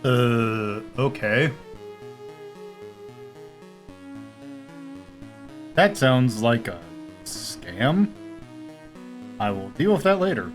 Okay. That sounds like a scam. I will deal with that later.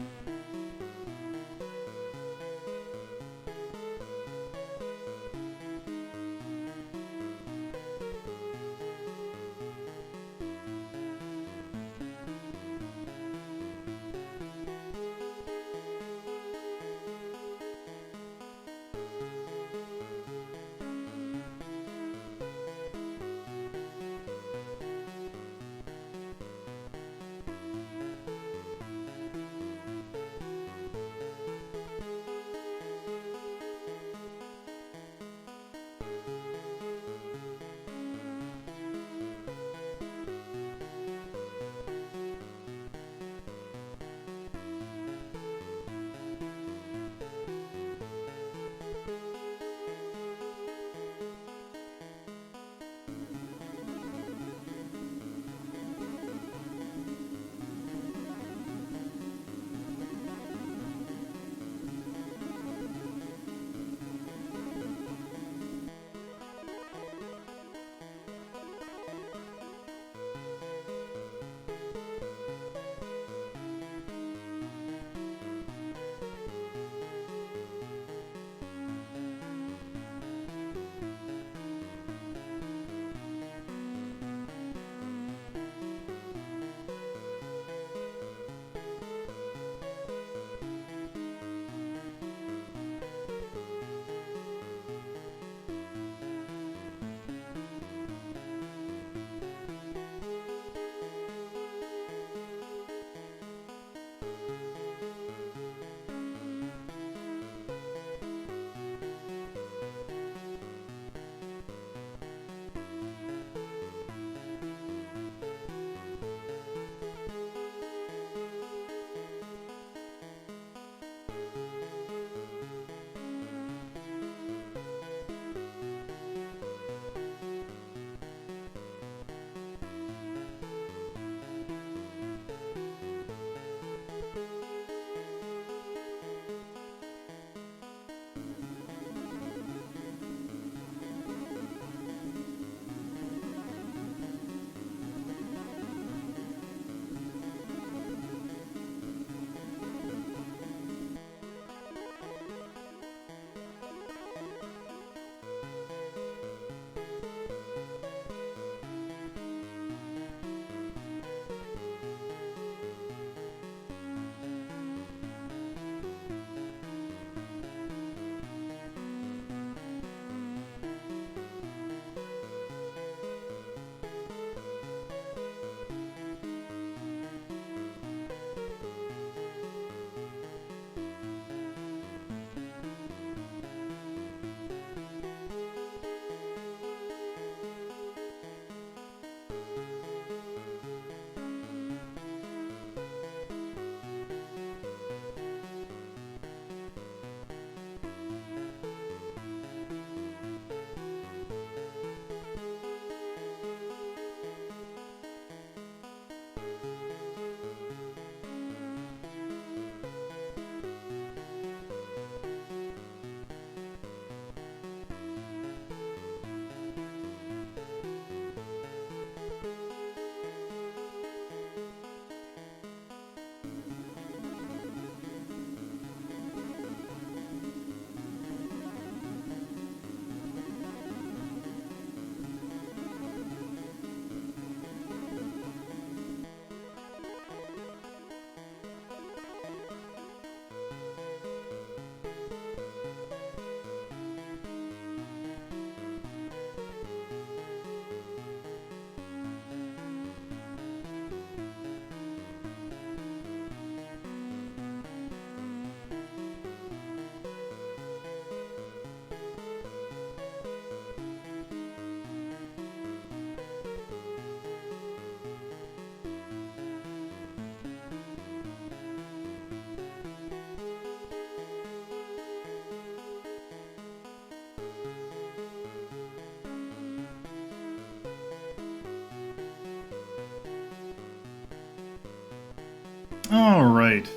Alright.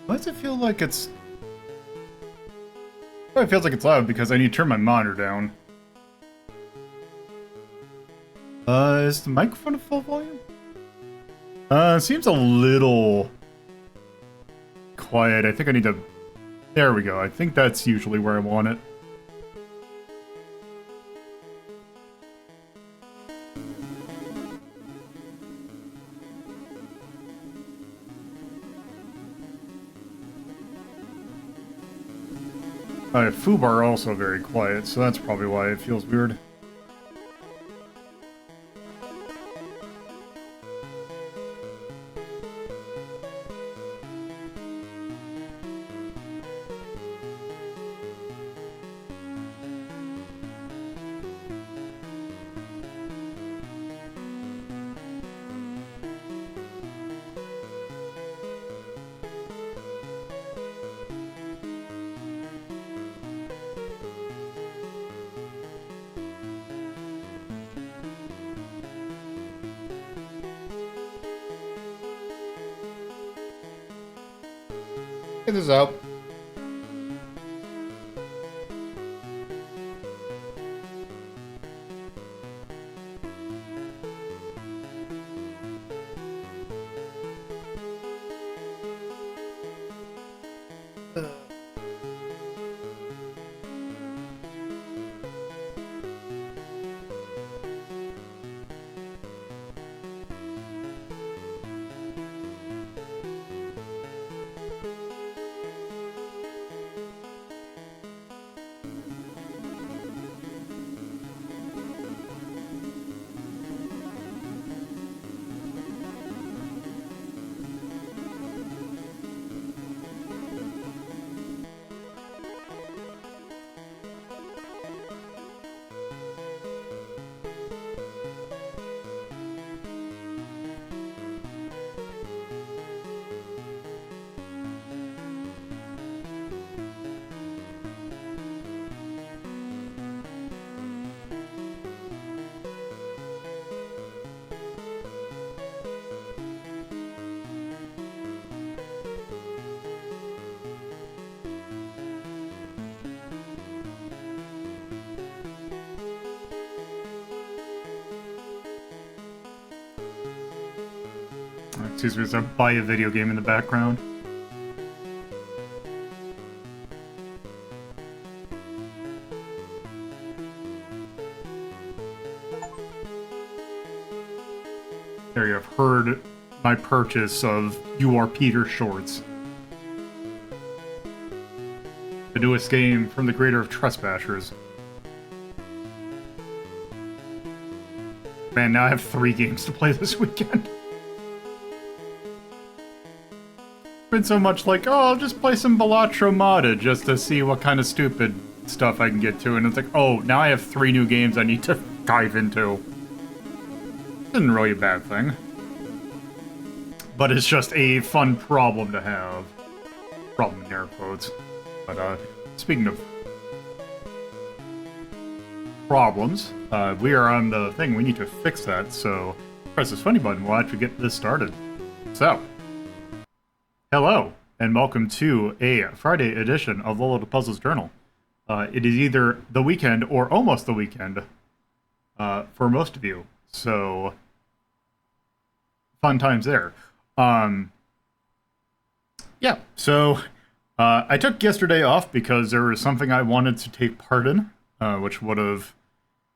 Why does it feel like it's... It feels like it's loud because I need to turn my monitor down. Is the microphone at full volume? Seems a little quiet. I think I need to... There we go. I think that's usually where I want it. Foobar also very quiet, so that's probably why it feels weird. Get this out. Excuse me, as I buy a video game in the background. There you have heard my purchase of You Are Peter shorts. The newest game from the creator of Trespassers. Man, now I have 3 games to play this weekend. Been so much like, oh, I'll just play some Balatro modded just to see what kind of stupid stuff I can get to, and it's like, oh, now I have 3 new games I need to dive into. Isn't really a bad thing. But it's just a fun problem to have. Problem in air quotes. But, speaking of problems, we are on the thing, we need to fix that, so press this funny button, we'll actually get this started. So, hello, and welcome to a Friday edition of Lolo De Puzlo's Journal. It is either the weekend or almost the weekend for most of you, so fun times there. Yeah, so I took yesterday off because there was something I wanted to take part in, which would have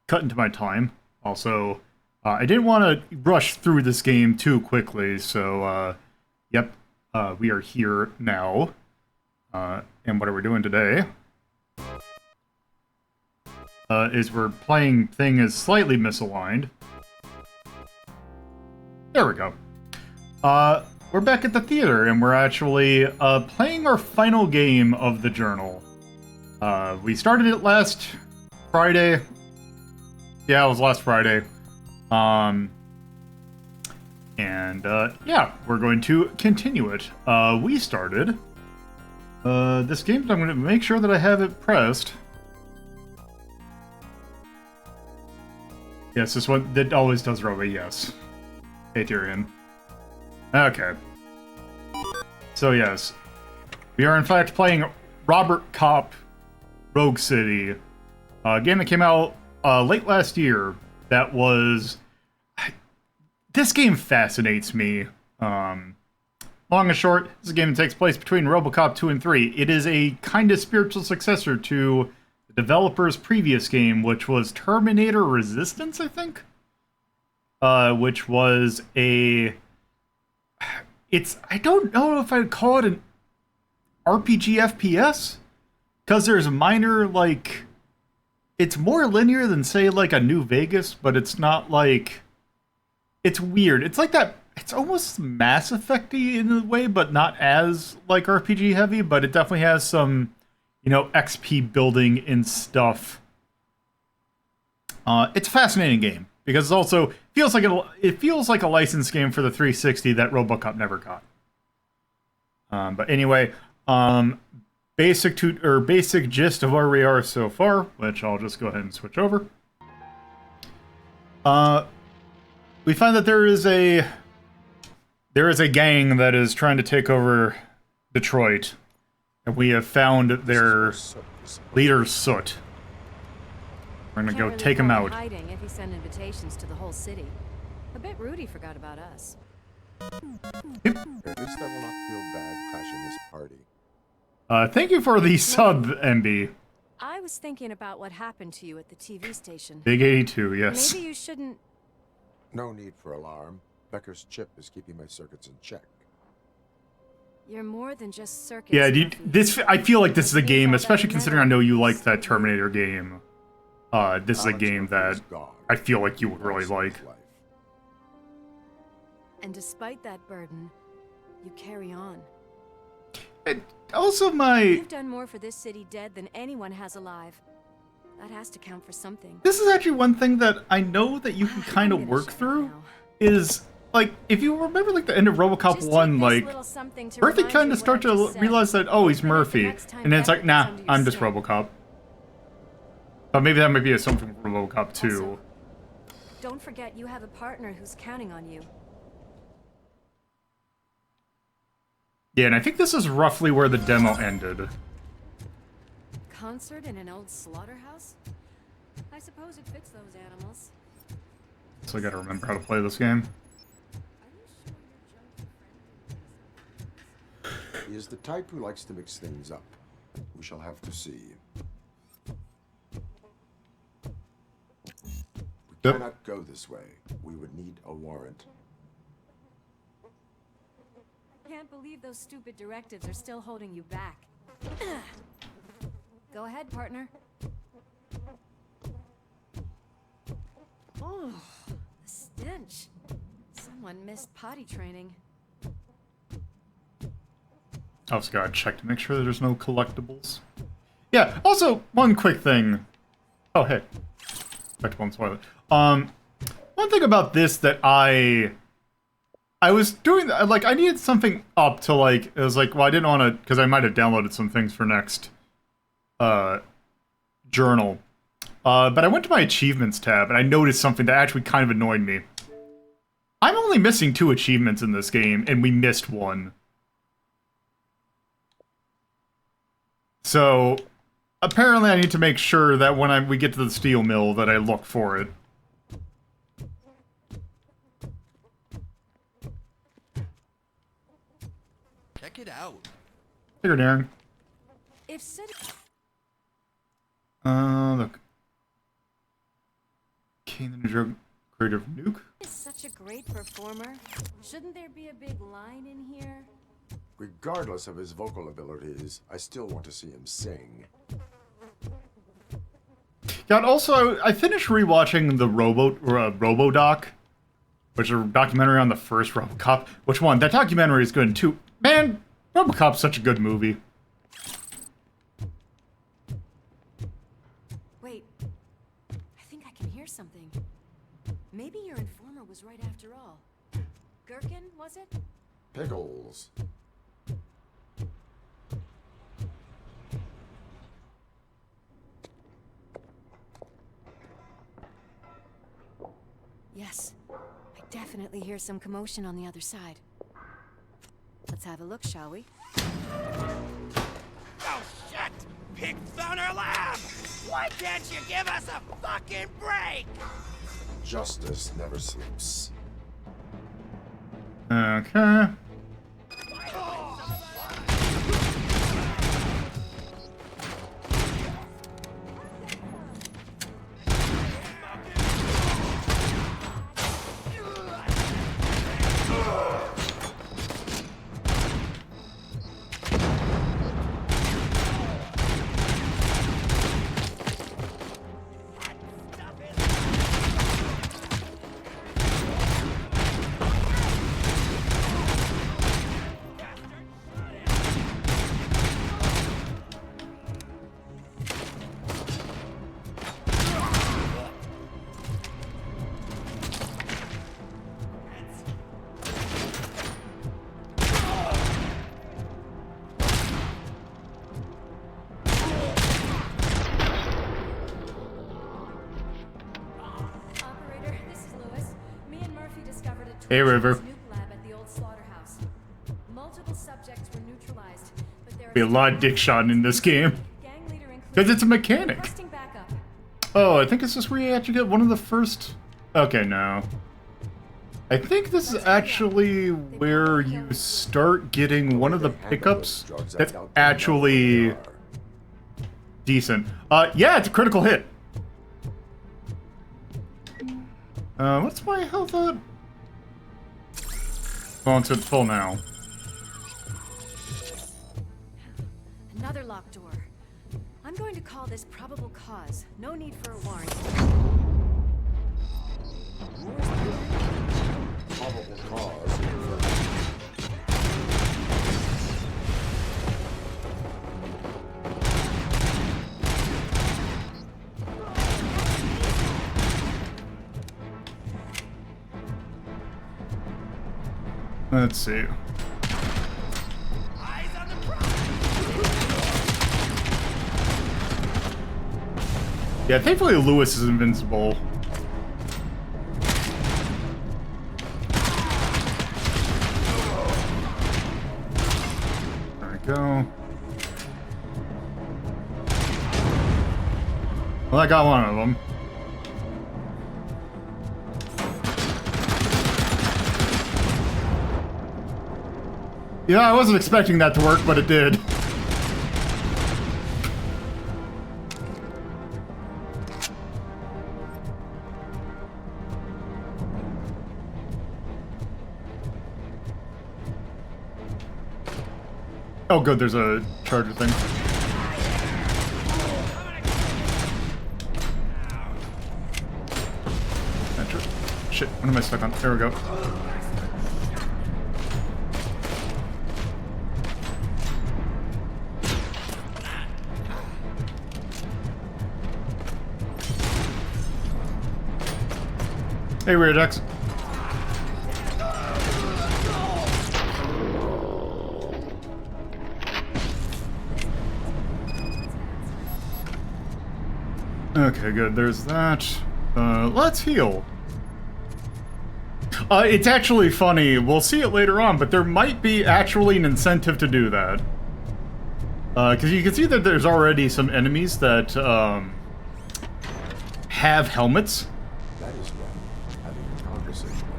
cut into my time. Also, I didn't want to rush through this game too quickly, so yep. We are here now, and what are we doing today? Is we're playing thing is slightly misaligned. There we go. We're back at the theater, and we're actually playing our final game of the journal. We started it last Friday. Yeah, it was last Friday. And, yeah, we're going to continue it. We started this game, so I'm going to make sure that I have it pressed. Yes, this one, that always does Robo, yes. Hey, Tyrion. Okay. So, yes. We are, in fact, playing RoboCop Rogue City, a game that came out late last year. That was... This game fascinates me. Long and short, this is a game that takes place between RoboCop 2 and 3. It is a kind of spiritual successor to the developer's previous game, which was Terminator Resistance, I think? Which was a... I don't know if I'd call it an RPG FPS, because there's minor, like... It's more linear than, say, like a New Vegas, but it's not like... It's weird. It's like that... It's almost Mass Effect-y in a way, but not as, like, RPG heavy, but it definitely has some, you know, XP building and stuff. It's a fascinating game, because it also feels like a licensed game for the 360 that RoboCop never got. But anyway, basic gist of where we are so far, which I'll just go ahead and switch over. We find that there is a gang that is trying to take over Detroit, and we have found their leader, Soot. We're gonna go take him out. Hiding if he sent invitations to the whole city. A bit Rudy forgot about us. At least I will not feel bad crashing this party. Thank you for the sub, MB. I was thinking about what happened to you at the TV station. Big 82, yes. Maybe you shouldn't... No need for alarm. Becker's chip is keeping my circuits in check. You're more than just circuits. Yeah, I feel like this is a game, especially considering I know you like that Terminator game. This is a game that I feel like you would really like. And despite that burden, you carry on. And also You've done more for this city dead than anyone has alive. That has to count for something. This is actually one thing that I know that you can kind of work through, is, like, if you remember, like, the end of RoboCop 1, like, Murphy kind of starts to realize that, oh, he's Murphy, and then it's like, nah, I'm just RoboCop. But maybe that might be something from RoboCop 2. Also, don't forget you have a partner who's counting on you. Yeah, and I think this is roughly where the demo ended. Concert in an old slaughterhouse? I suppose it fits those animals. So I gotta remember how to play this game. He is the type who likes to mix things up. We shall have to see. We cannot go this way. We would need a warrant. Can't believe those stupid directives are still holding you back. Go ahead, partner. Oh, the stench. Someone missed potty training. I also gotta check to make sure there's no collectibles. Yeah, also, one quick thing. Oh, hey. Collectible and spoiler. One thing about this that I was doing, like, I needed something up to, like, it was like, well, I didn't want to, because I might have downloaded some things for next journal. But I went to my achievements tab, and I noticed something that actually kind of annoyed me. I'm only missing 2 achievements in this game, and we missed one. So, apparently I need to make sure that when we get to the steel mill that I look for it. Check it out. Figured, Aaron. If city... Look. Kane the Ninja creator of Nuke? is such a great performer. Shouldn't there be a big line in here? Regardless of his vocal abilities, I still want to see him sing. Yeah, and also, I finished rewatching the RoboDoc, which is a documentary on the first RoboCop. Which one? That documentary is good too. Man, RoboCop's such a good movie. Wait, I think I can hear something. Maybe your informer was right after all. Gherkin, was it? Pickles. Yes, I definitely hear some commotion on the other side. Let's have a look, shall we? Oh, shit! picked found our lab! Why can't you give us a fucking break? Justice never sleeps. Okay. Hey, River. Be a lot of dick shot in this game. Because it's a mechanic. Oh, I think it's just where you actually get one of the first... Okay, no. I think this is actually where you start getting one of the pickups that's actually decent. Yeah, it's a critical hit. What's my health at? Going to its full now. Another locked door. I'm going to call this probable cause. No need for a warrant. Probable cause. Let's see. Yeah, thankfully Lewis is invincible. There we go. Well, I got one of them. Yeah, I wasn't expecting that to work, but it did. Oh, good, there's a charger thing. Shit, what am I stuck on? There we go. Hey, Weird X. Okay, good. There's that. Let's heal. It's actually funny. We'll see it later on, but there might be actually an incentive to do that. Because you can see that there's already some enemies that have helmets.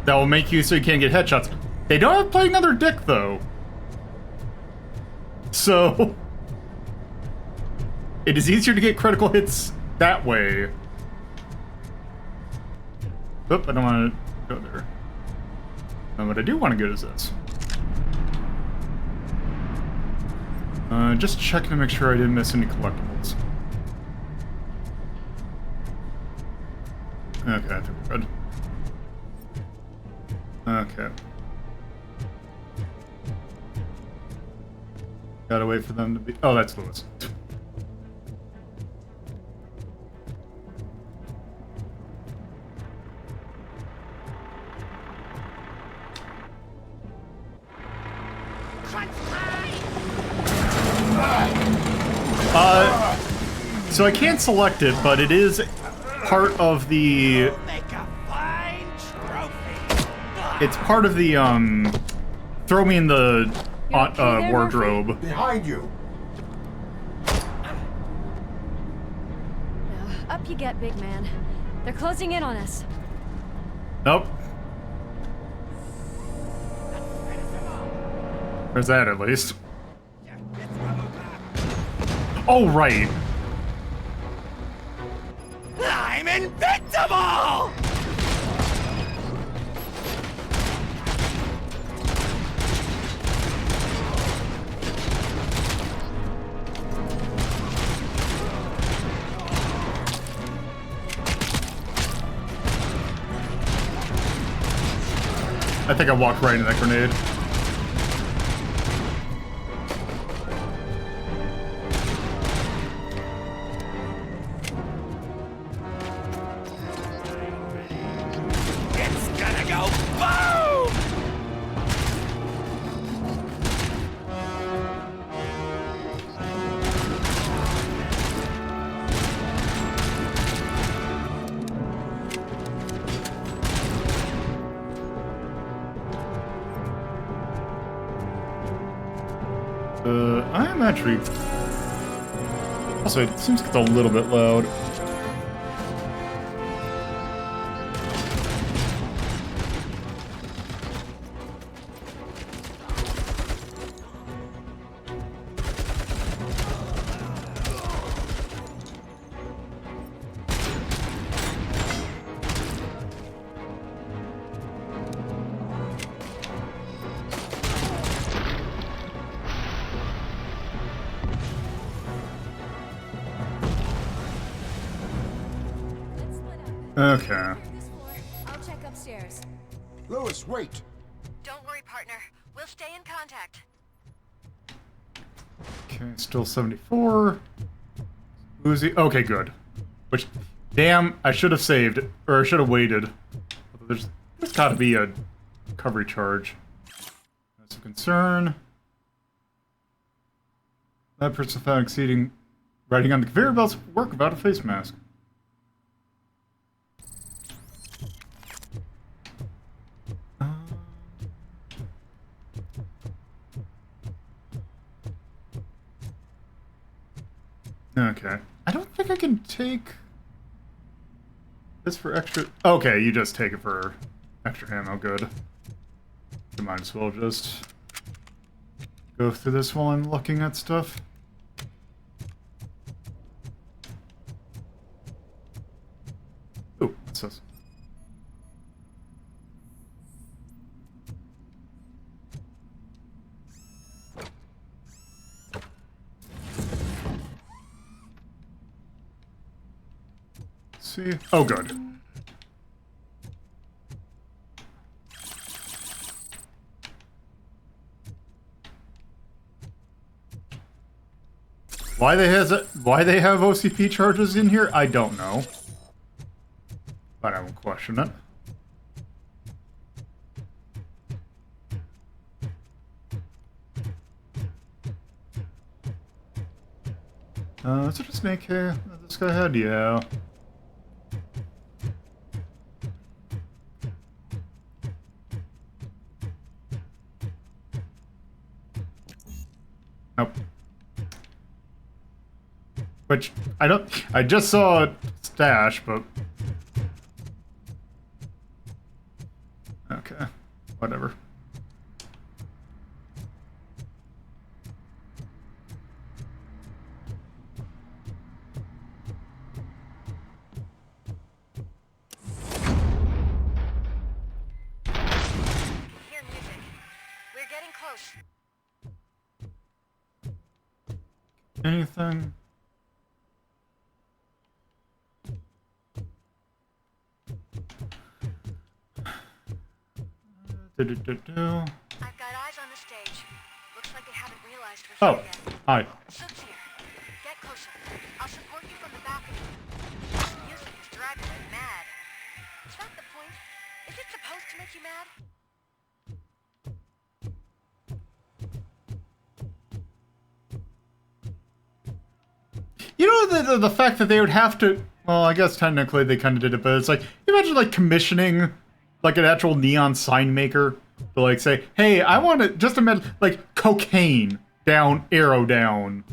That will make you so you can't get headshots. They don't have to play another dick, though. So... it is easier to get critical hits that way. Oop, I don't want to go there. And what I do want to get is this. Just checking to make sure I didn't miss any collectibles. Okay, I think we're good. Okay. Gotta wait for them to be... Oh, that's Lewis. So I can't select it, but it is part of the... It's part of the, throw me in the, Okay there, Murphy? wardrobe. Behind you. Up you get, big man. They're closing in on us. Nope. There's that at least. Oh, right. I'm invincible! I think I walked right into that grenade. It's gonna go boom! I'm actually... Also, it seems like it's a little bit loud. Okay. I'll check upstairs. Louis, wait! Don't worry, partner. We'll stay in contact. Okay, still 74. Uzi. Okay, good. Which, damn, I should have saved, or I should have waited. There's got to be a recovery charge. That's a concern. That person found exceeding riding on the conveyor belts work without a face mask. Okay. I don't think I can take this for extra... Okay, you just take it for extra ammo. Good. You might as well just go through this while I'm looking at stuff. Ooh, what's this? See? Oh, good. Why they have OCP charges in here, I don't know. But I won't question it. Is it a snake here that this guy had? Yeah. Nope. Which, I just saw a stash, but... Okay, whatever. Hear music. We're getting close. Anything? I've got eyes on the stage. Looks like they haven't realized we're Oh, here yet. hi. Soup's here. Get closer. I'll support you from the balcony. This music is driving me mad. Is that the point? Is it supposed to make you mad? You know, the fact that they would have to... Well, I guess technically they kind of did it, but it's like... Imagine, like, commissioning, like, an actual neon sign maker to, like, say, hey, I want to... Just imagine, like, cocaine down, arrow down.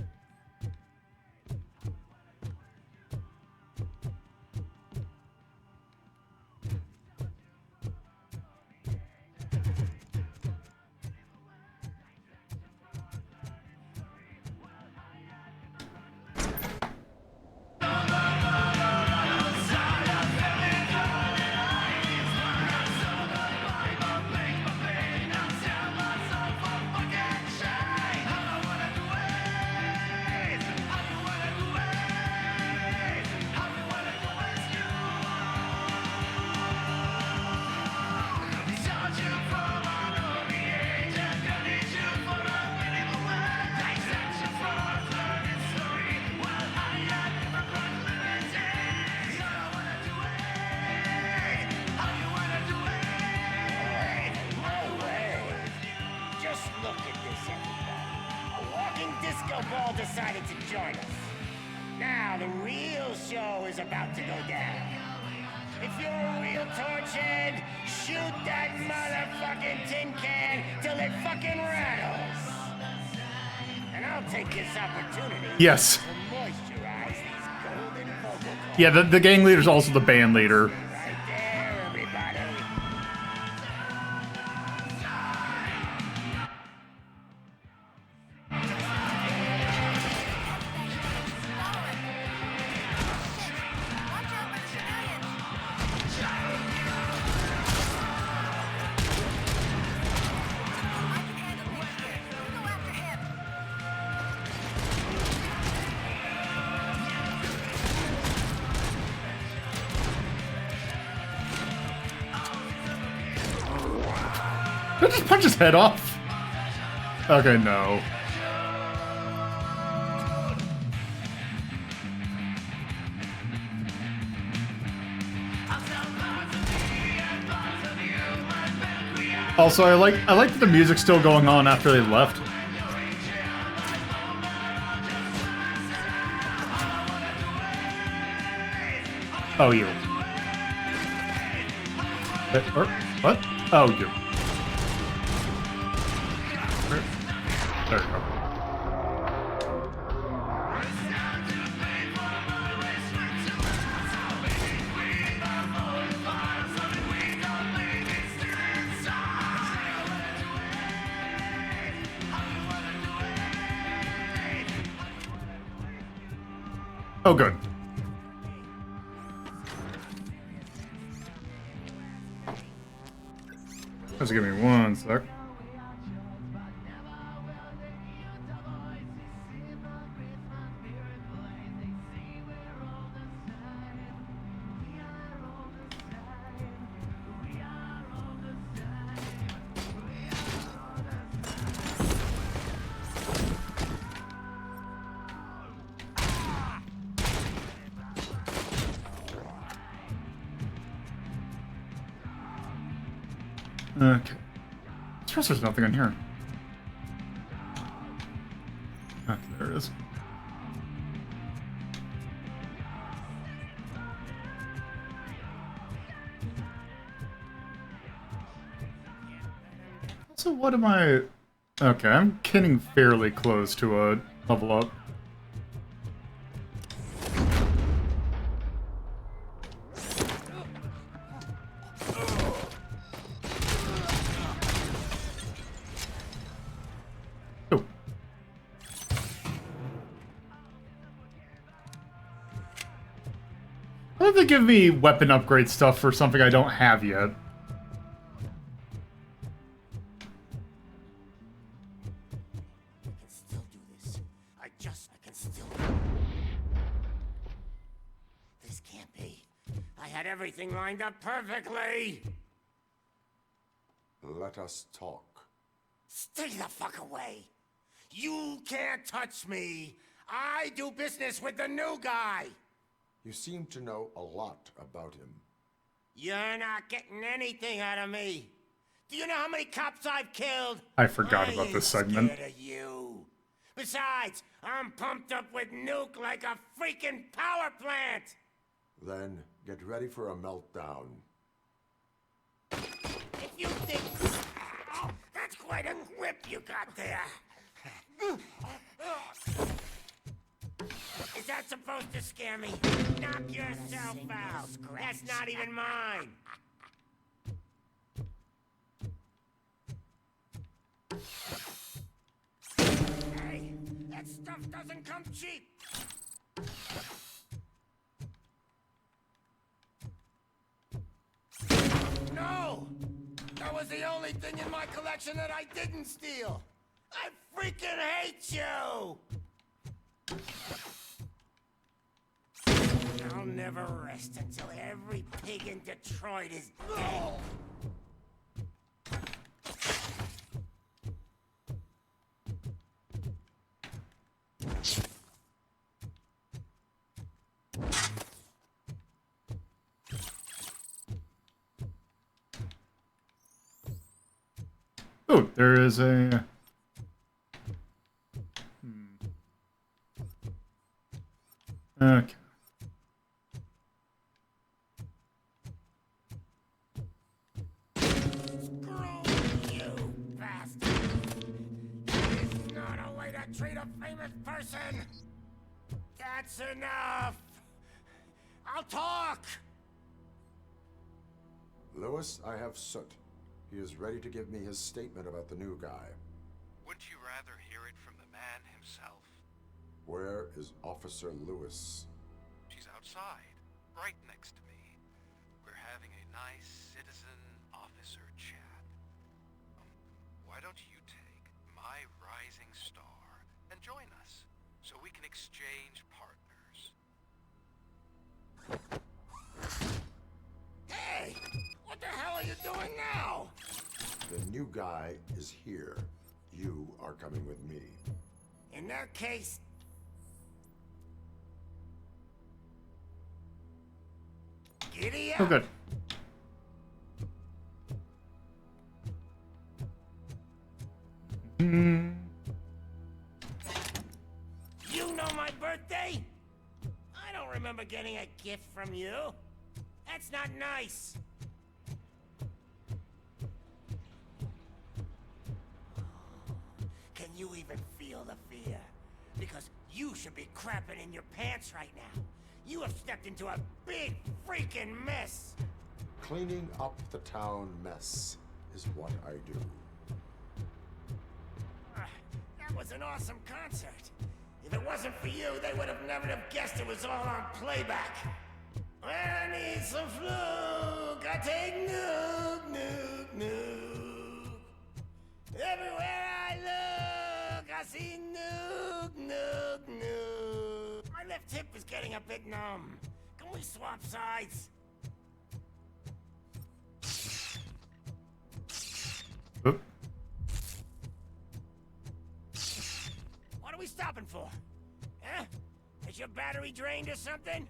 how the real show is about to go down. If you're a real torchhead, shoot that motherfucking tin can till it fucking rattles. And I'll take this opportunity Yes. to moisturize these golden vocal cords. Yeah, the gang leader's also the band leader. Right there, everybody. Watch out for the civilians. I can handle things here. You go after him. Did I just punch his head off? Okay, no. Also, I like that the music's still going on after they left. Oh, you. What? Oh, you. There you go. Oh, good. Just give me one sec. Okay. Trust there's nothing in here. Okay, there it is. So what am I... Okay, I'm getting fairly close to a level up. Oh. Why don't they give me weapon upgrade stuff for something I don't have yet? I can still do this. I can still. This can't be. I had everything lined up perfectly. Let us talk. Stay the fuck away. You can't touch me. I do business with the new guy. You seem to know a lot about him. You're not getting anything out of me. Do you know how many cops I've killed? I forgot about this segment. Scared of you. Besides, I'm pumped up with nuke like a freaking power plant. Then get ready for a meltdown. If you think that's quite a grip you got there. Is that supposed to scare me? Knock yourself out. That's not even mine. Hey, that stuff doesn't come cheap. No! That was the only thing in my collection that I didn't steal. I freaking hate you! I'll never rest until every pig in Detroit is dead. Oh, there is a... Okay. to treat a famous person! That's enough! I'll talk! Lewis, I have Soot. He is ready to give me his statement about the new guy. Wouldn't you rather hear it from the man himself? Where is Officer Lewis? She's outside, right next to me. We're having a nice citizen-officer chat. Why don't you take my rising star and join us, so we can exchange partners? Hey! What the hell are you doing now? The new guy is here. You are coming with me. In that case... Giddy up! Oh, good. You know my birthday? I don't remember getting a gift from you. That's not nice. Can you even feel the fear? Because you should be crapping in your pants right now. You have stepped into a big freaking mess. Cleaning up the town mess is what I do. That was an awesome concert. If it wasn't for you, they would have never have guessed it was all on playback. When I need some fluke, I take Nuke, Nuke, Nuke. Everywhere I look, I see Nuke, Nuke, Nuke. My left hip is getting a bit numb. Can we swap sides? Oop. What are we stopping for? Huh? Is your battery drained or something?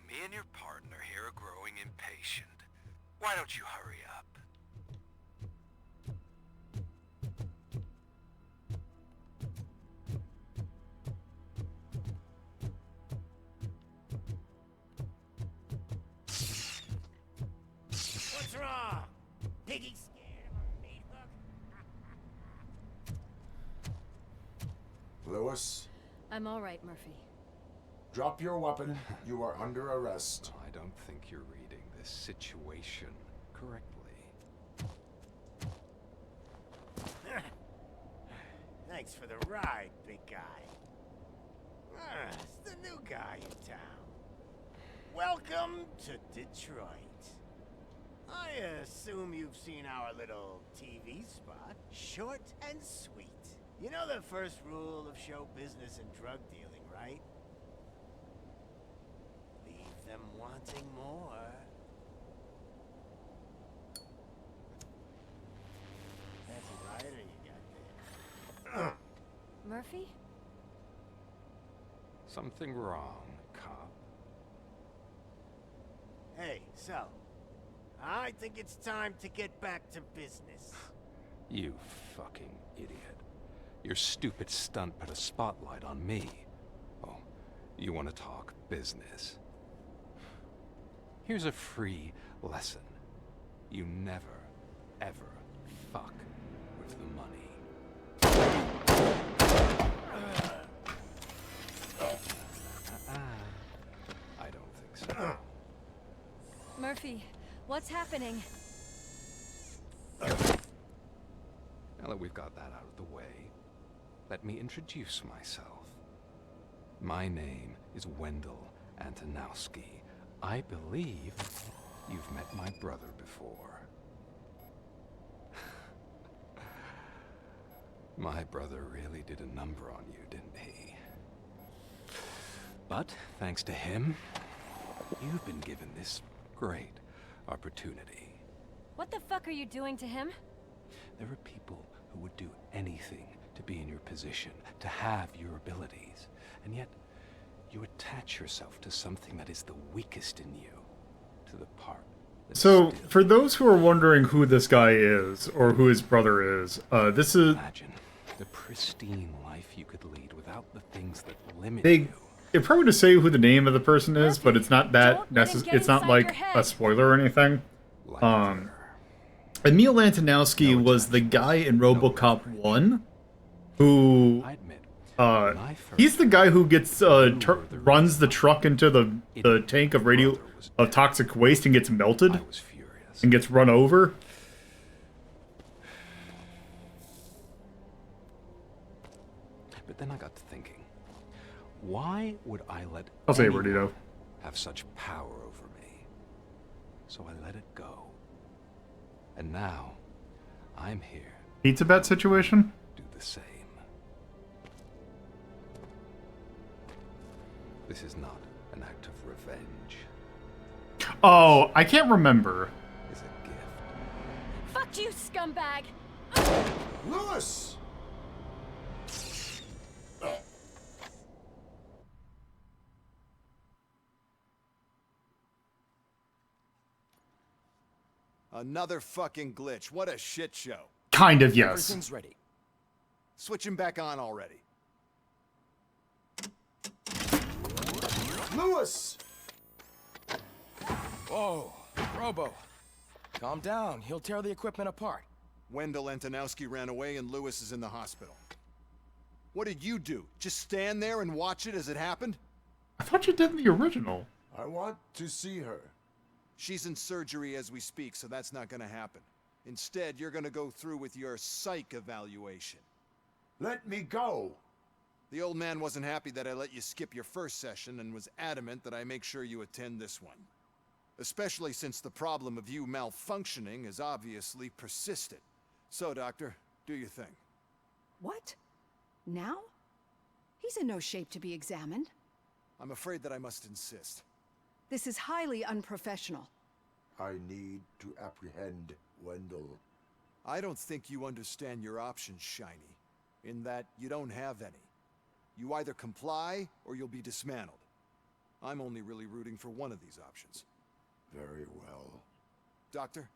Me and your partner here are growing impatient. Why don't you hurry up? What's wrong? Piggy scared of a meat hook? Lewis, I'm all right, Murphy. drop your weapon. You are under arrest. I don't think you're reading this situation correctly. Thanks for the ride, big guy. It's the new guy in town. Welcome to Detroit. I assume you've seen our little TV spot. Short and sweet. You know the first rule of show business and drug dealing, right? Leave them wanting more. That's a rider you got there. Murphy? Something wrong, cop. Hey, so, I think it's time to get back to business. You fucking idiot. Your stupid stunt put a spotlight on me. Oh, you want to talk business? Here's a free lesson. You never, ever fuck with the money. I don't think so. Murphy, what's happening? Now that we've got that out of the way, let me introduce myself. My name is Wendell Antonowski. I believe you've met my brother before. My brother really did a number on you, didn't he? But, thanks to him, you've been given this great opportunity. What the fuck are you doing to him? There are people who would do anything to be in your position, to have your abilities, and yet you attach yourself to something that is the weakest in you, to the part that So, still... for those who are wondering who this guy is, or who his brother is, this is... Imagine the pristine life you could lead without the things that limit They you. probably to say who the name of the person is, but it's not that Don't let him get it's not inside like your head. a spoiler or anything. Like Um, her. Emil Antonowski was the guy in RoboCop 1 who I admit, he's the guy who gets runs the truck into the tank of toxic waste and gets melted I was furious. and gets run over. But then I got to thinking, why would I let I'll say it, anyone Rudito. have such power over me? So I let it go. And now, I'm here Pizza bet situation? to do the same. This is not an act of revenge. Oh, I can't remember. It's a gift. Fuck you, scumbag! Lewis! Another fucking glitch. What a shit show. Kind of, yes. Everything's ready. Switch him back on already. Lewis! Whoa, Robo. Calm down. He'll tear the equipment apart. Wendell Antonowski ran away and Lewis is in the hospital. What did you do? Just stand there and watch it as it happened? I thought you did in the original. I want to see her. She's in surgery as we speak, so that's not gonna happen. Instead, you're gonna go through with your psych evaluation. Let me go. The old man wasn't happy that I let you skip your first session and was adamant that I make sure you attend this one. Especially since the problem of you malfunctioning is obviously persistent. So, Doctor, do your thing. What? Now? He's in no shape to be examined. I'm afraid that I must insist. This is highly unprofessional. I need to apprehend Wendell. I don't think you understand your options, Shiny. In that you don't have any. You either comply or you'll be dismantled. I'm only really rooting for one of these options. Very well. Doctor?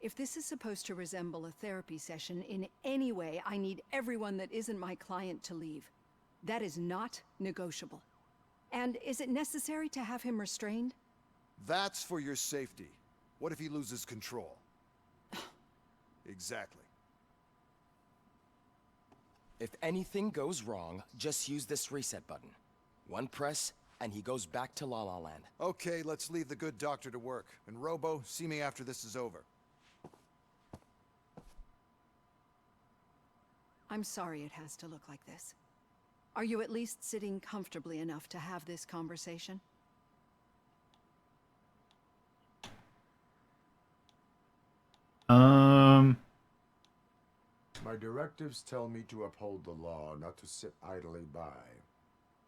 If this is supposed to resemble a therapy session in any way, I need everyone that isn't my client to leave. That is not negotiable. And is it necessary to have him restrained? That's for your safety. What if he loses control? Exactly. If anything goes wrong, just use this reset button. One press, and he goes back to La La Land. Okay, let's leave the good doctor to work. And Robo, see me after this is over. I'm sorry it has to look like this. Are you at least sitting comfortably enough to have this conversation? My directives tell me to uphold the law, not to sit idly by.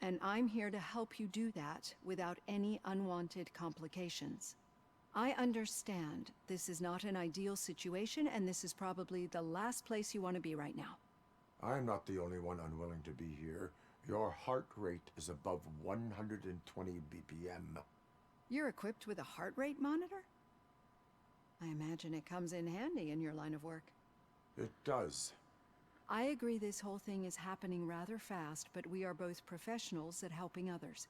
And I'm here to help you do that without any unwanted complications. I understand this is not an ideal situation, and this is probably the last place you want to be right now. I'm not the only one unwilling to be here. Your heart rate is above 120 BPM. You're equipped with a heart rate monitor? I imagine it comes in handy in your line of work. It does. I agree this whole thing is happening rather fast, but we are both professionals at helping others.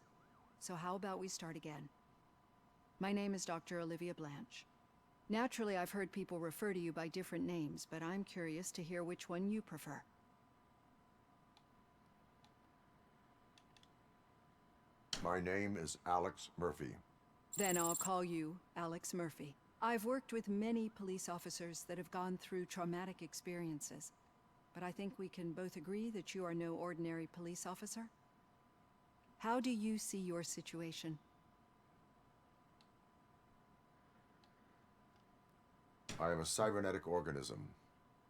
So how about we start again? My name is Dr. Olivia Blanche. Naturally, I've heard people refer to you by different names, but I'm curious to hear which one you prefer. My name is Alex Murphy. Then I'll call you Alex Murphy. I've worked with many police officers that have gone through traumatic experiences, but I think we can both agree that you are no ordinary police officer. How do you see your situation? I am a cybernetic organism,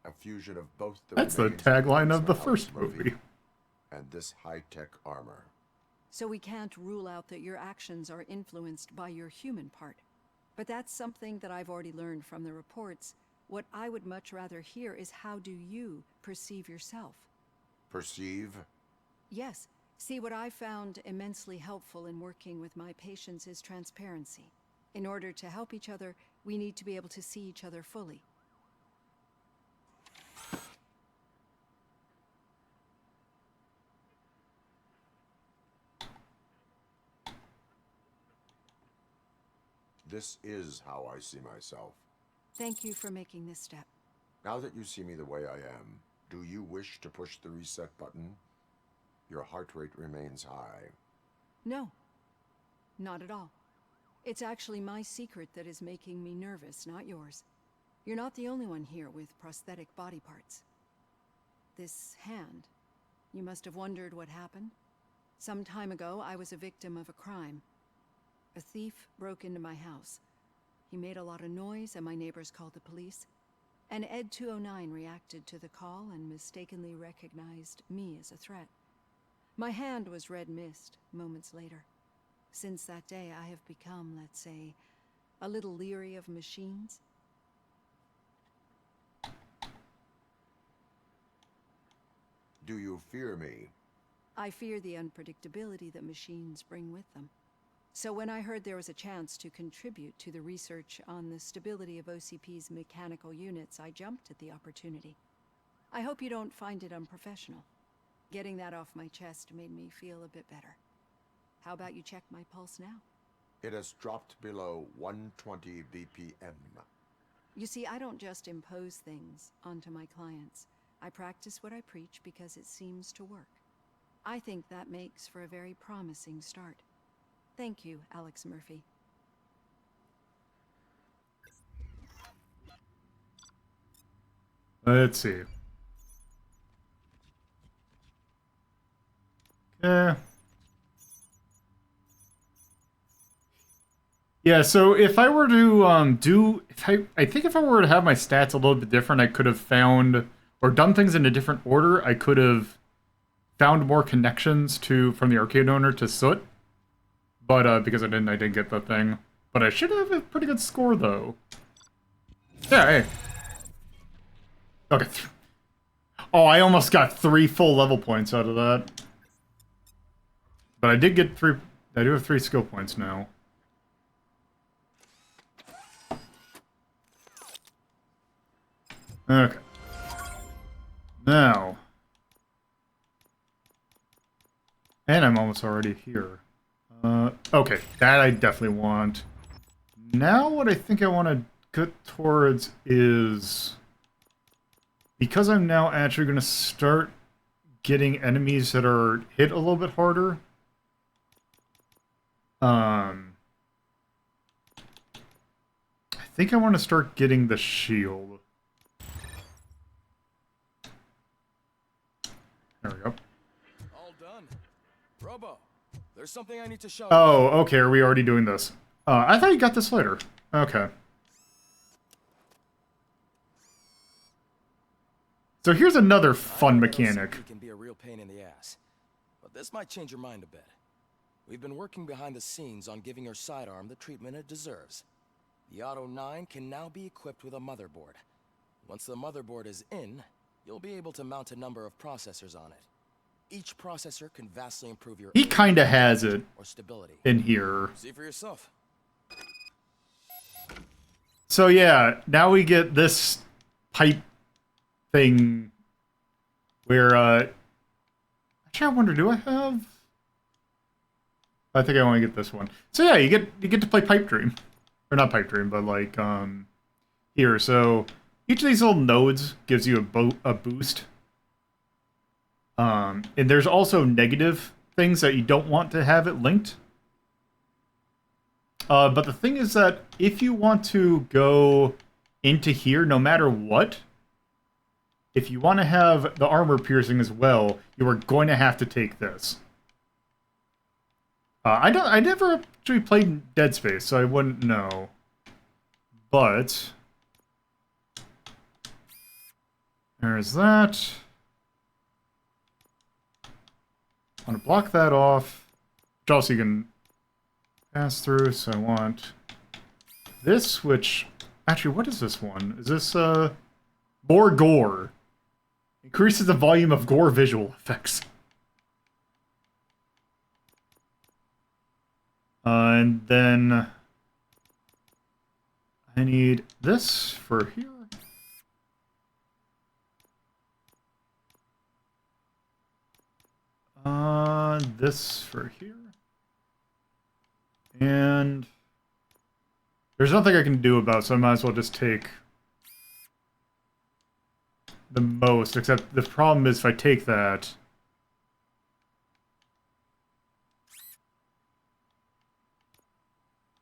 a fusion of both the That's the remains tagline of the Alex first Murphy movie. and this high-tech armor. So we can't rule out that your actions are influenced by your human part. But that's something that I've already learned from the reports. What I would much rather hear is how do you perceive yourself? Perceive? Yes. See, what I found immensely helpful in working with my patients is transparency. In order to help each other, we need to be able to see each other fully. This is how I see myself. Thank you for making this step. Now that you see me the way I am, do you wish to push the reset button? Your heart rate remains high. No, not at all. It's actually my secret that is making me nervous, not yours. You're not the only one here with prosthetic body parts. This hand, you must have wondered what happened. Some time ago, I was a victim of a crime. A thief broke into my house. He made a lot of noise and my neighbors called the police. And Ed 209 reacted to the call and mistakenly recognized me as a threat. My hand was red mist moments later. Since that day, I have become, let's say, a little leery of machines. Do you fear me? I fear the unpredictability that machines bring with them. So when I heard there was a chance to contribute to the research on the stability of OCP's mechanical units, I jumped at the opportunity. I hope you don't find it unprofessional. Getting that off my chest made me feel a bit better. How about you check my pulse now? It has dropped below 120 BPM. You see, I don't just impose things onto my clients. I practice what I preach because it seems to work. I think that makes for a very promising start. Thank you, Alex Murphy. Let's see. Yeah, so if I were to I think if I were to have my stats a little bit different, I could have found or done things in a different order. I could have found more connections from the arcade owner to Soot, but because I didn't get the thing. But I should have a pretty good score though. Yeah, hey. Okay. Oh, I almost got 3 full level points out of that. But I did get 3. I do have 3 skill points now. Okay. Now. And I'm almost already here. Okay, that I definitely want. Now what I think I want to get towards is... Because I'm now actually going to start getting enemies that are hit a little bit harder. I think I want to start getting the shield. There we go. All done. Robo, there's something I need to show you. Oh, okay, are we already doing this? I thought you got this later. Okay. So here's another fun mechanic. It can be a real pain in the ass, but this might change your mind a bit. We've been working behind the scenes on giving your sidearm the treatment it deserves. The Auto 9 can now be equipped with a motherboard. Once the motherboard is in, you'll be able to mount a number of processors on it. Each processor can vastly improve your... He kinda has it or stability. In here. See for yourself. So yeah, now we get this pipe thing where, actually I wonder, do I have... I think I want to get this one. So yeah, you get to play Pipe Dream. Or not Pipe Dream, but like, here. So each of these little nodes gives you a boost. And there's also negative things that you don't want to have it linked. But the thing is that if you want to go into here, no matter what, if you want to have the armor piercing as well, you are going to have to take this. I never actually played Dead Space, so I wouldn't know. But there's that. I want to block that off. Which also you can pass through, so I want this, which... Actually, what is this one? Is this, more gore. Increases the volume of gore visual effects. And then... I need this for here. This for here. And There's nothing I can do about it, so I might as well just take the most, except the problem is if I take that...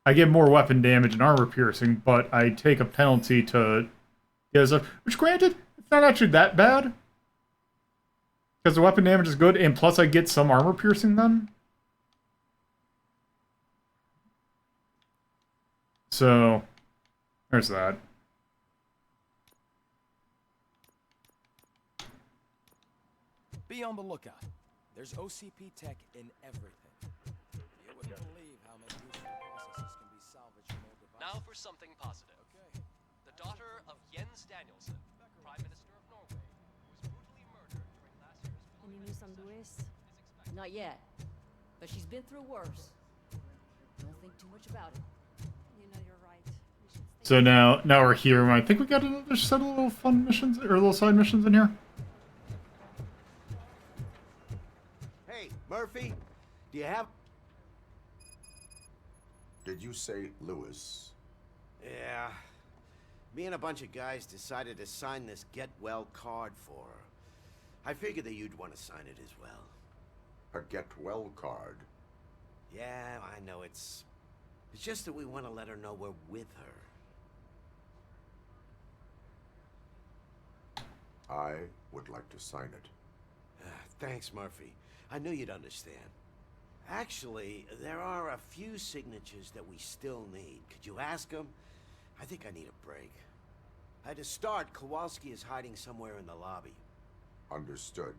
I get more weapon damage and armor piercing, but I take a penalty to get stuff, which granted, it's not actually that bad. Because the weapon damage is good, and plus I get some armor piercing then. So, there's that. Be on the lookout. There's OCP tech in everything. You wouldn't believe how many useful processes can be salvaged from old devices. Now for something positive. Okay. The daughter of Jens Danielson, Prime Minister of Norway, was brutally murdered during last year's... Any news on Lewis? Not yet, but she's been through worse. Don't think too much about it. You know, you're right. We should stay. So now we're here, and I think we got another set of little fun missions, or little side missions in here. Hey, Murphy, do you have... Did you say Lewis? Yeah. Me and a bunch of guys decided to sign this get well card for her. I figured that you'd want to sign it as well. A get well card? Yeah, I know it's just that we want to let her know we're with her. I would like to sign it. Thanks, Murphy. I knew you'd understand. Actually, there are a few signatures that we still need. Could you ask them? I think I need a break. To start, Kowalski is hiding somewhere in the lobby. Understood.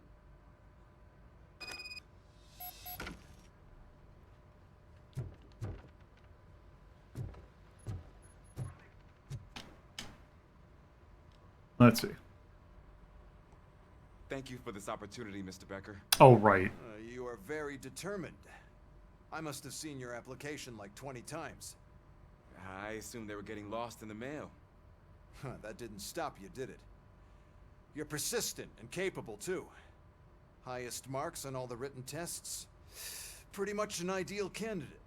Let's see. Thank you for this opportunity, Mr. Becker. Oh, right. You are very determined. I must have seen your application like 20 times. I assumed they were getting lost in the mail. Huh, that didn't stop you, did it? You're persistent and capable, too. Highest marks on all the written tests. Pretty much an ideal candidate.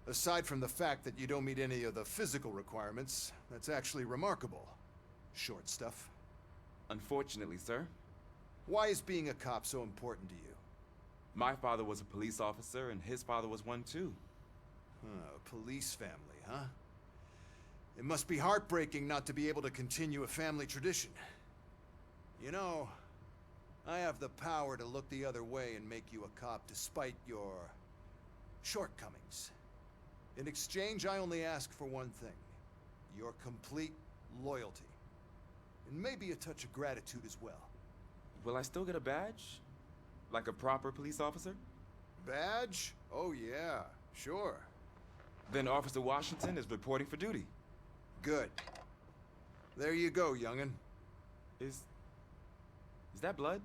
Aside from the fact that you don't meet any of the physical requirements, that's actually remarkable. Short stuff. Unfortunately, sir. Why is being a cop so important to you? My father was a police officer, and his father was one, too. A police family, huh? It must be heartbreaking not to be able to continue a family tradition. You know, I have the power to look the other way and make you a cop despite your shortcomings. In exchange, I only ask for one thing. Your complete loyalty. And maybe a touch of gratitude as well. Will I still get a badge? Like a proper police officer? Badge? Oh yeah, sure. Then Officer Washington is reporting for duty. Good. There you go, young'un. Is that blood?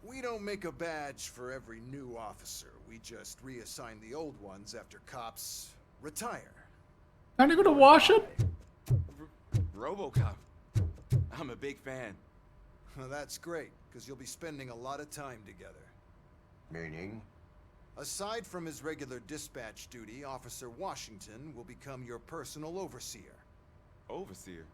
We don't make a badge for every new officer. We just reassign the old ones after cops retire. Aren't you gonna wash it? RoboCop. I'm a big fan. That's great, because you'll be spending a lot of time together. Meaning? Aside from his regular dispatch duty, Officer Washington will become your personal overseer. Overseer?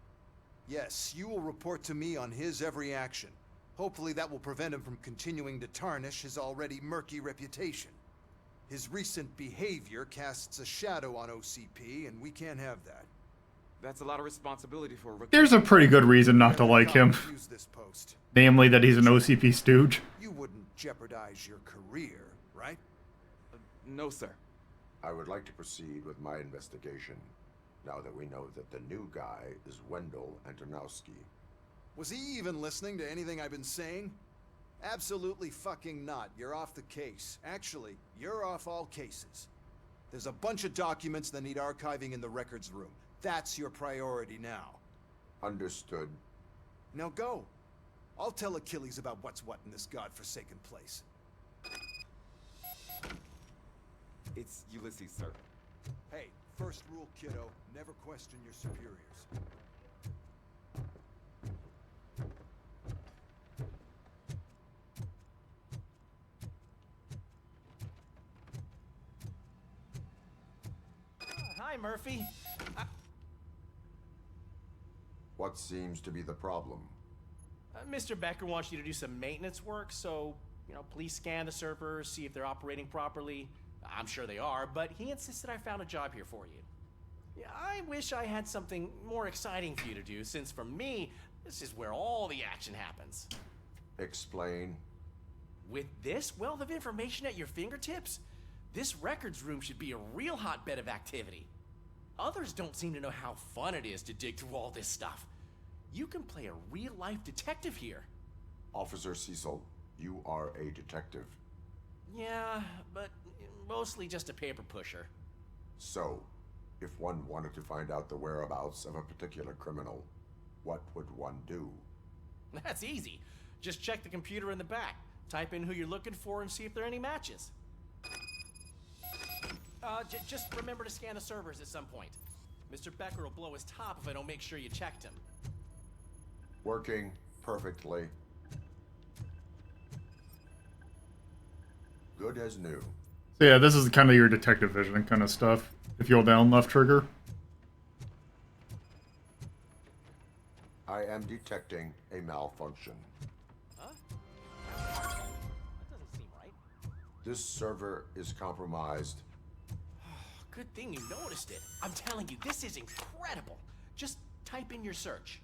Yes, you will report to me on his every action. Hopefully that will prevent him from continuing to tarnish his already murky reputation. His recent behavior casts a shadow on OCP, and we can't have that. That's a lot of responsibility for a rookie. There's a pretty good reason not to like him. Use this post. Namely that he's an OCP stooge. You wouldn't jeopardize your career, right? No, sir. I would like to proceed with my investigation, now that we know that the new guy is Wendell Antonowski. Was he even listening to anything I've been saying? Absolutely fucking not. You're off the case. Actually, you're off all cases. There's a bunch of documents that need archiving in the records room. That's your priority now. Understood. Now go. I'll tell Achilles about what's what in this godforsaken place. It's Ulysses, sir. Hey, first rule, kiddo, never question your superiors. Hi, Murphy. What seems to be the problem? Mr. Becker wants you to do some maintenance work, so, please scan the servers, see if they're operating properly. I'm sure they are, but he insisted I found a job here for you. Yeah, I wish I had something more exciting for you to do, since for me, this is where all the action happens. Explain. With this wealth of information at your fingertips, this records room should be a real hotbed of activity. Others don't seem to know how fun it is to dig through all this stuff. You can play a real-life detective here. Officer Cecil, you are a detective. Yeah, but mostly just a paper pusher. So, if one wanted to find out the whereabouts of a particular criminal, what would one do? That's easy. Just check the computer in the back. Type in who you're looking for and see if there are any matches. Just remember to scan the servers at some point. Mr. Becker will blow his top if I don't make sure you checked him. Working perfectly. Good as new. So yeah, this is kind of your detective vision kind of stuff. If you hold down left trigger. I am detecting a malfunction. Huh? That doesn't seem right. This server is compromised. Good thing you noticed it. I'm telling you, this is incredible. Just type in your search.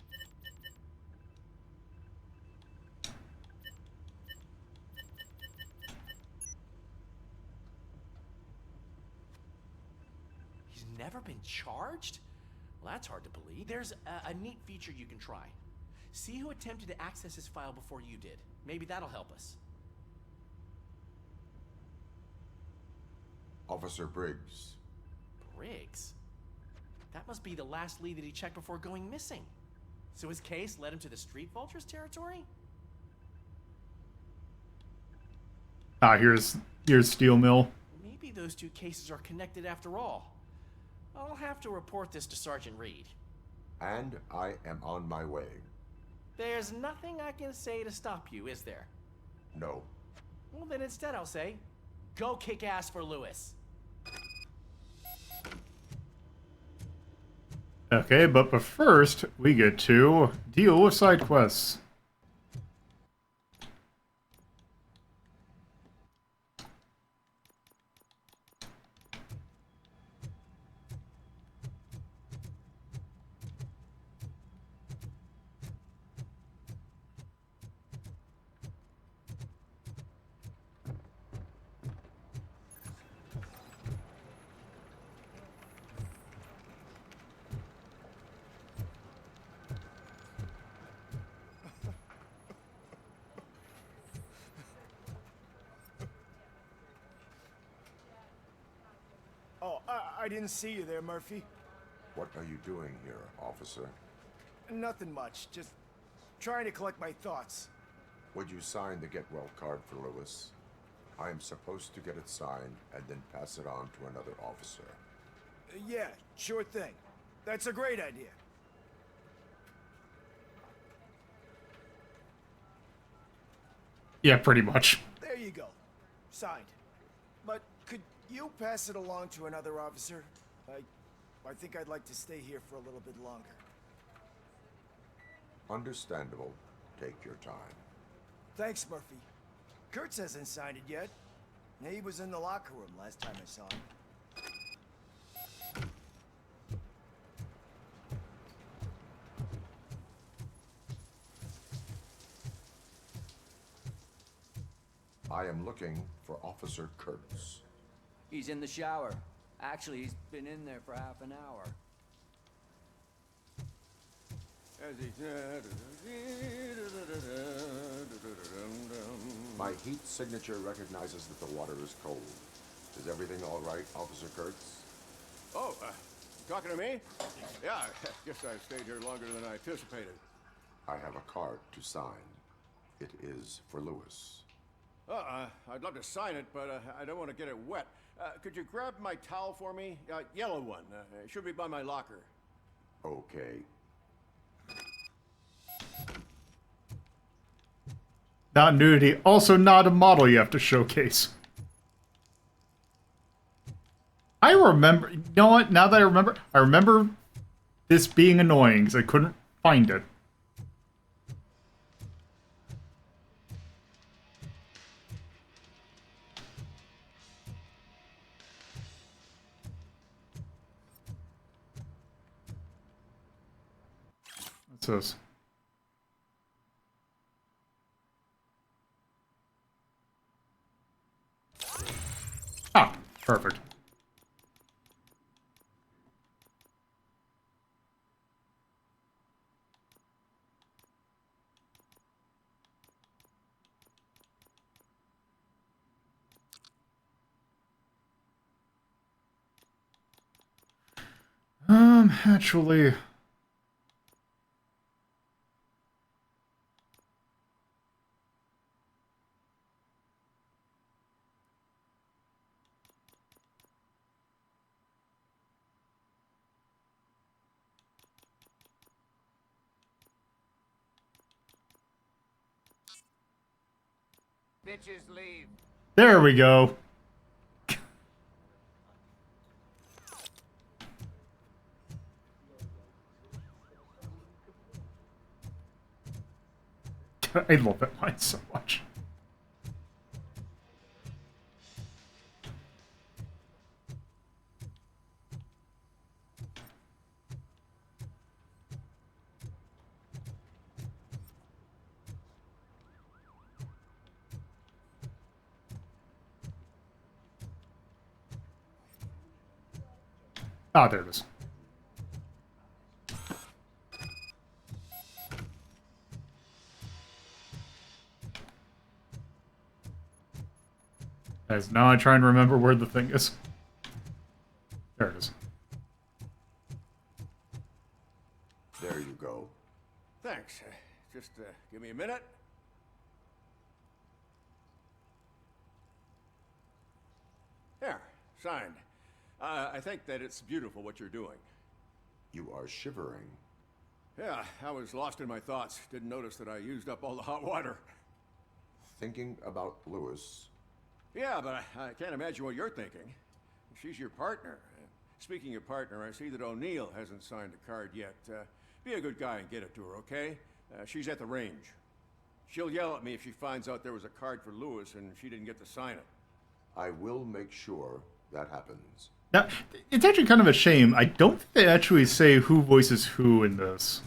He's never been charged? Well, that's hard to believe. There's a neat feature you can try. See who attempted to access his file before you did. Maybe that'll help us. Officer Briggs. Briggs? That must be the last lead that he checked before going missing. So his case led him to the Street Vultures territory? Ah, here's Steel Mill. Maybe those two cases are connected after all. I'll have to report this to Sergeant Reed. And I am on my way. There's nothing I can say to stop you, is there? No. Well, then instead I'll say, go kick ass for Lewis. Okay, but first, we get to deal with side quests. I didn't see you there, Murphy. What are you doing here, officer? Nothing much, just trying to collect my thoughts. Would you sign the get well card for Lewis? I am supposed to get it signed and then pass it on to another officer. Yeah, sure thing. That's a great idea. Yeah, pretty much. There you go. Signed. But could you pass it along to another officer? I think I'd like to stay here for a little bit longer. Understandable. Take your time. Thanks, Murphy. Kurtz hasn't signed it yet. He was in the locker room last time I saw him. I am looking for Officer Kurtz. He's in the shower. Actually, he's been in there for half an hour. My heat signature recognizes that the water is cold. Is everything all right, Officer Kurtz? Oh, talking to me? Yeah, I guess I stayed here longer than I anticipated. I have a card to sign. It is for Lewis. I'd love to sign it, but I don't want to get it wet. Could you grab my towel for me? Yellow one. It should be by my locker. Okay. Not nudity. Also not a model you have to showcase. I remember... You know what? Now that I remember this being annoying, because I couldn't find it. What's this? Ah, perfect. Actually... Bitches leave. There we go. I love that line so much. Ah, there it is. As now I try and remember where the thing is. There it is. There you go. Thanks. Just give me a minute. There, signed. I think that it's beautiful what you're doing. You are shivering. Yeah, I was lost in my thoughts. Didn't notice that I used up all the hot water. Thinking about Lewis. Yeah, but I can't imagine what you're thinking. She's your partner. Speaking of partner, I see that O'Neill hasn't signed a card yet. Be a good guy and get it to her, okay? She's at the range. She'll yell at me if she finds out there was a card for Lewis and she didn't get to sign it. I will make sure that happens. Now, it's actually kind of a shame. I don't think they actually say who voices who in this.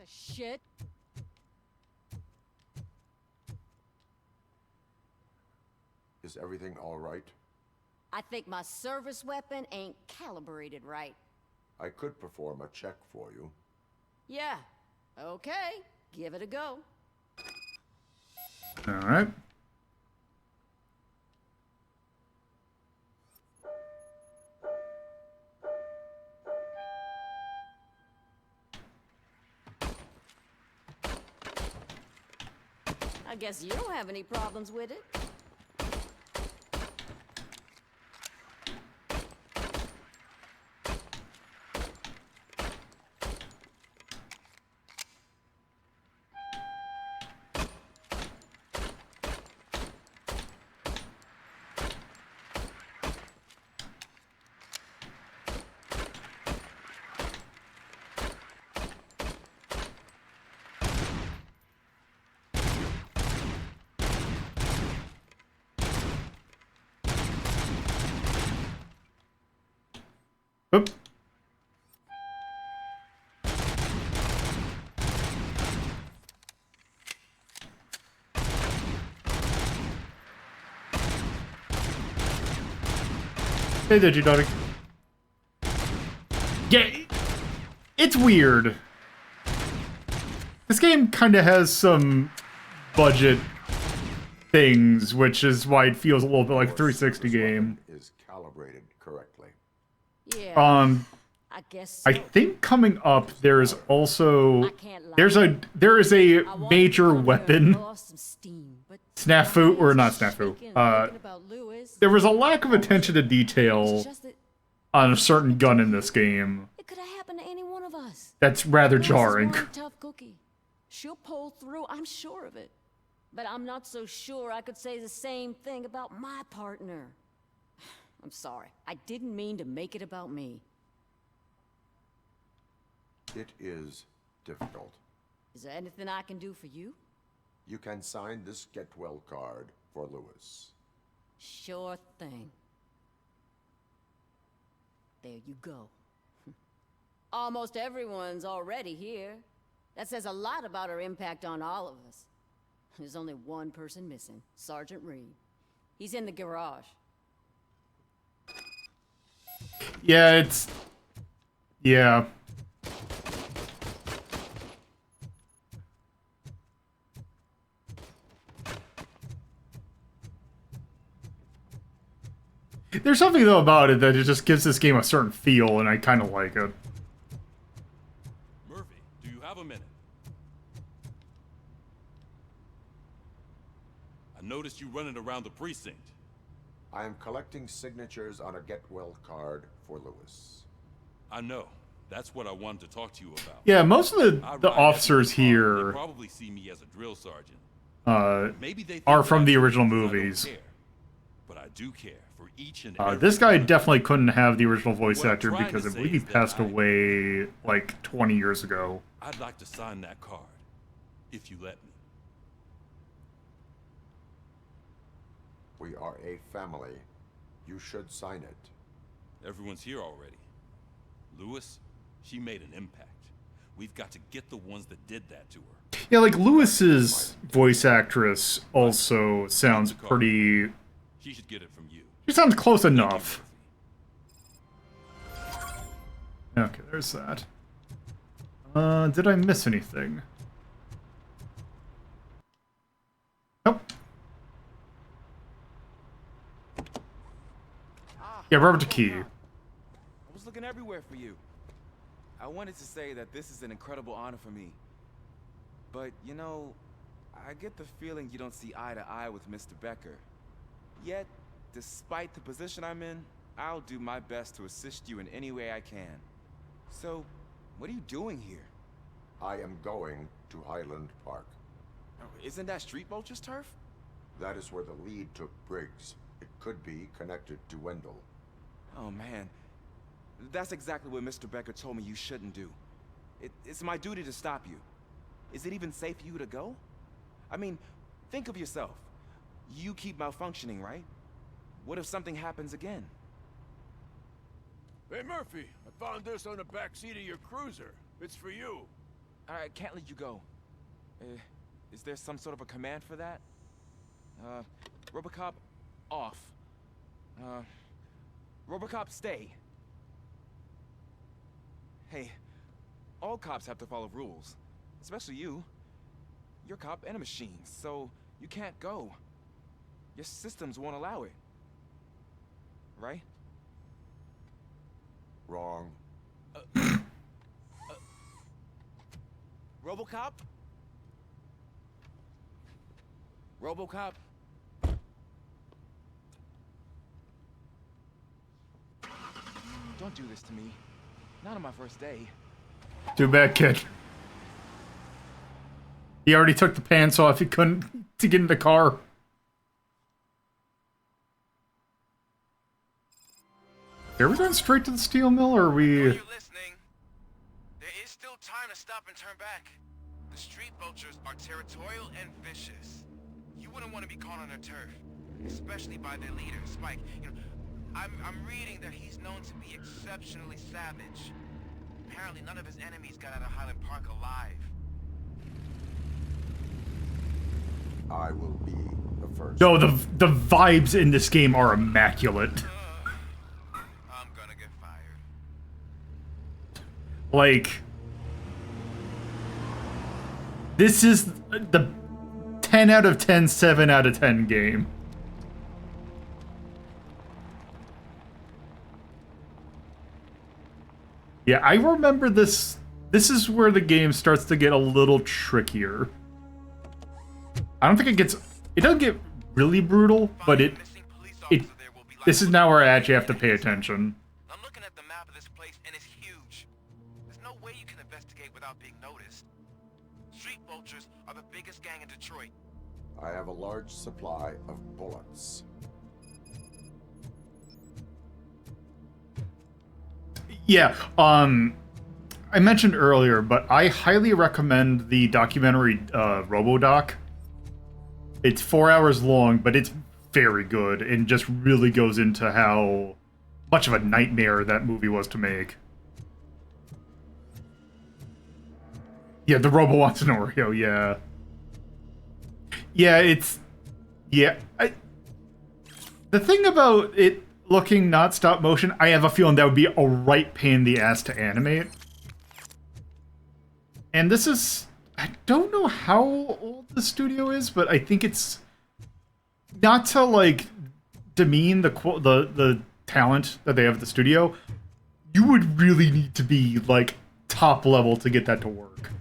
Shit. Is everything all right? I think my service weapon ain't calibrated right. I could perform a check for you. Yeah. Okay. Give it a go. All right. I guess you don't have any problems with it. Oop. Hey there, G-Dotty. Yeah, it's weird. This game kind of has some budget things, which is why it feels a little bit like a 360 game. Is calibrated correctly. Yeah. I guess so. I think coming up there's also can't lie. there is a major weapon Blow off some steam, but snafu, or not snafu. thinking about Lewis, There was a lack of attention to detail it's just that on a certain gun in this game. it could have happened to any one of us. That's rather Lewis is jarring. one tough cookie. She'll pull through, I'm sure of it. But I'm not so sure I could say the same thing about my partner. I'm sorry. I didn't mean to make it about me. It is difficult. Is there anything I can do for you? You can sign this get well card for Lewis. Sure thing. There you go. Almost everyone's already here. That says a lot about her impact on all of us. There's only one person missing, Sergeant Reed. He's in the garage. Yeah, yeah. There's something, though, about it that it just gives this game a certain feel, and I kind of like it. Murphy, do you have a minute? I noticed you running around the precinct. I am collecting signatures on a get well card for Lewis. I know. That's what I wanted to talk to you about. Yeah, most of the officers They here probably see me as a drill sergeant. Maybe they think are from that the I original don't movies. care. But I do care for each and every This guy one. definitely couldn't have the original voice What I'm actor trying because to I say believe he is that passed I- away like 20 years ago. I'd like to sign that card, if you let me. We are a family. You should sign it. Everyone's here already. Lewis, she made an impact. We've got to get the ones that did that to her. Yeah, like Lewis's voice actress also sounds pretty. She should get it from you. She sounds close enough. Okay, there's that. Did I miss anything? Nope. Yeah, Robert Key. I was looking everywhere for you. I wanted to say that this is an incredible honor for me. But, you know, I get the feeling you don't see eye to eye with Mr. Becker. Yet, despite the position I'm in, I'll do my best to assist you in any way I can. So, what are you doing here? I am going to Highland Park. Oh, isn't that Street Vulture's turf? That is where the lead took Briggs. It could be connected to Wendell. Oh, man. That's exactly what Mr. Becker told me you shouldn't do. It's my duty to stop you. Is it even safe for you to go? I mean, think of yourself. You keep malfunctioning, right? What if something happens again? Hey, Murphy, I found this on the back seat of your cruiser. It's for you. I can't let you go. Is there some sort of a command for that? RoboCop, off. RoboCop, stay. Hey, all cops have to follow rules. Especially you. You're a cop and a machine, so you can't go. Your systems won't allow it. Right? Wrong. RoboCop? RoboCop? Don't do this to me. Not on my first day. Too bad, kid. He already took the pants off. He couldn't to get in the car. Are we going straight to the steel mill, or are we? There is still time to stop and turn back. The street vultures are territorial and vicious. You wouldn't want to be caught on their turf, especially by their leader, Spike. You know, I'm reading that he's known to be exceptionally savage. Apparently, none of his enemies got out of Highland Park alive. I will be the first. No, the vibes in this game are immaculate. I'm gonna get fired. Like, this is the 10 out of 10, 7 out of 10 game. Yeah, I remember this. This is where the game starts to get a little trickier. I don't think it gets... It doesn't get really brutal, but it... This is now where I actually have to pay attention. I'm looking at the map of this place, and it's huge. There's no way you can investigate without being noticed. Street vultures are the biggest gang in Detroit. I have a large supply of bullets. Yeah, I mentioned earlier, but I highly recommend the documentary RoboDoc. It's 4 hours long, but it's very good and just really goes into how much of a nightmare that movie was to make. Yeah, the Robo wants an Oreo, yeah. Yeah, it's... Yeah, the thing about it looking not stop motion, I have a feeling that would be a right pain in the ass to animate. And this is... I don't know how old the studio is, but I think it's... Not to, like, demean the talent that they have at the studio, you would really need to be, like, top level to get that to work.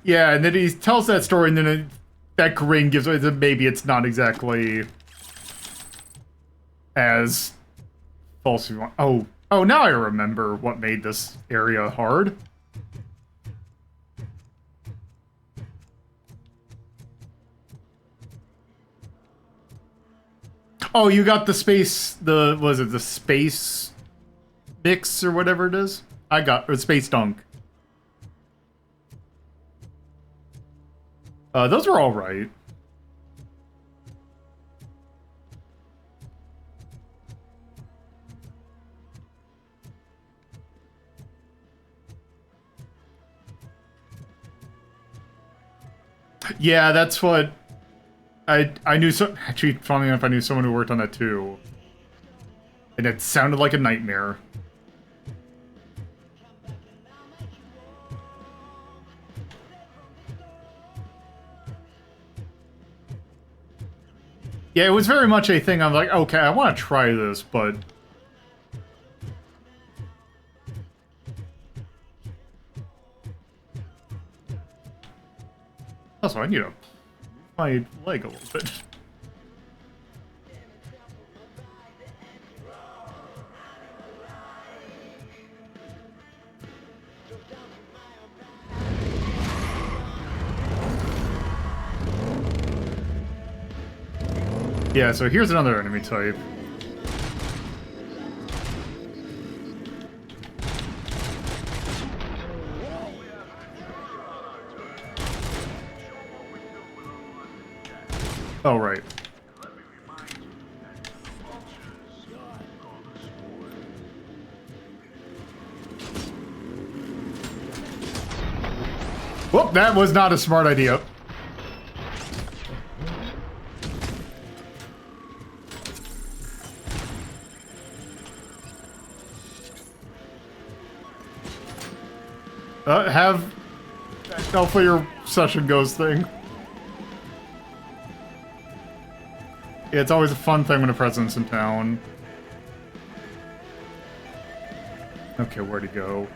Yeah, and then he tells that story, and then that grin gives away that maybe it's not exactly as false as you want. Oh, now I remember what made this area hard. Oh, you got the space, was it the space mix or whatever it is? Or space dunk. Those are all right. Yeah, that's what I knew. Actually, funny enough, I knew someone who worked on that too, and it sounded like a nightmare. Yeah, it was very much a thing. I'm like, okay, I want to try this, but also I need to my leg a little bit. Yeah, so here's another enemy type. Oh, right. Well, that was not a smart idea. Have hopefully your session goes thing. Yeah, it's always a fun thing when a president's in town. Okay, where'd he go?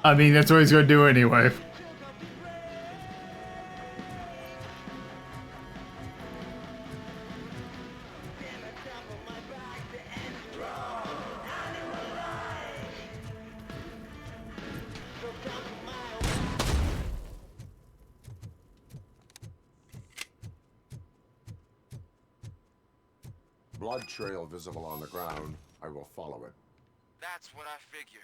I mean, that's what he's gonna do anyway. blood trail visible on the ground, I will follow it. That's what I figured.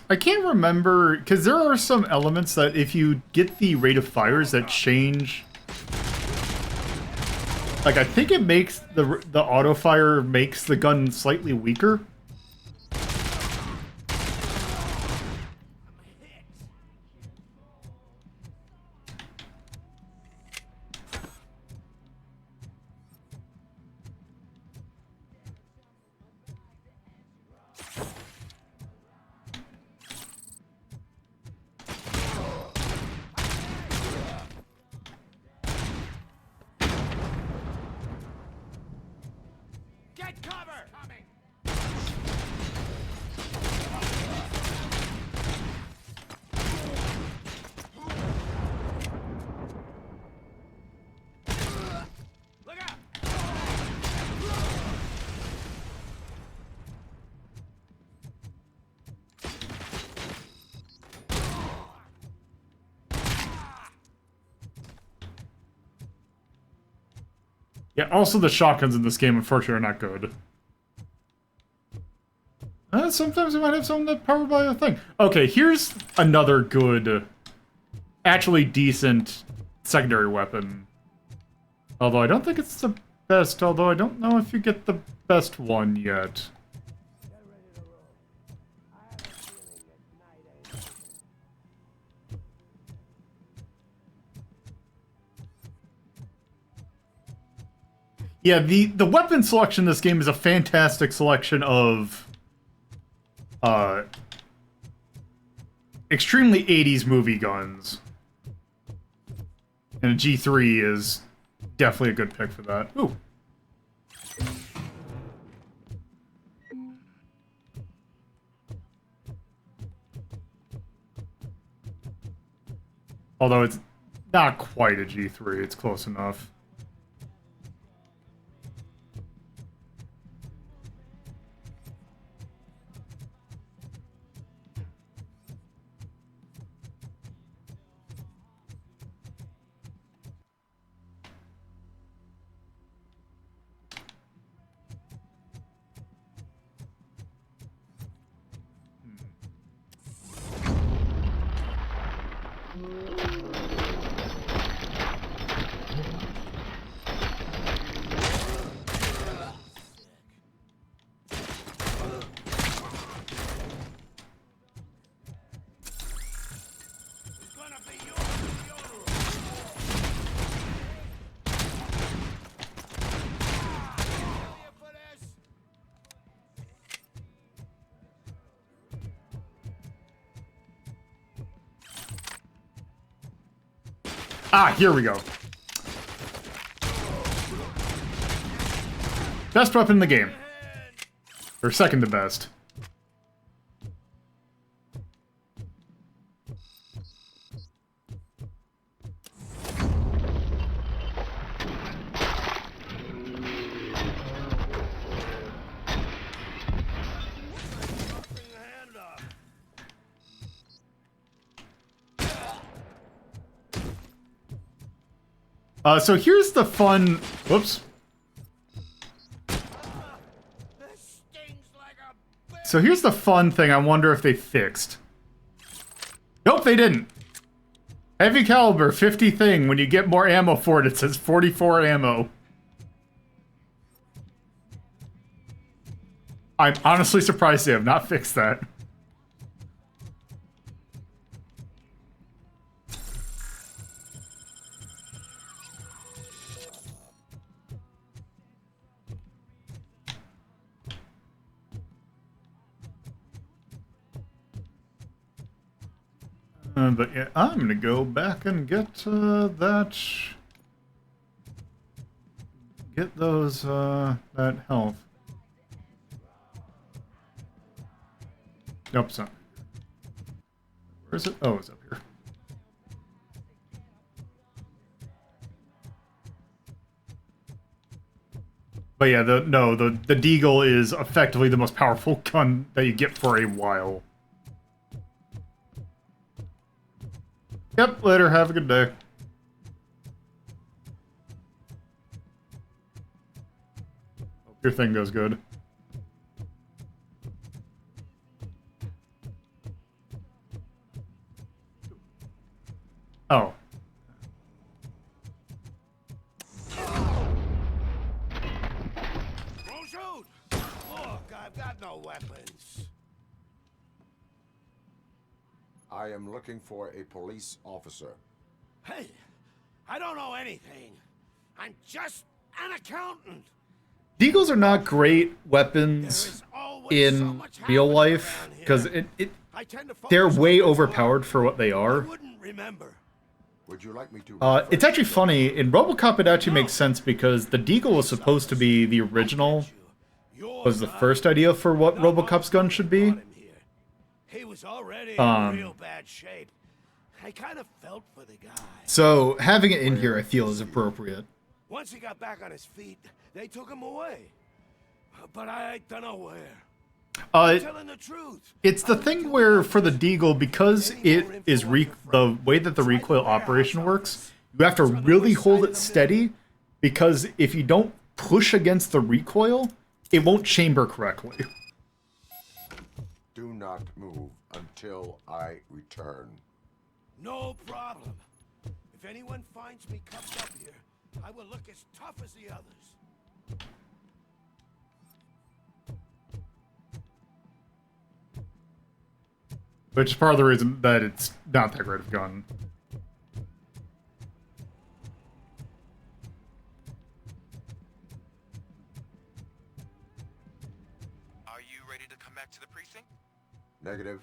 I can't remember, because there are some elements that if you get the rate of fires that change... Like, I think it makes the auto fire makes the gun slightly weaker. Get cover! Coming! Look out! Yeah, also the shotguns in this game, unfortunately, are not good. Sometimes we might have something that's powered by a thing. Okay, here's another good, actually decent secondary weapon. Although I don't think it's the best, although I don't know if you get the best one yet. Yeah, the weapon selection in this game is a fantastic selection of extremely 80s movie guns. And a G3 is definitely a good pick for that. Ooh. Although it's not quite a G3, it's close enough. Ah, here we go. Best weapon in the game. Or second to best. So here's the fun... Whoops. So here's the fun thing I wonder if they fixed. Nope, they didn't. Heavy caliber, 50 thing. When you get more ammo for it, it says 44 ammo. I'm honestly surprised they have not fixed that. But yeah, I'm gonna go back and get that. Get those that health. Nope, it's not. Where is it? Oh, it's up here. But yeah, the Deagle is effectively the most powerful gun that you get for a while. Yep, later. Have a good day. Hope your thing goes good. Oh. Don't shoot! Look, I've got no weapons. I am looking for a police officer. Hey, I don't know anything. I'm just an accountant. Deagles are not great weapons in real life because they're way overpowered for what they are. Would you like me to? It's actually funny in RoboCop. It actually makes sense because the Deagle was supposed to be the original, was the first idea for what RoboCop's gun should be. He was already in real bad shape. I kind of felt for the guy. So having it in here, I feel, is appropriate. Once he got back on his feet, they took him away. But I don't know where. I'm telling the truth. It's the thing where for the Deagle, because it is the way that the recoil operation works, you have to really hold it steady, because if you don't push against the recoil, it won't chamber correctly. Do not move until I return. No problem. If anyone finds me cuffed up here, I will look as tough as the others. Which is part of the reason that it's not that great of a gun. Are you ready to come back to the precinct? Negative.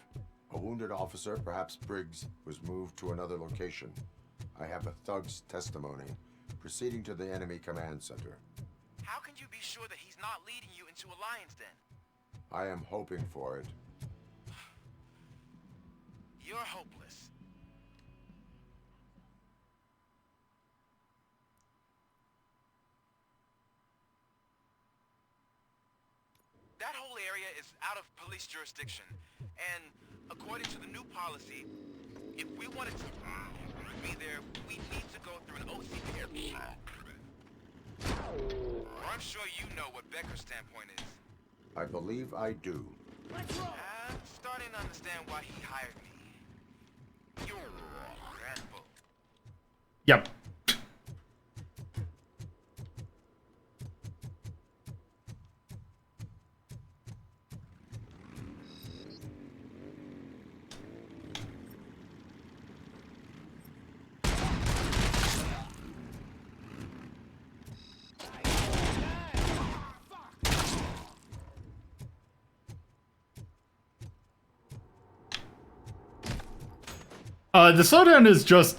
A wounded officer, perhaps Briggs, was moved to another location. I have a thug's testimony, proceeding to the enemy command center. How can you be sure that he's not leading you into a lion's den? I am hoping for it. You're hopeless. That whole area is out of police jurisdiction, and according to the new policy, if we wanted to be there, we need to go through an OC clearance. I'm sure you know what Becker's standpoint is. I believe I do. I'm starting to understand why he hired me. You're Rambo. Yep. The slowdown is just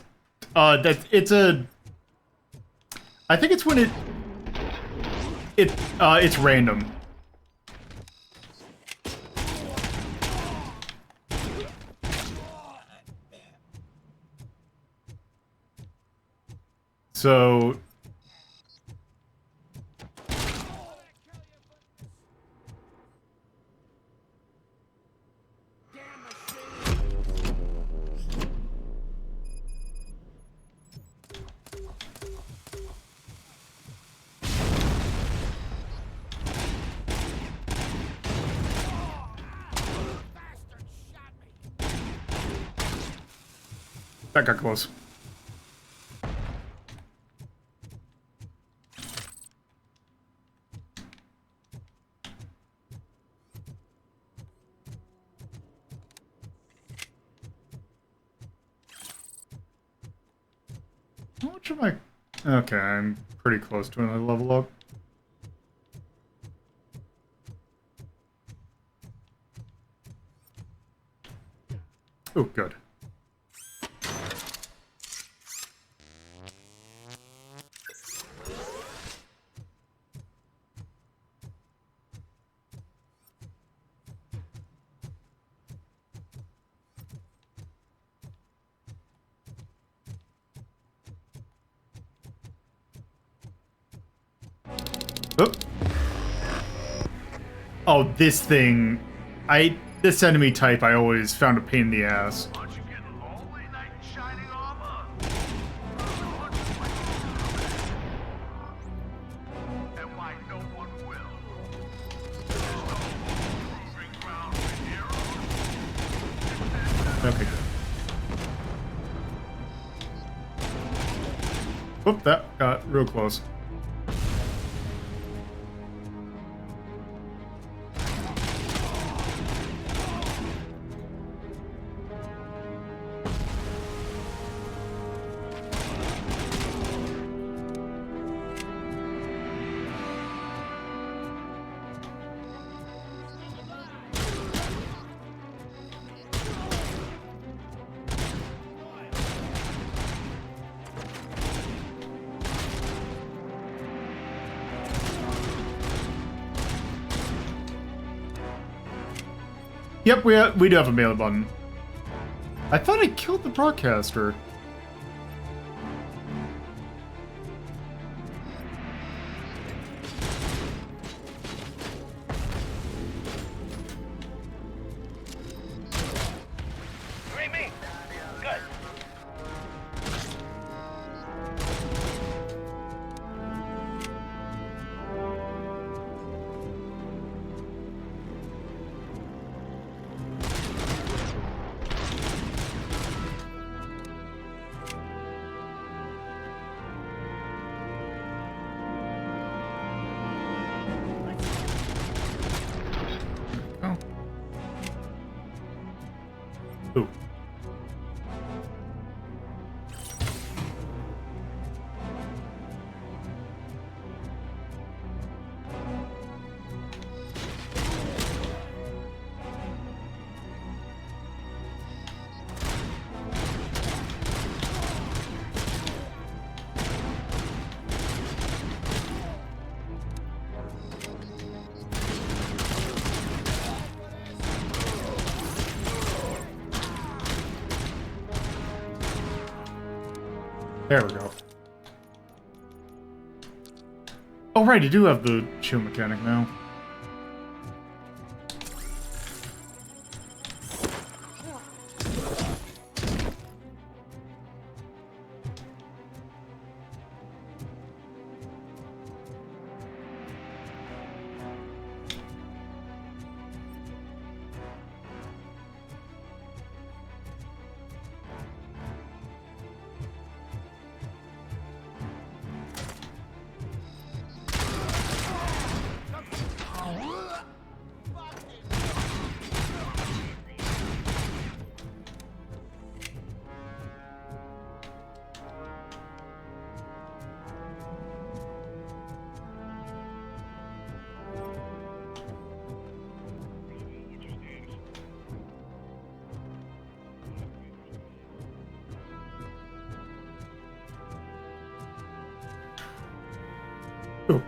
that it's a. I think it's when it's random. So. That got close. How much am I? Okay, I'm pretty close to another level up. Oh, good. Oh, this thing. This enemy type I always found a pain in the ass. Aren't you getting lonely, knight in shining armor? Oop, that got real close. Yep, we do have a melee button. I thought I killed the broadcaster. You read me? Good. Oh. Ooh. There we go. Oh right, you do have the shield mechanic now. Ooh.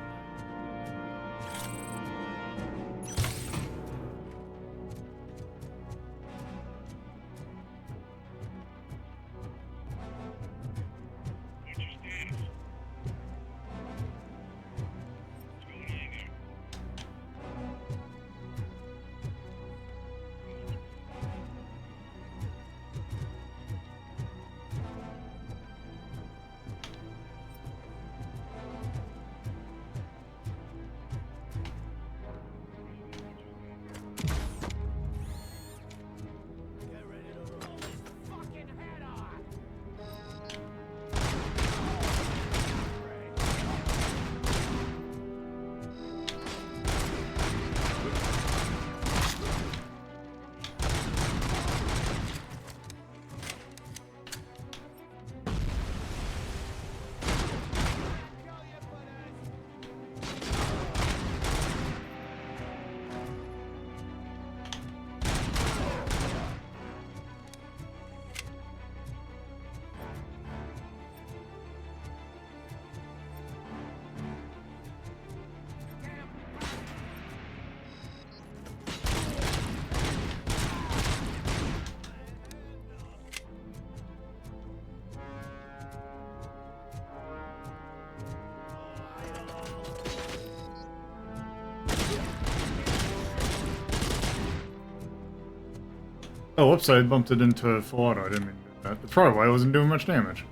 Oh, whoops, I bumped it into full auto. I didn't mean to do that. That's probably why I wasn't doing much damage.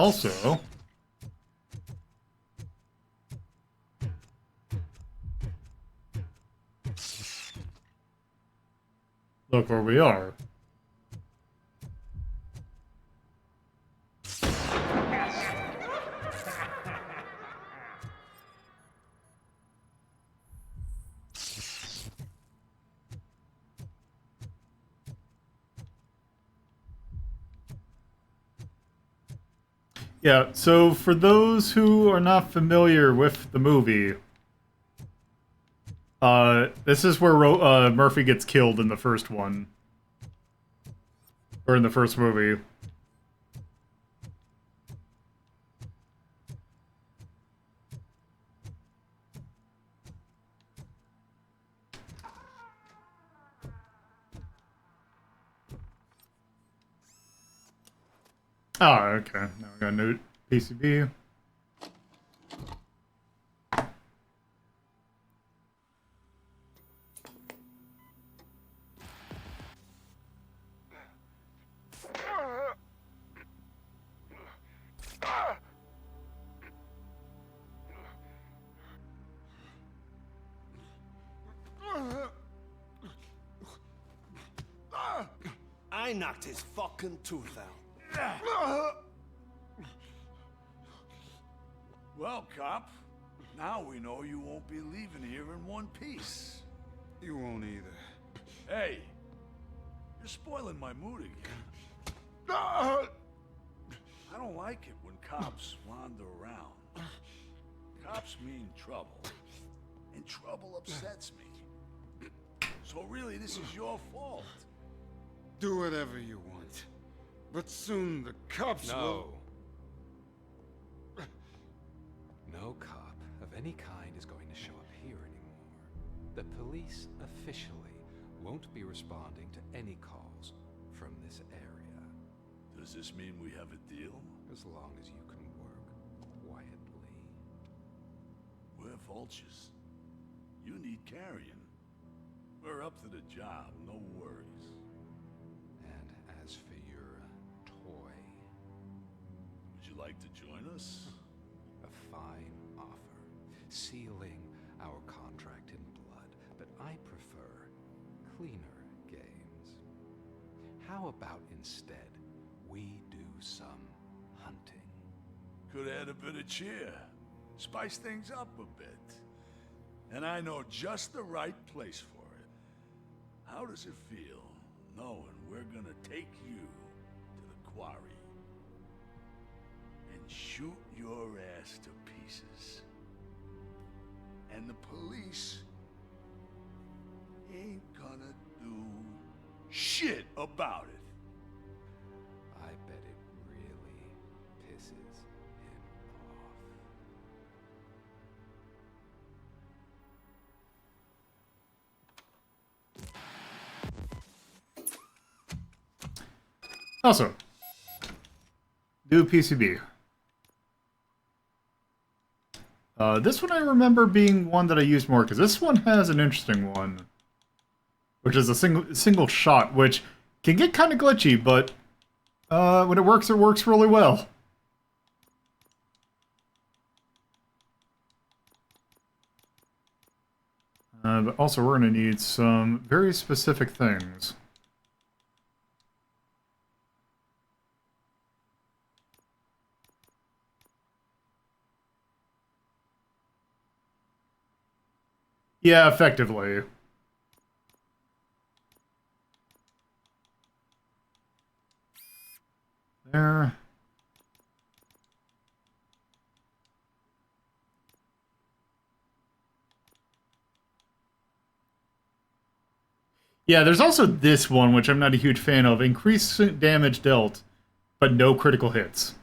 Also, look where we are. Yeah, so for those who are not familiar with the movie, this is where Murphy gets killed in the first one. Or in the first movie. Oh, okay. Now we got a note PCB. I knocked his fucking tooth out. Well, cop, now we know you won't be leaving here in one piece. You won't either. Hey, you're spoiling my mood again. I don't like it when cops wander around. Cops mean trouble, and trouble upsets me. So really, this is your fault. Do whatever you want. But soon the cops will... No cop of any kind is going to show up here anymore. The police officially won't be responding to any calls from this area. Does this mean we have a deal? As long as you can work quietly. We're vultures. You need carrying. We're up to the job, no worries. And as for your toy... Would you like to join us? A fine offer, sealing our contract in blood, but I prefer cleaner games. How about instead we do some hunting? Could add a bit of cheer. Spice things up a bit. And I know just the right place for it. How does it feel knowing we're gonna take you to the quarry and shoot your ass to pieces? And the police ain't gonna do shit about it. I bet it really pisses him off. Also, do PCB. This one I remember being one that I used more, because this one has an interesting one. Which is a single shot, which can get kind of glitchy, but when it works really well. But also we're going to need some very specific things. Yeah, effectively. There. Yeah, there's also this one, which I'm not a huge fan of. Increased damage dealt, but no critical hits.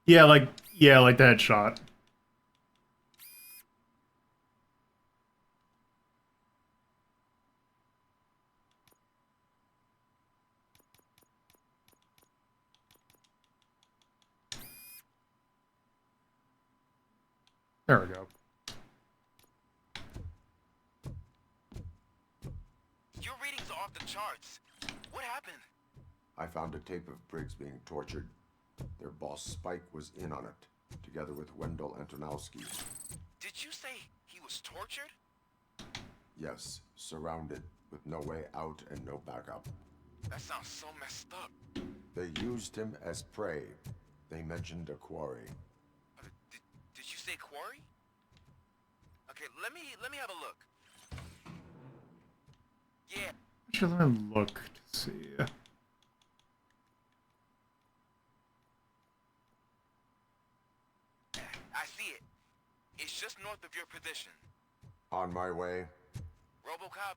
Yeah, like the headshot. There we go. Your readings are off the charts. What happened? I found a tape of Briggs being tortured. Their boss Spike was in on it, together with Wendell Antonowski. Did you say he was tortured? Yes, surrounded, with no way out and no backup. That sounds so messed up. They used him as prey. They mentioned a quarry. Did you say quarry? Okay, let me have a look. Yeah. Actually, let me look to see. I see it. It's just north of your position. On my way. RoboCop,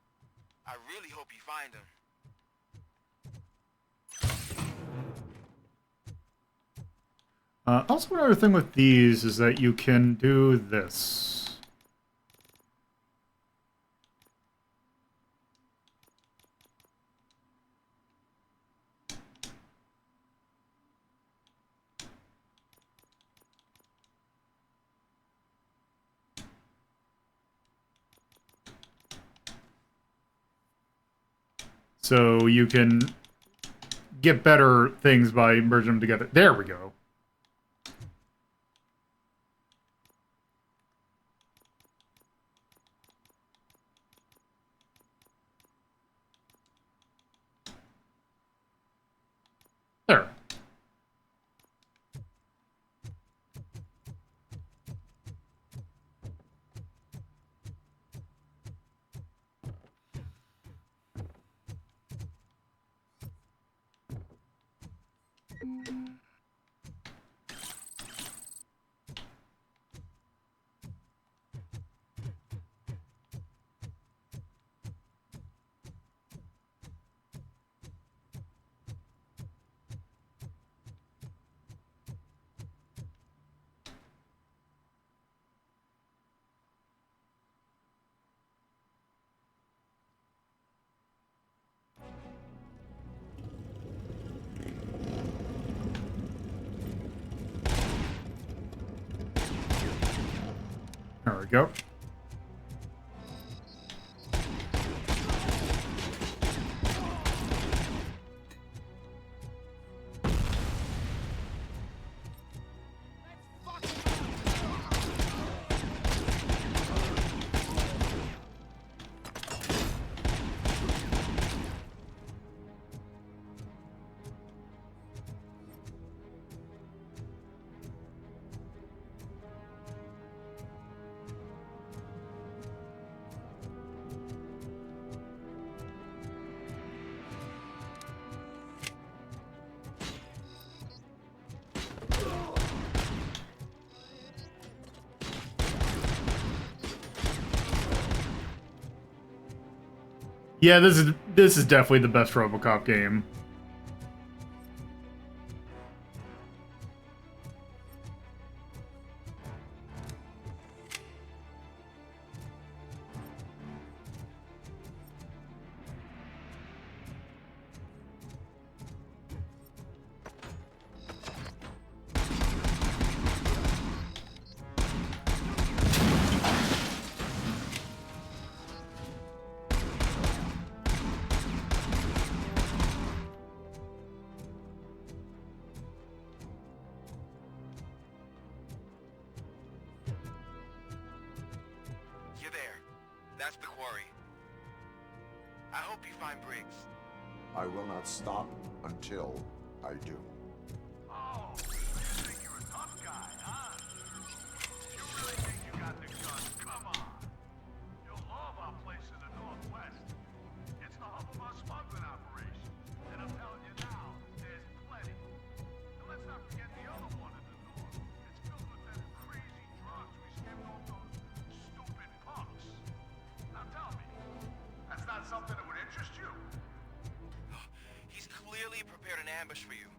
I really hope you find him. Also, another thing with these is that you can do this. So you can get better things by merging them together. There we go. There. There we go. Yeah, this is definitely the best RoboCop game. You're there. That's the quarry. I hope you find Briggs. I will not stop until I do. Oh, you think you're a tough guy, huh? You really think you got the gun? Come on. You'll love our place in the Northwest. It's the hub of our smuggling operation. And I'm telling you now, there's plenty. And let's not forget the other one in the north. It's filled with them crazy drugs we skipped off those stupid punks. Now tell me, that's not something that would interest you? He's clearly prepared an ambush for you.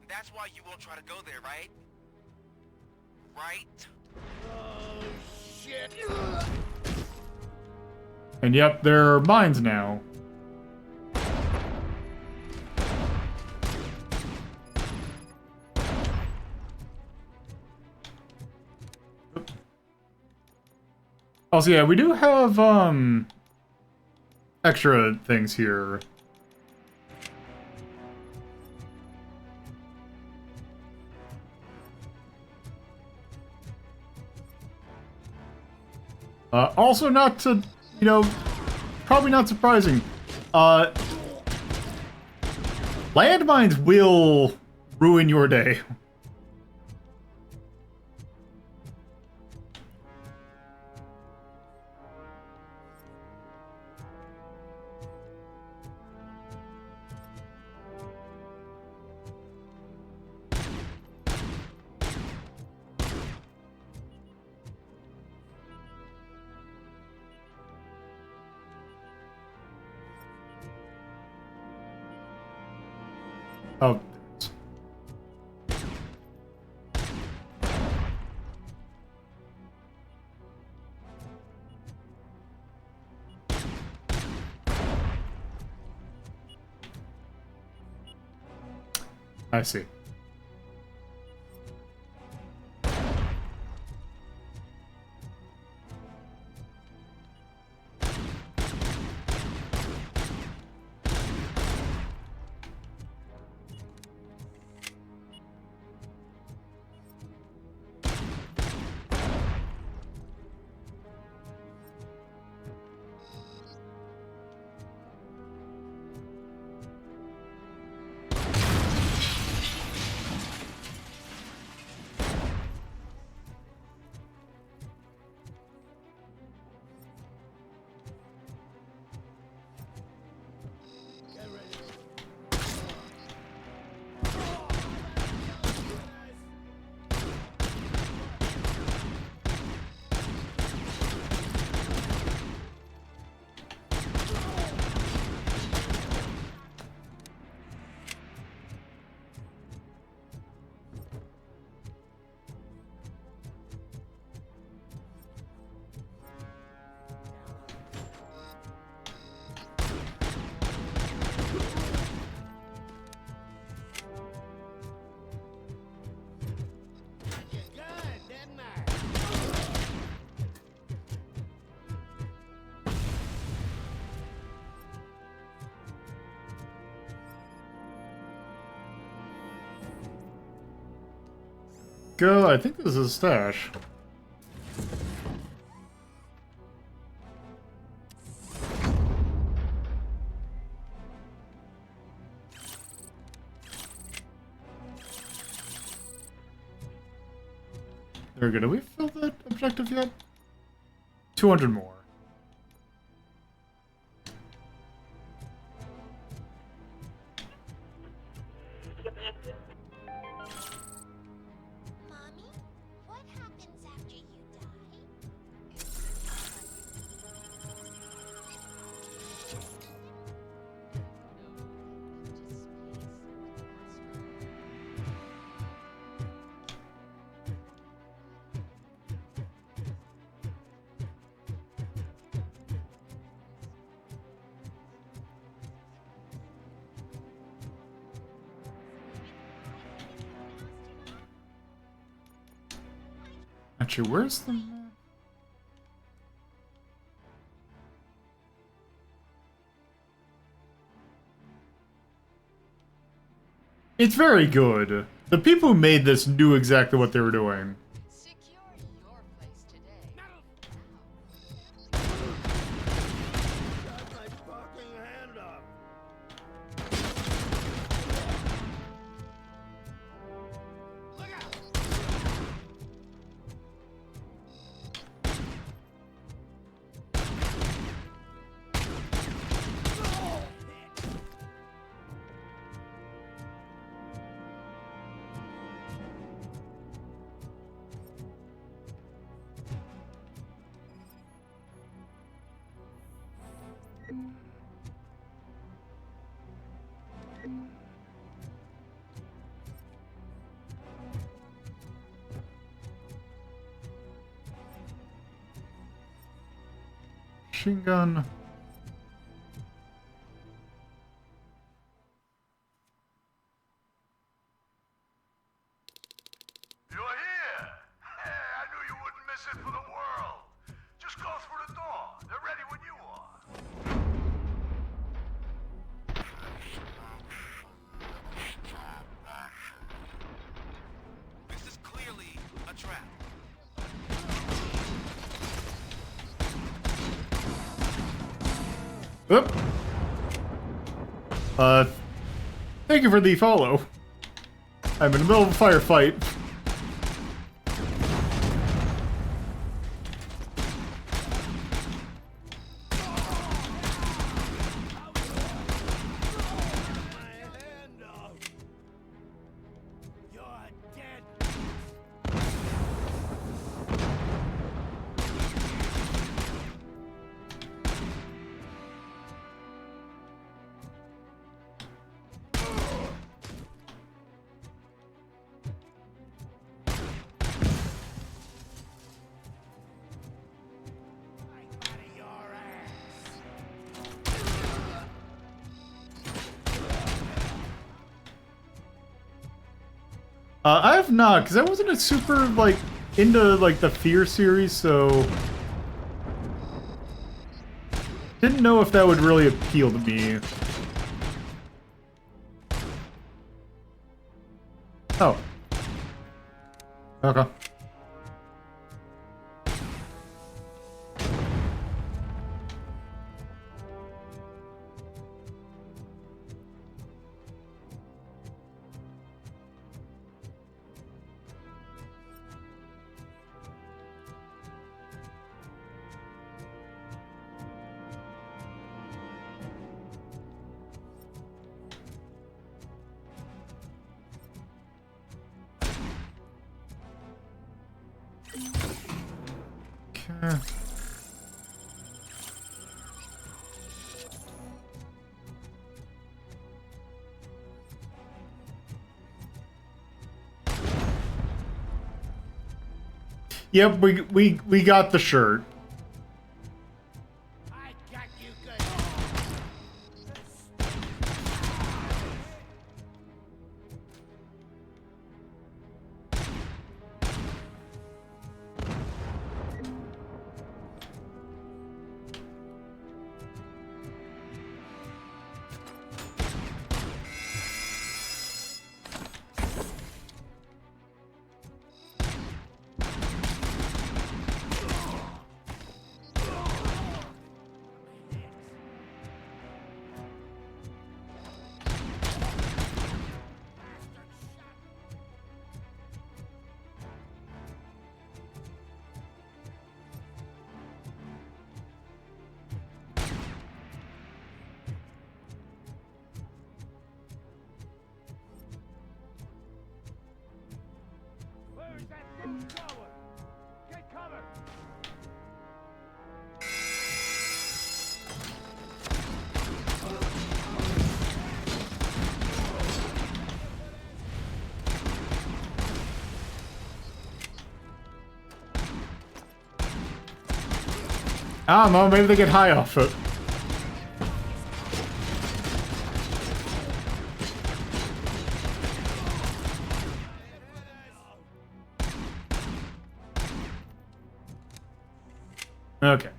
That's why you won't try to go there, right? right? Oh, shit! And yep, they're mines now. Also, yeah, we do have, extra things here. Also not to, you know, probably not surprising. Landmines will ruin your day. Oh. I see. Go, I think this is a stash. There we go. Did we fill that objective yet? 200 more. Actually, where's the map? It's very good. The people who made this knew exactly what they were doing. Machine gun. You're here! Hey, I knew you wouldn't miss it for the world. Just go through the door. They're ready when you are. This is clearly a trap. Oop. Thank you for the follow. I'm in the middle of a firefight. I have not, because I wasn't a super, like, into, like, the Fear series, so... Didn't know if that would really appeal to me. Oh. Okay. Okay. Yep, we got the shirt. I don't know, maybe they get high off it. Okay.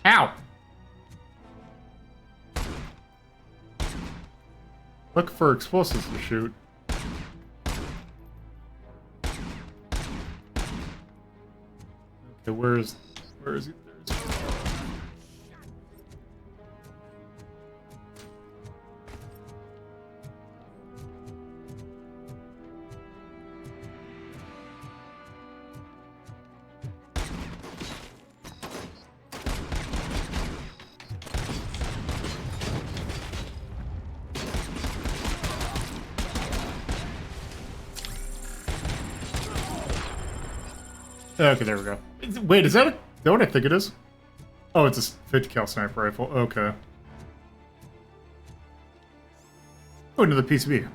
Ow! Look for explosives to shoot. Okay, where is he? Okay, there we go. Wait, is that what I think it is? Oh, it's a 50 cal sniper rifle. Okay. Oh, another PCB.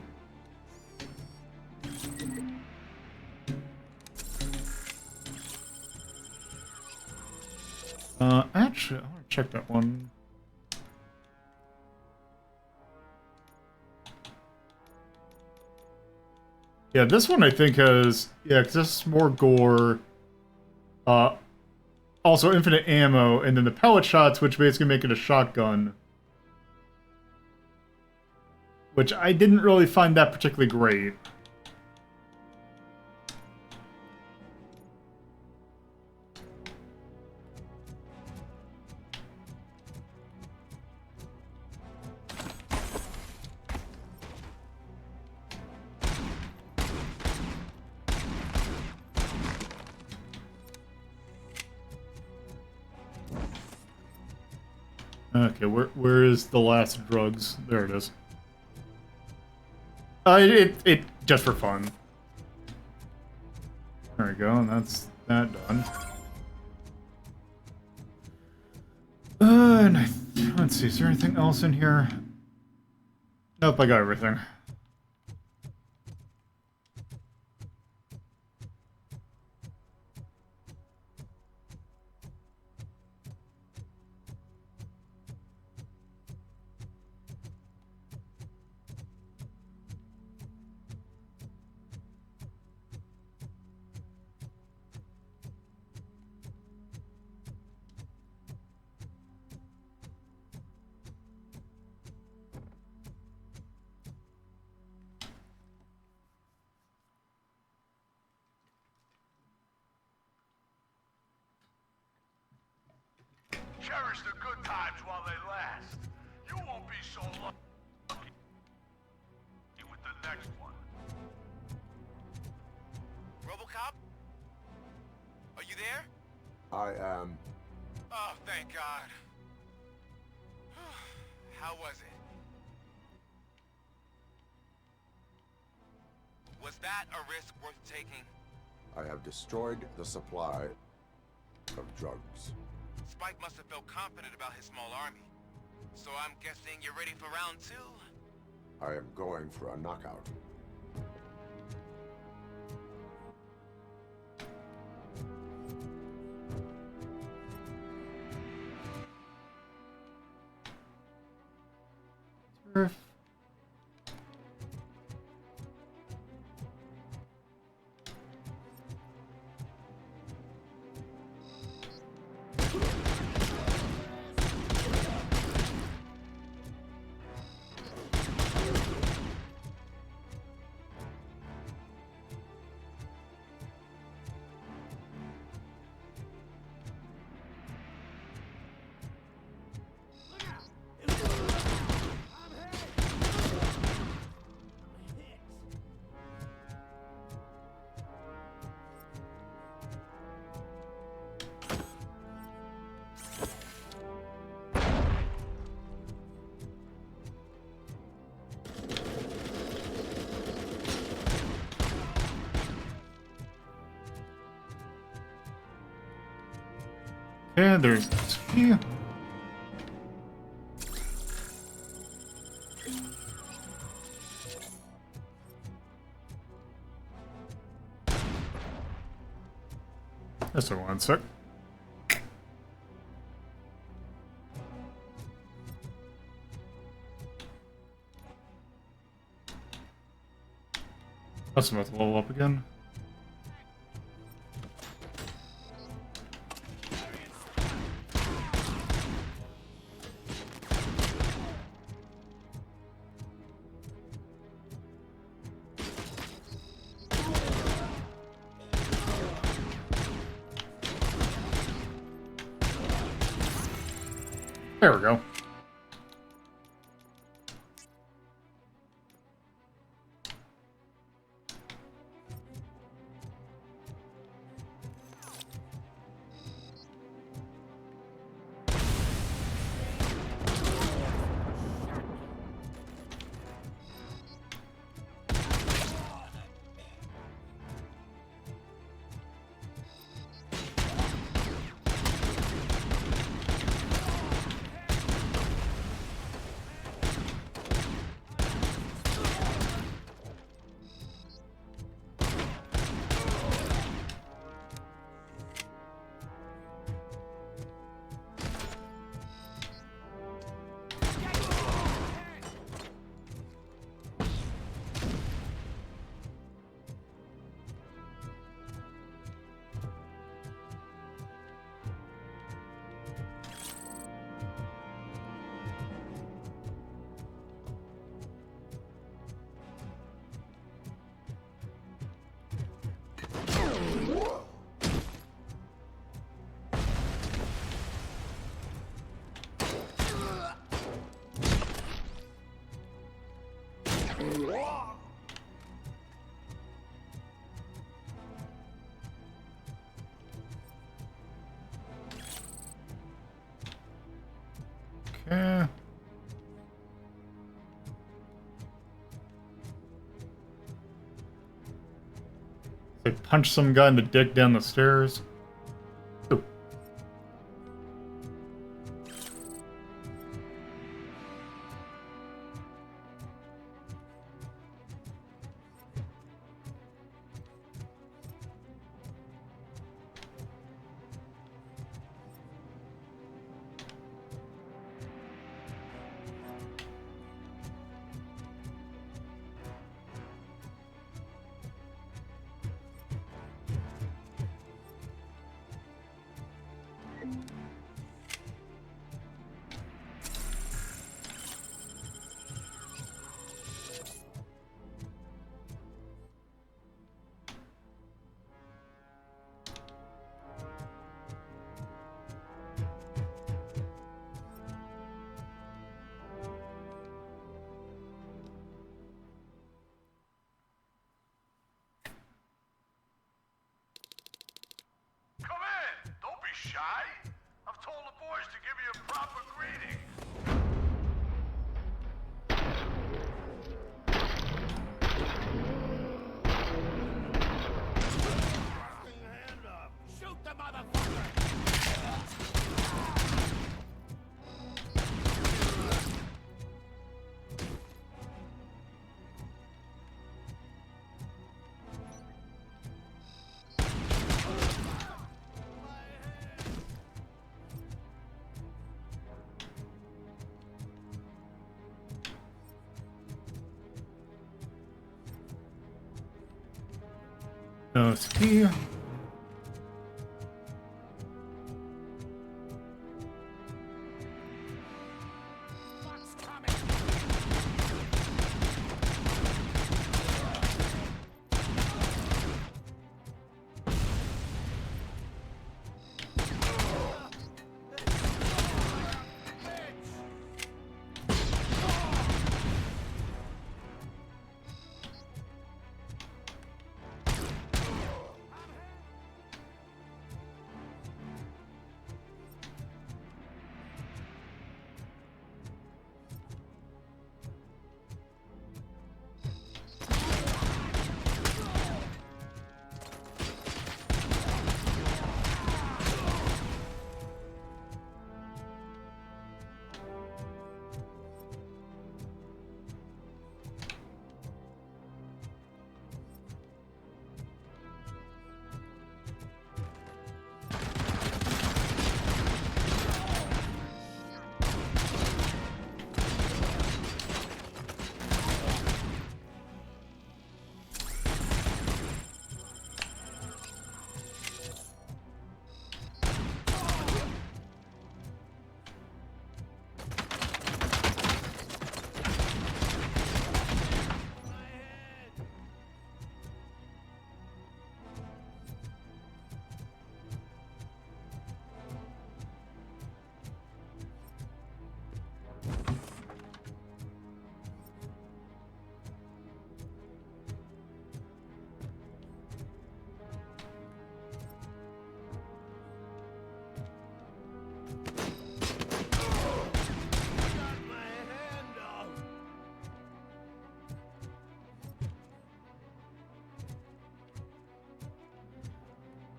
Actually, I want to check that one. Yeah, this one I think has, yeah, because this is more gore. Also infinite ammo, and then the pellet shots, which basically make it a shotgun. Which I didn't really find that particularly great. Okay, where is the last drugs? There it is. It just for fun. There we go, and that's that done. And let's see, is there anything else in here? Nope, I got everything. Cherish the good times while they last. You won't be so lucky with the next one. RoboCop? Are you there? I am. Oh, thank God. How was it? Was that a risk worth taking? I have destroyed the supply of drugs. Spike must have felt confident about his small army. So I'm guessing you're ready for round 2? I am going for a knockout. Okay, there's this key. Just a 1 sec. That's about to level up again. There we go. punch some guy in the dick down the stairs. Ooh. Shy? I've told the boys to give you a proper greeting. Hand up. Shoot the motherfucker! Ski.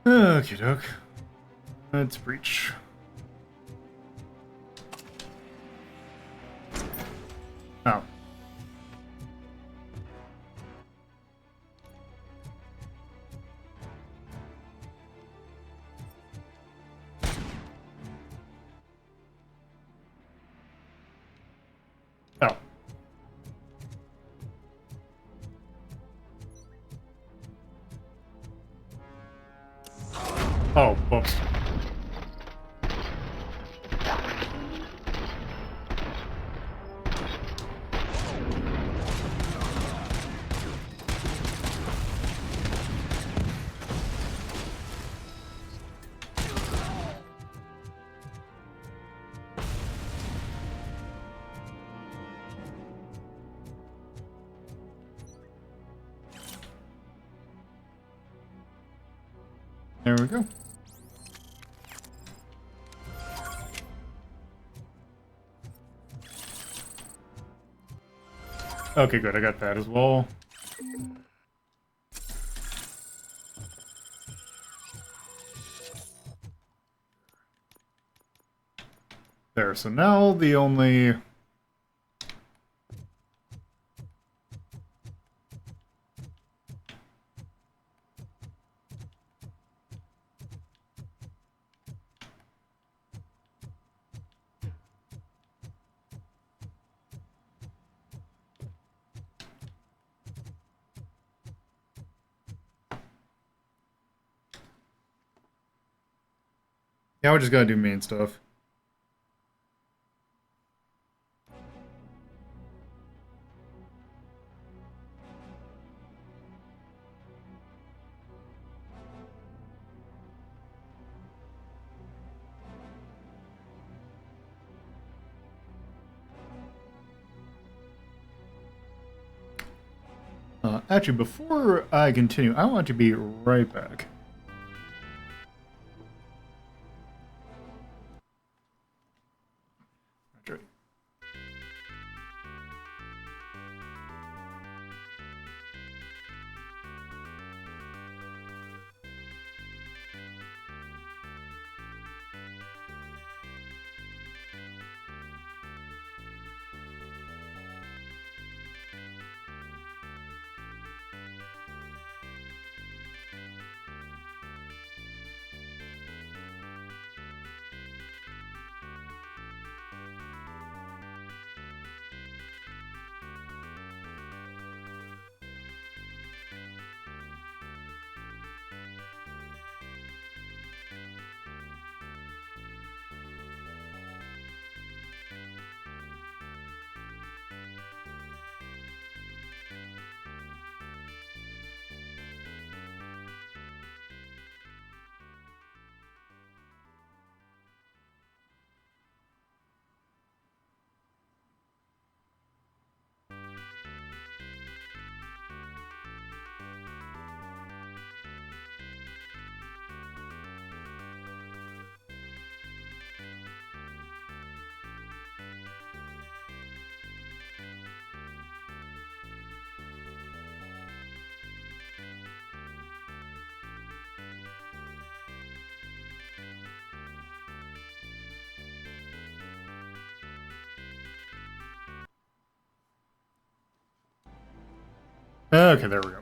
Okie doke. Let's breach. Oh. Oh. Oh, whoops. There we go. Okay, good. I got that as well. There, so now the only... Yeah, we just gotta do main stuff. Actually, before I continue, I want to be right back. Okay. Okay, there we go.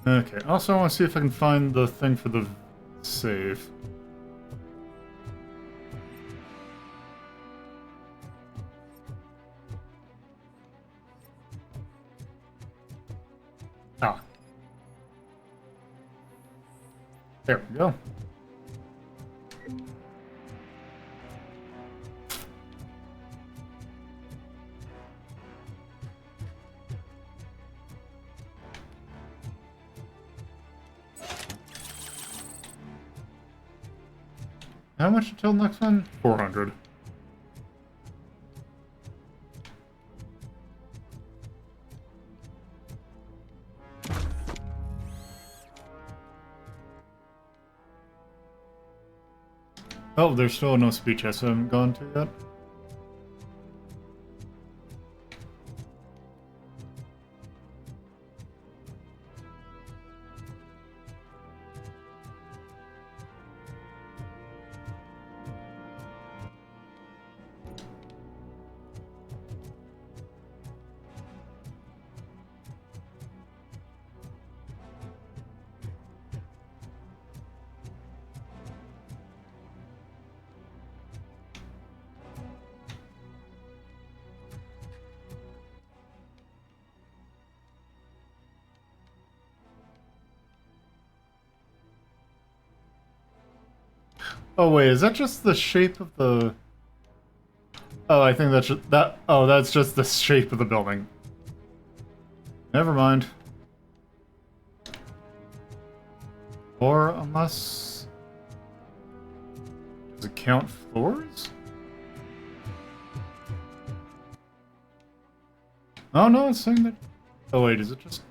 Okay, also I want to see if I can find the thing for the save. Ah. There we go. How much until next one? 400. Oh, there's still no speech I haven't gone to yet. Oh wait, is that just the shape of the... Oh, I think that's just, that. Oh, that's just the shape of the building. Never mind. Or unless... Does it count floors? Oh no, it's saying that... Oh wait, is it just...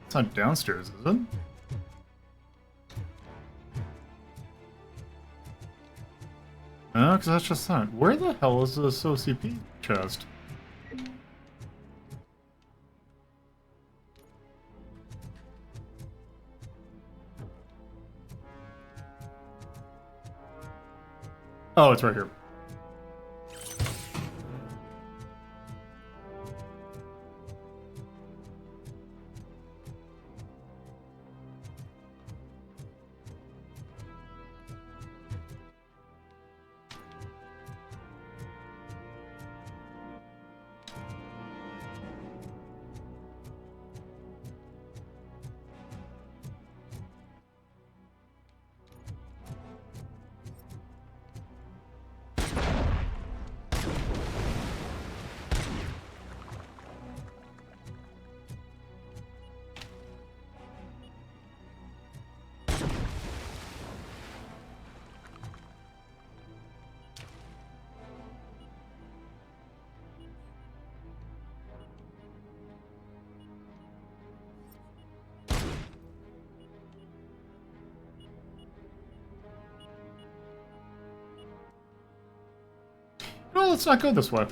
It's not downstairs, is it? No, because that's just not. Where the hell is this OCP chest? Oh, it's right here. No, let's not go this way.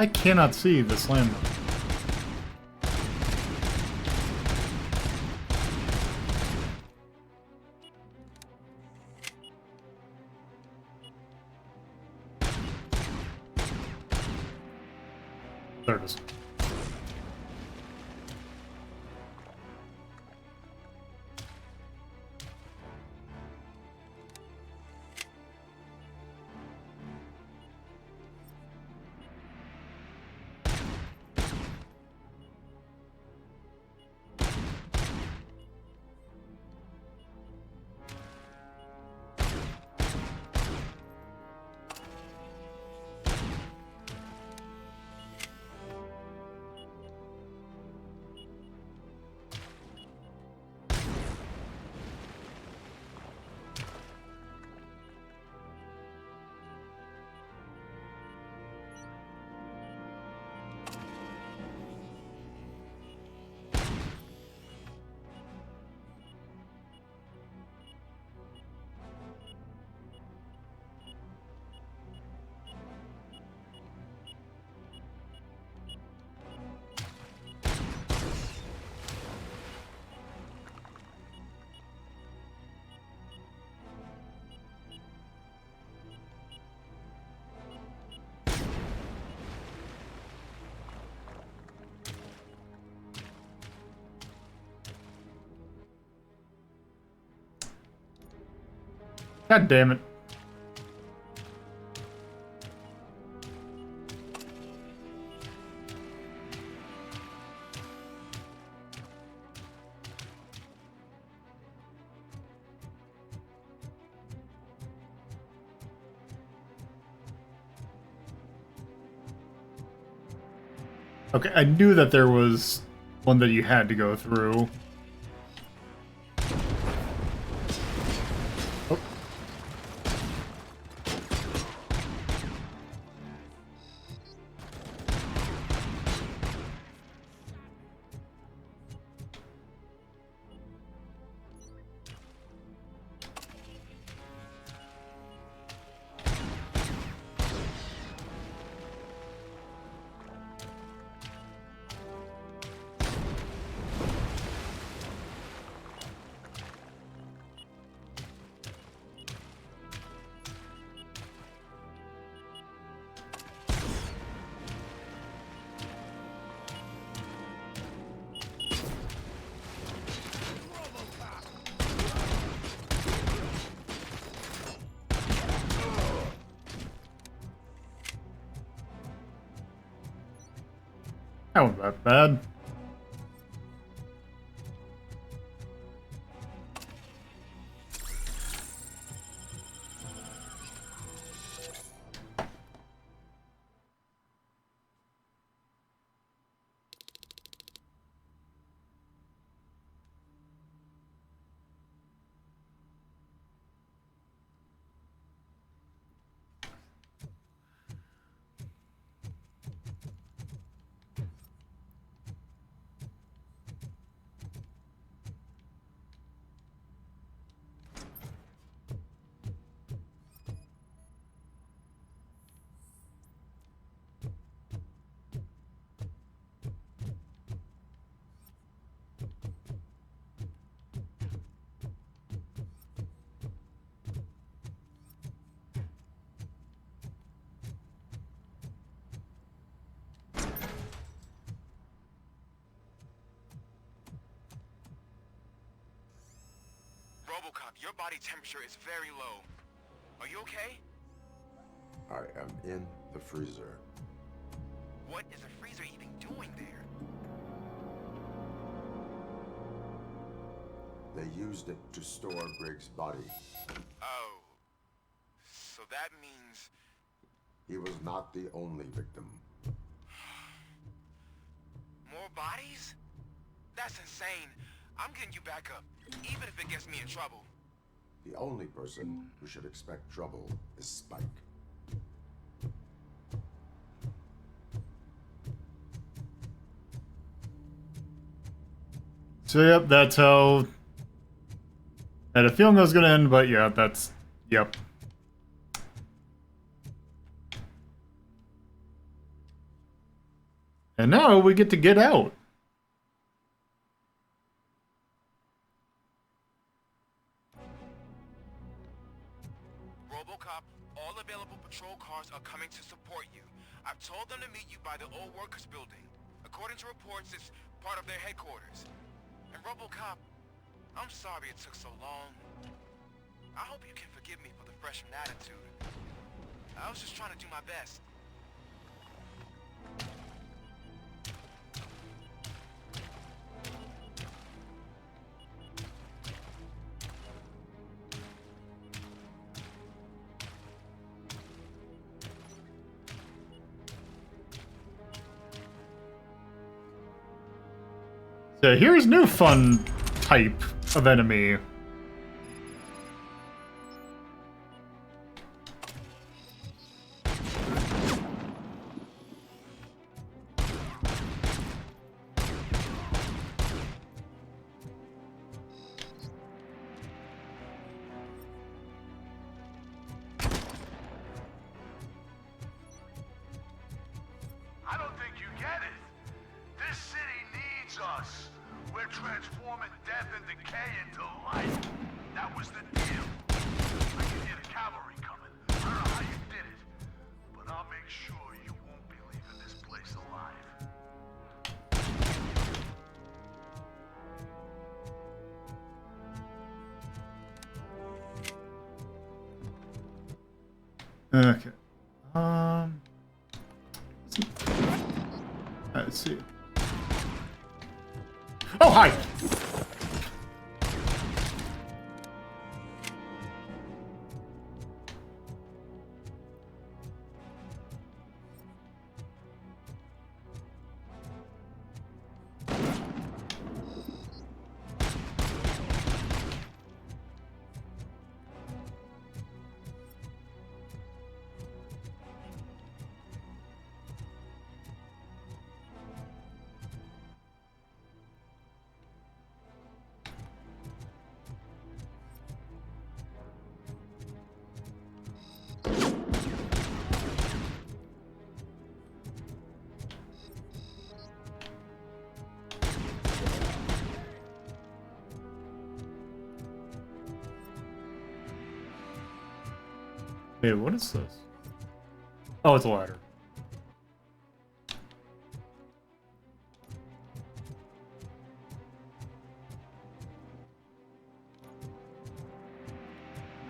I cannot see this landmine. There it is. God damn it. Okay, I knew that there was one that you had to go through. Oh. That wasn't that bad. RoboCop, your body temperature is very low. Are you okay? I am in the freezer. What is a freezer even doing there? They used it to store Briggs' body. Oh. So that means... He was not the only victim. More bodies? That's insane. I'm getting you back up, even if it gets me in trouble. The only person who should expect trouble is Spike. So yep, that's how... I had a feeling that was gonna end, but yeah, that's... Yep. And now we get to get out. RoboCop, all available patrol cars are coming to support you. I've told them to meet you by the old workers building. According to reports, it's part of their headquarters. And RoboCop, I'm sorry it took so long. I hope you can forgive me for the freshman attitude. I was just trying to do my best. So here's new fun type of enemy. I don't think you get it. This city needs us. We're transforming death and decay into life. That was the deal. I can hear the cavalry coming. I don't know how you did it, but I'll make sure you won't be leaving this place alive. Okay. Let's see. Oh, hi! Wait, what is this? Oh, it's a ladder.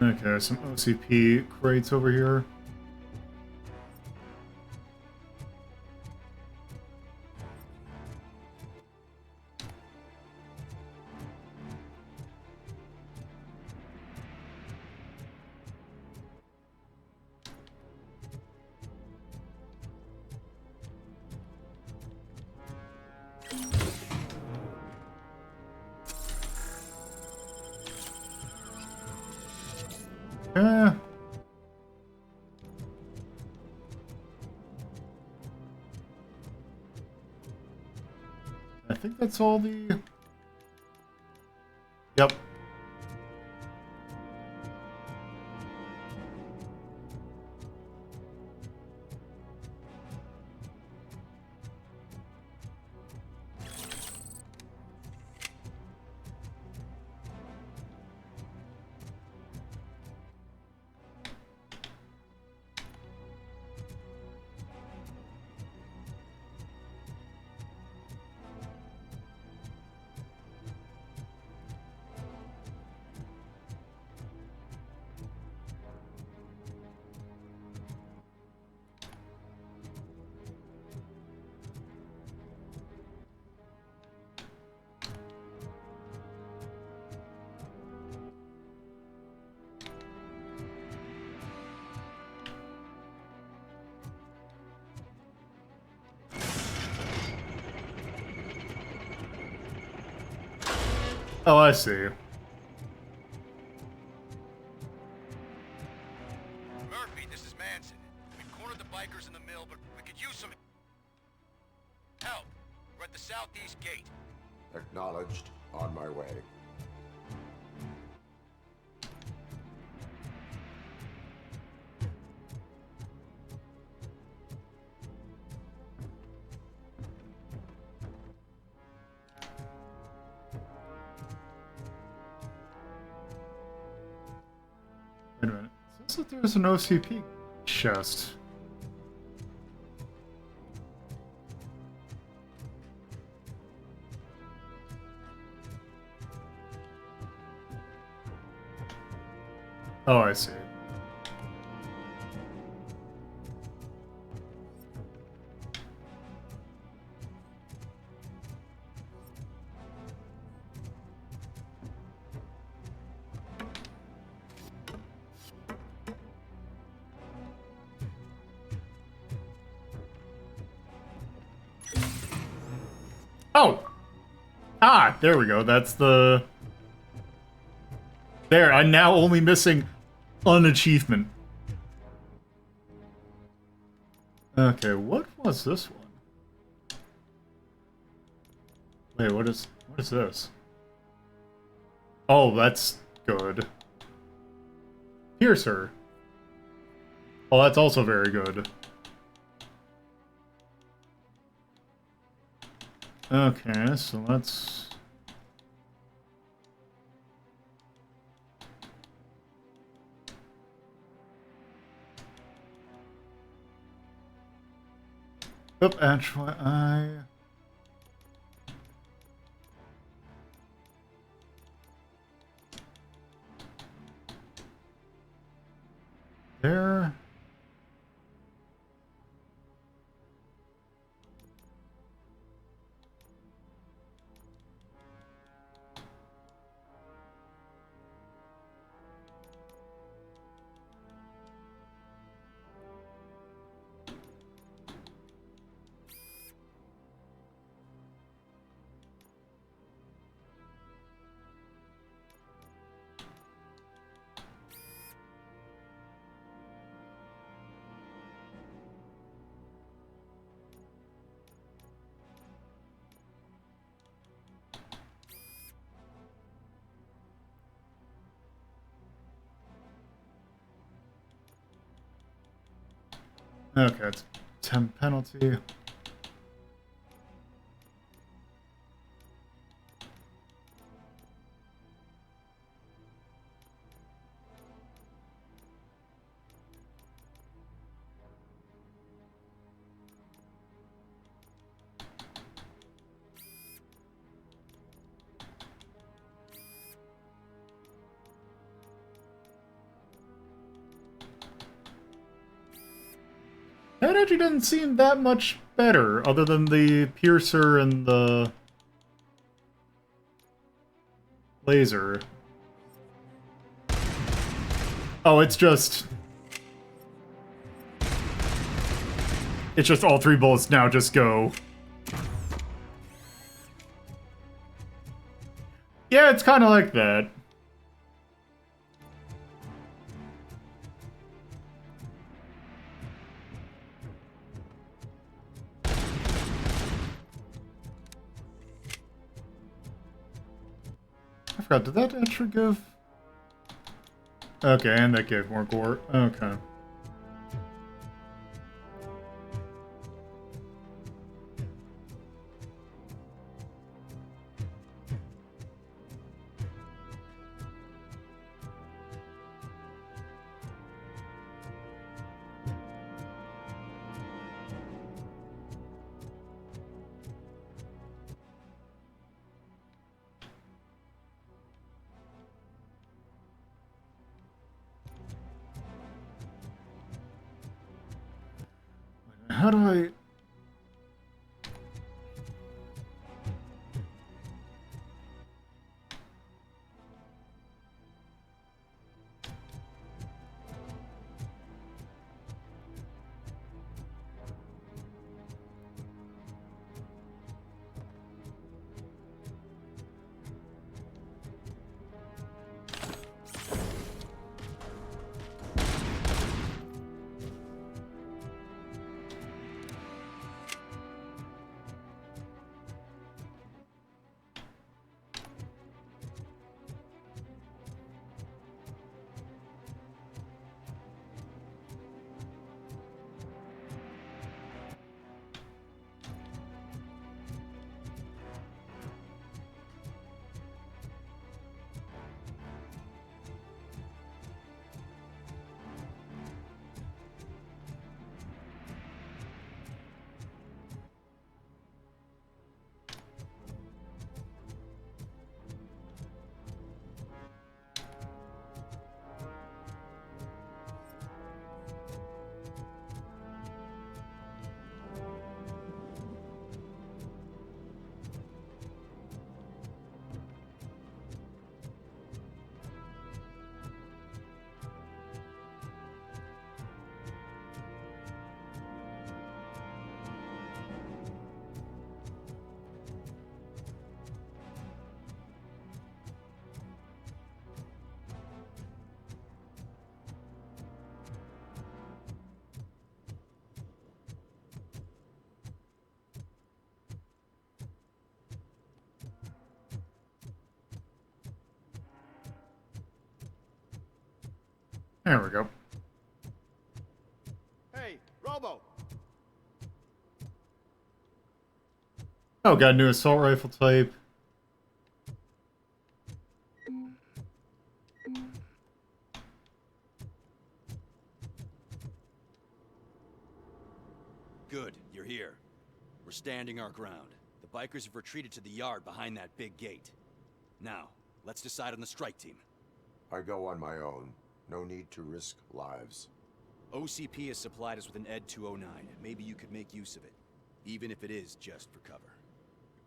Okay, some OCP crates over here. Eh. I think that's all the... Yep. Oh, I see. Murphy, this is Manson. We've cornered the bikers in the mill, but we could use some help. We're at the southeast gate. Acknowledged. On my way. Wait a minute. It says that there's an OCP chest. Oh, I see. Oh! Ah, there we go. That's the... There, I'm now only missing an achievement. Okay, what was this one? Wait, what is this? Oh, that's good. Piercer. Oh, that's also very good. Okay, so let's... Oop, actually, There... Okay, it's 10 penalty. That actually didn't seem that much better, other than the piercer and the laser. Oh, it's just all 3 bullets now just go. Yeah, it's kind of like that. I forgot, did that actually give... Okay, and that gave more gore. Okay. How do I... There we go. Hey, Robo! Oh, got a new assault rifle type. Good, you're here. We're standing our ground. The bikers have retreated to the yard behind that big gate. Now, let's decide on the strike team. I go on my own. No need to risk lives. OCP has supplied us with an ED-209. Maybe you could make use of it, even if it is just for cover.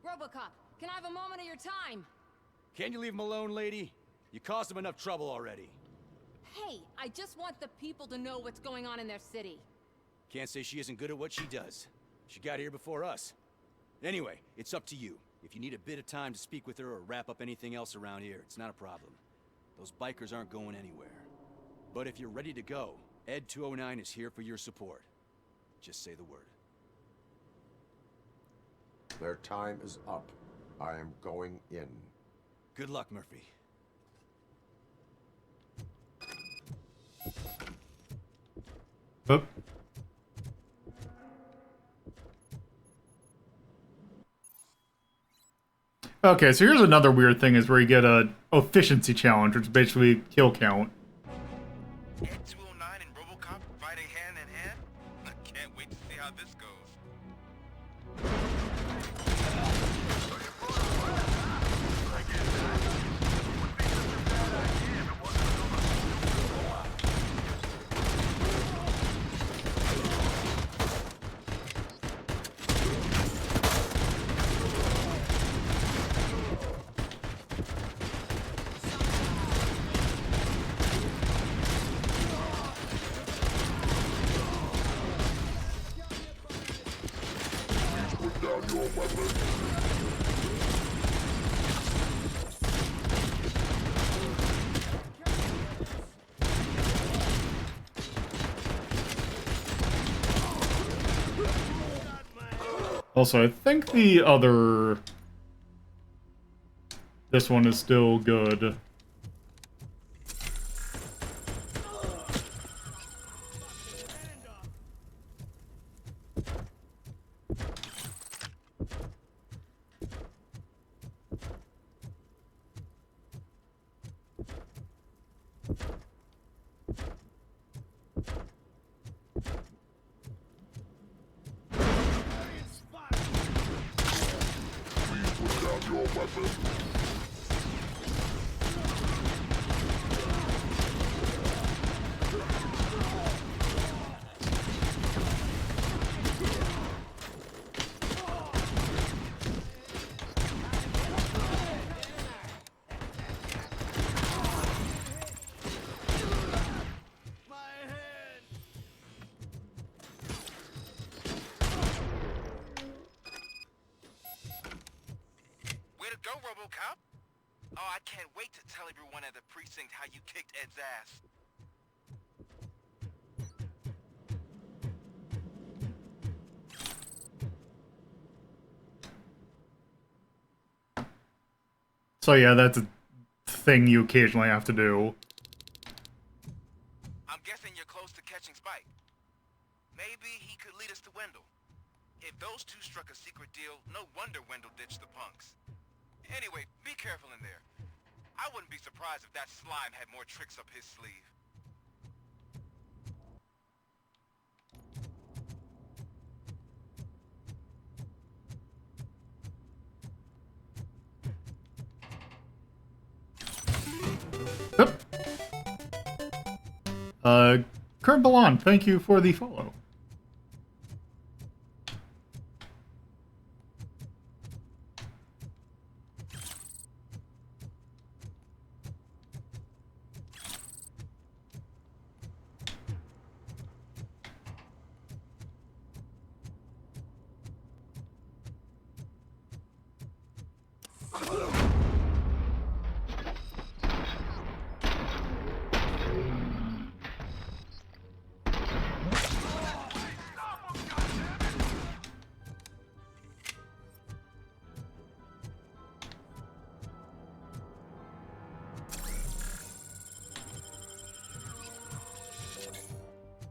RoboCop, can I have a moment of your time? Can you leave him alone, lady? You caused him enough trouble already. Hey, I just want the people to know what's going on in their city. Can't say she isn't good at what she does. She got here before us. Anyway, it's up to you. If you need a bit of time to speak with her or wrap up anything else around here, it's not a problem. Those bikers aren't going anywhere. But if you're ready to go, ED-209 is here for your support. Just say the word. Their time is up. I am going in. Good luck, Murphy. Oop. Okay, so here's another weird thing is where you get a efficiency challenge, which is basically kill count. Ed-209 and RoboCop fighting hand in hand? I can't wait to see how this goes. Also, I think the other... This one is still good. Way to go, RoboCop! Oh, I can't wait to tell everyone at the precinct how you kicked Ed's ass. So yeah, that's a thing you occasionally have to do. I'm guessing you're close to catching Spike. Maybe he could lead us to Wendell. If those two struck a secret deal, no wonder Wendell ditched the punks. Anyway, be careful in there. I wouldn't be surprised if that slime had more tricks up his sleeve. Kurt Balan, thank you for the follow.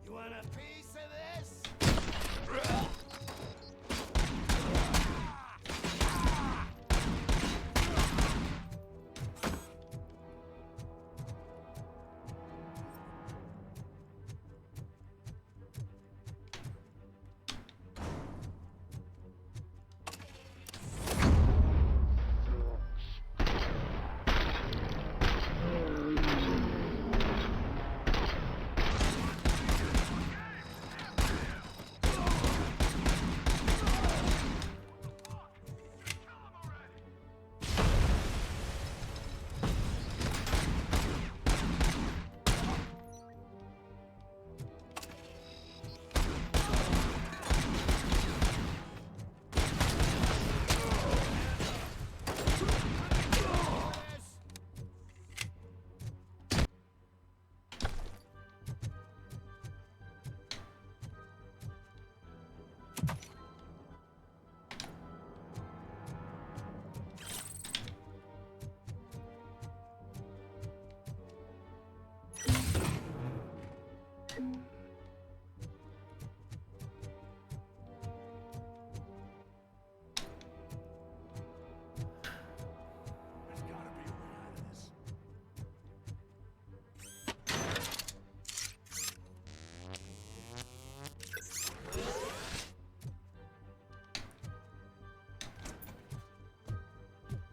You want a piece of this?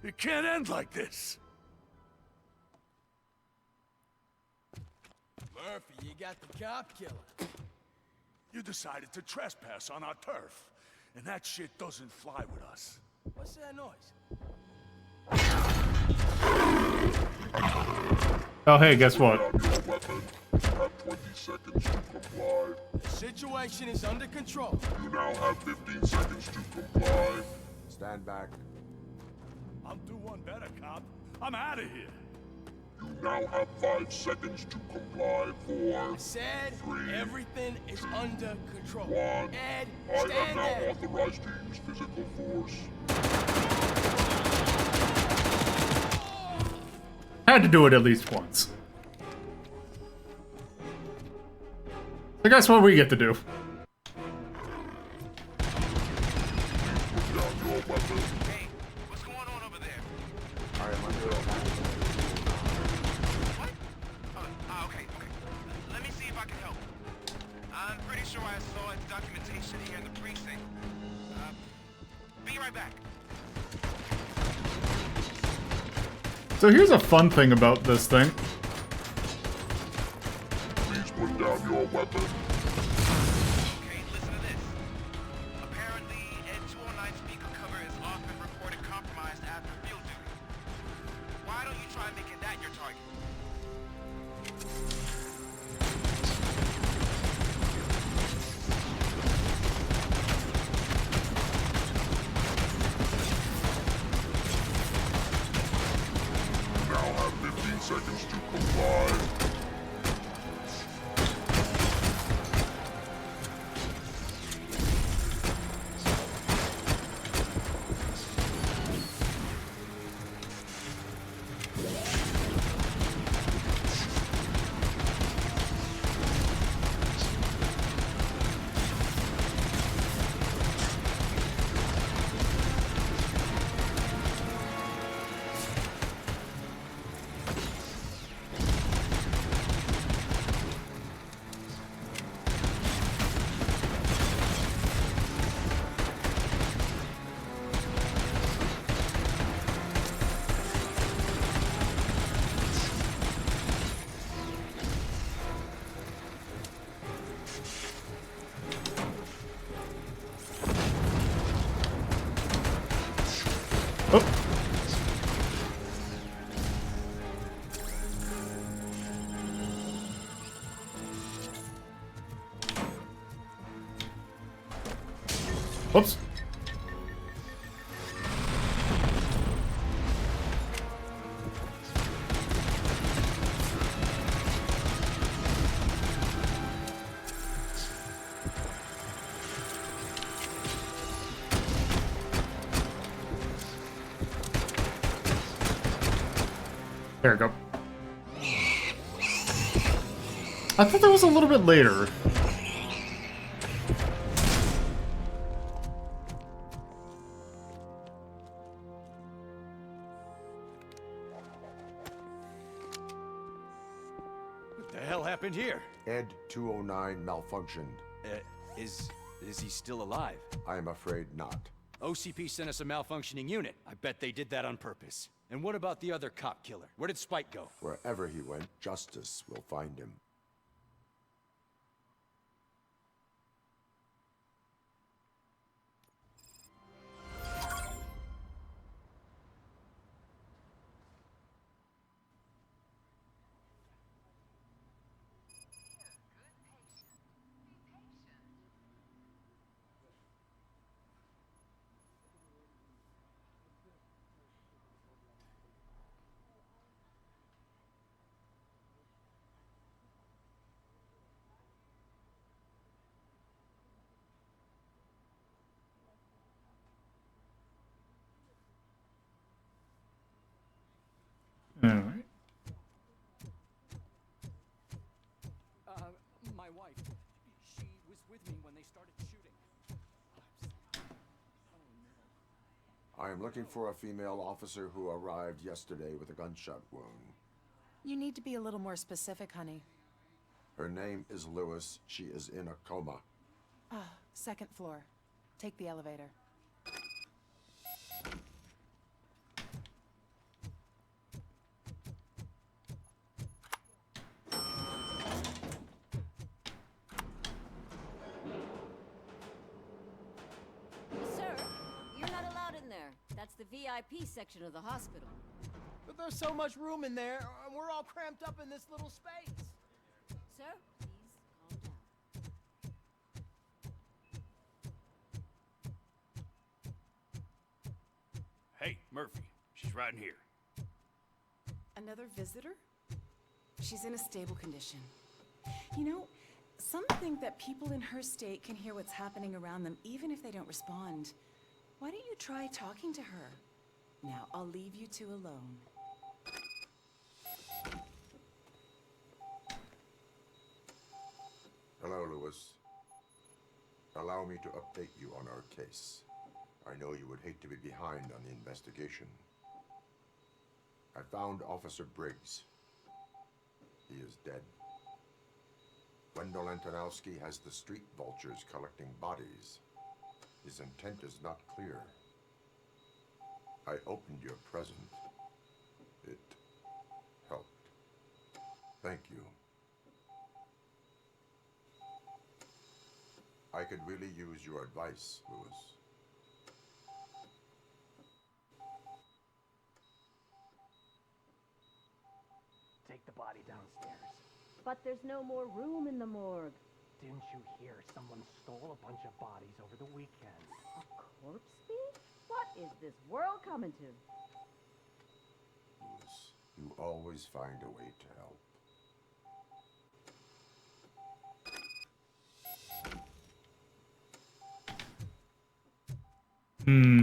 It can't end like this. Murphy, you got the cop killer. You decided to trespass on our turf, and that shit doesn't fly with us. What's that noise? Oh hey, guess what? The situation is under control. You now have 15 seconds to comply. Stand back. I'll do one better, cop. I'm out of here. You now have 5 seconds to comply. 4. I said 3. everything is under control. 1. Ed, I have stand now there. authorized to use physical force. Had to do it at least once. So guess what we get to do? Hey, what's going on over there? I am under attack. What? Okay. Let me see if I can help. I'm pretty sure I saw documentation here in the precinct. Be right back. So here's a fun thing about this thing. Please put down your weapon. Okay, listen to this. Apparently, Ed 209 speaker cover is often reported compromised after field duty. Why don't you try making that your target? Now have 15 seconds to comply. Whoops. There we go. I thought that was a little bit later. What the hell happened here? Ed 209 malfunctioned. Is he still alive? I am afraid not. OCP sent us a malfunctioning unit. I bet they did that on purpose. And what about the other cop killer? Where did Spike go? Wherever he went, justice will find him. Alright. My wife. She was with me when they started shooting. I am looking for a female officer who arrived yesterday with a gunshot wound. You need to be a little more specific, honey. Her name is Lewis. She is in a coma. Ah, second floor. Take the elevator. Sir, you're not allowed in there. That's the VIP section of the hospital. But there's so much room in there, and we're all cramped up in this little space. Sir, please calm down. Hey, Murphy. She's right in here. Another visitor? She's in a stable condition. You know, some think that people in her state can hear what's happening around them even if they don't respond. Why don't you try talking to her? Now, I'll leave you two alone. Hello, Lewis. Allow me to update you on our case. I know you would hate to be behind on the investigation. I found Officer Briggs. He is dead. Wendell Antonowski has the street vultures collecting bodies. His intent is not clear. I opened your present. It helped. Thank you. I could really use your advice, Lewis. Take the body downstairs. But there's no more room in the morgue. Didn't you hear someone stole a bunch of bodies over the weekend? A corpse thief? What is this world coming to? Lewis, you always find a way to help.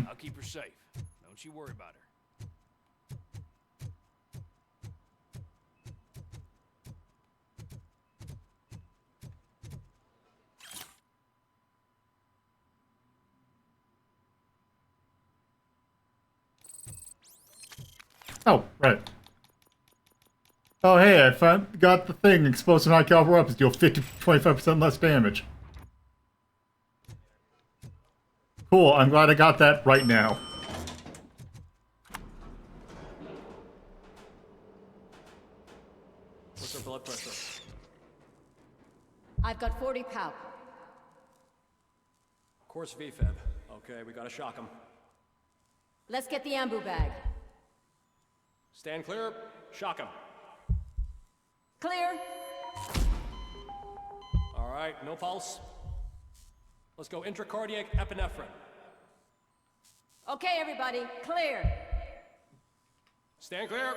I'll keep her safe. Don't you worry about her. Oh, right. Oh, hey, I got the thing. Explosive high-caliber weapons deal 50-25% less damage. Cool, I'm glad I got that right now. What's her blood pressure? I've got 40 pow. Course VFib. Okay, we gotta shock him. Let's get the ambu bag. Stand clear. Shock him. Clear. All right, no pulse. Let's go intracardiac epinephrine. Okay, everybody, clear. Stand clear.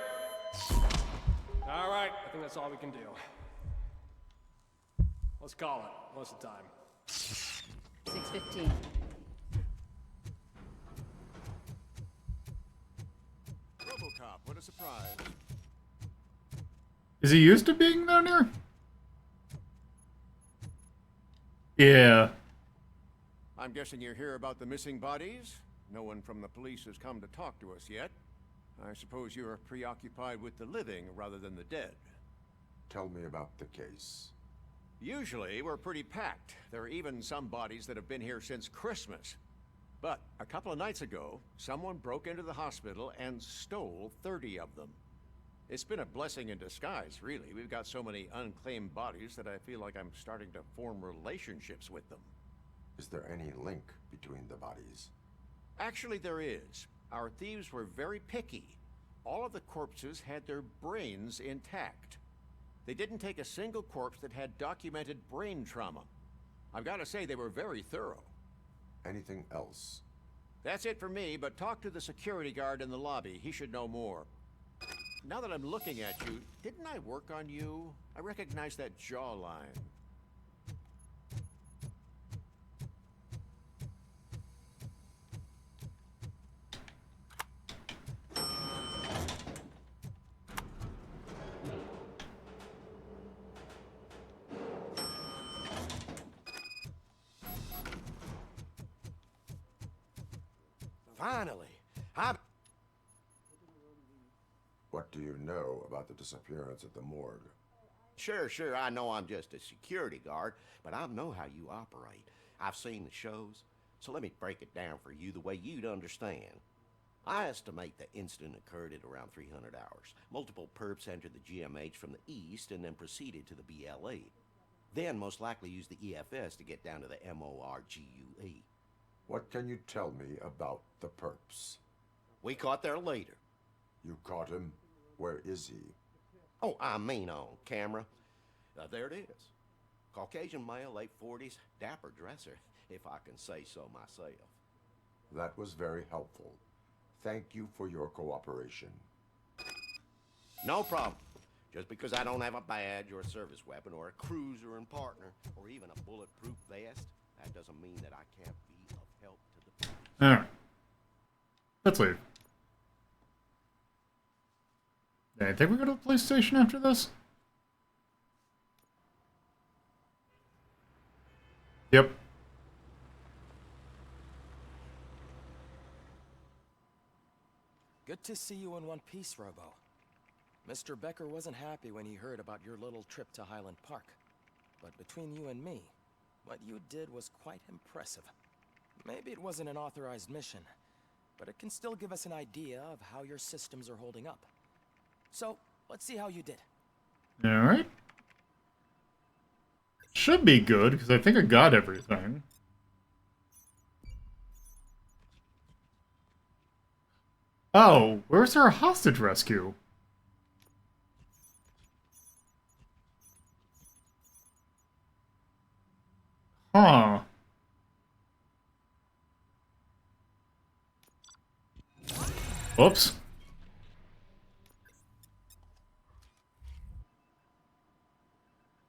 All right, I think that's all we can do. Let's call it. What's the time? 6:15. RoboCop, what a surprise. Is he used to being down here? Yeah. I'm guessing you're here about the missing bodies? No one from the police has come to talk to us yet. I suppose you're preoccupied with the living rather than the dead. Tell me about the case. Usually, we're pretty packed. There are even some bodies that have been here since Christmas. But a couple of nights ago, someone broke into the hospital and stole 30 of them. It's been a blessing in disguise, really. We've got so many unclaimed bodies that I feel like I'm starting to form relationships with them. Is there any link between the bodies? Actually, there is. Our thieves were very picky. All of the corpses had their brains intact. They didn't take a single corpse that had documented brain trauma. I've got to say, they were very thorough. Anything else? That's it for me, but talk to the security guard in the lobby. He should know more. Now that I'm looking at you, didn't I work on you? I recognize that jawline. Finally, What do you know about the disappearance at the morgue? Sure, I know I'm just a security guard, but I know how you operate. I've seen the shows, so let me break it down for you the way you'd understand. I estimate the incident occurred at around 300 hours. Multiple perps entered the GMH from the east and then proceeded to the BLE. Then most likely used the EFS to get down to the MOV-14. What can you tell me about the perps? We caught their leader. You caught him? Where is he? Oh, I mean on camera. There it is. Caucasian male, late 40s, dapper dresser, if I can say so myself. That was very helpful. Thank you for your cooperation. No problem. Just because I don't have a badge or a service weapon or a cruiser and partner or even a bulletproof vest, that doesn't mean that I can't be of help to the police. Alright. Let's leave. Yeah, I think we go to the police station after this? Yep. Good to see you in one piece, Robo. Mr. Becker wasn't happy when he heard about your little trip to Highland Park. But between you and me, what you did was quite impressive. Maybe it wasn't an authorized mission, but it can still give us an idea of how your systems are holding up. So, let's see how you did. Alright. Should be good, because I think I got everything. Oh, where's our hostage rescue? Huh. Whoops.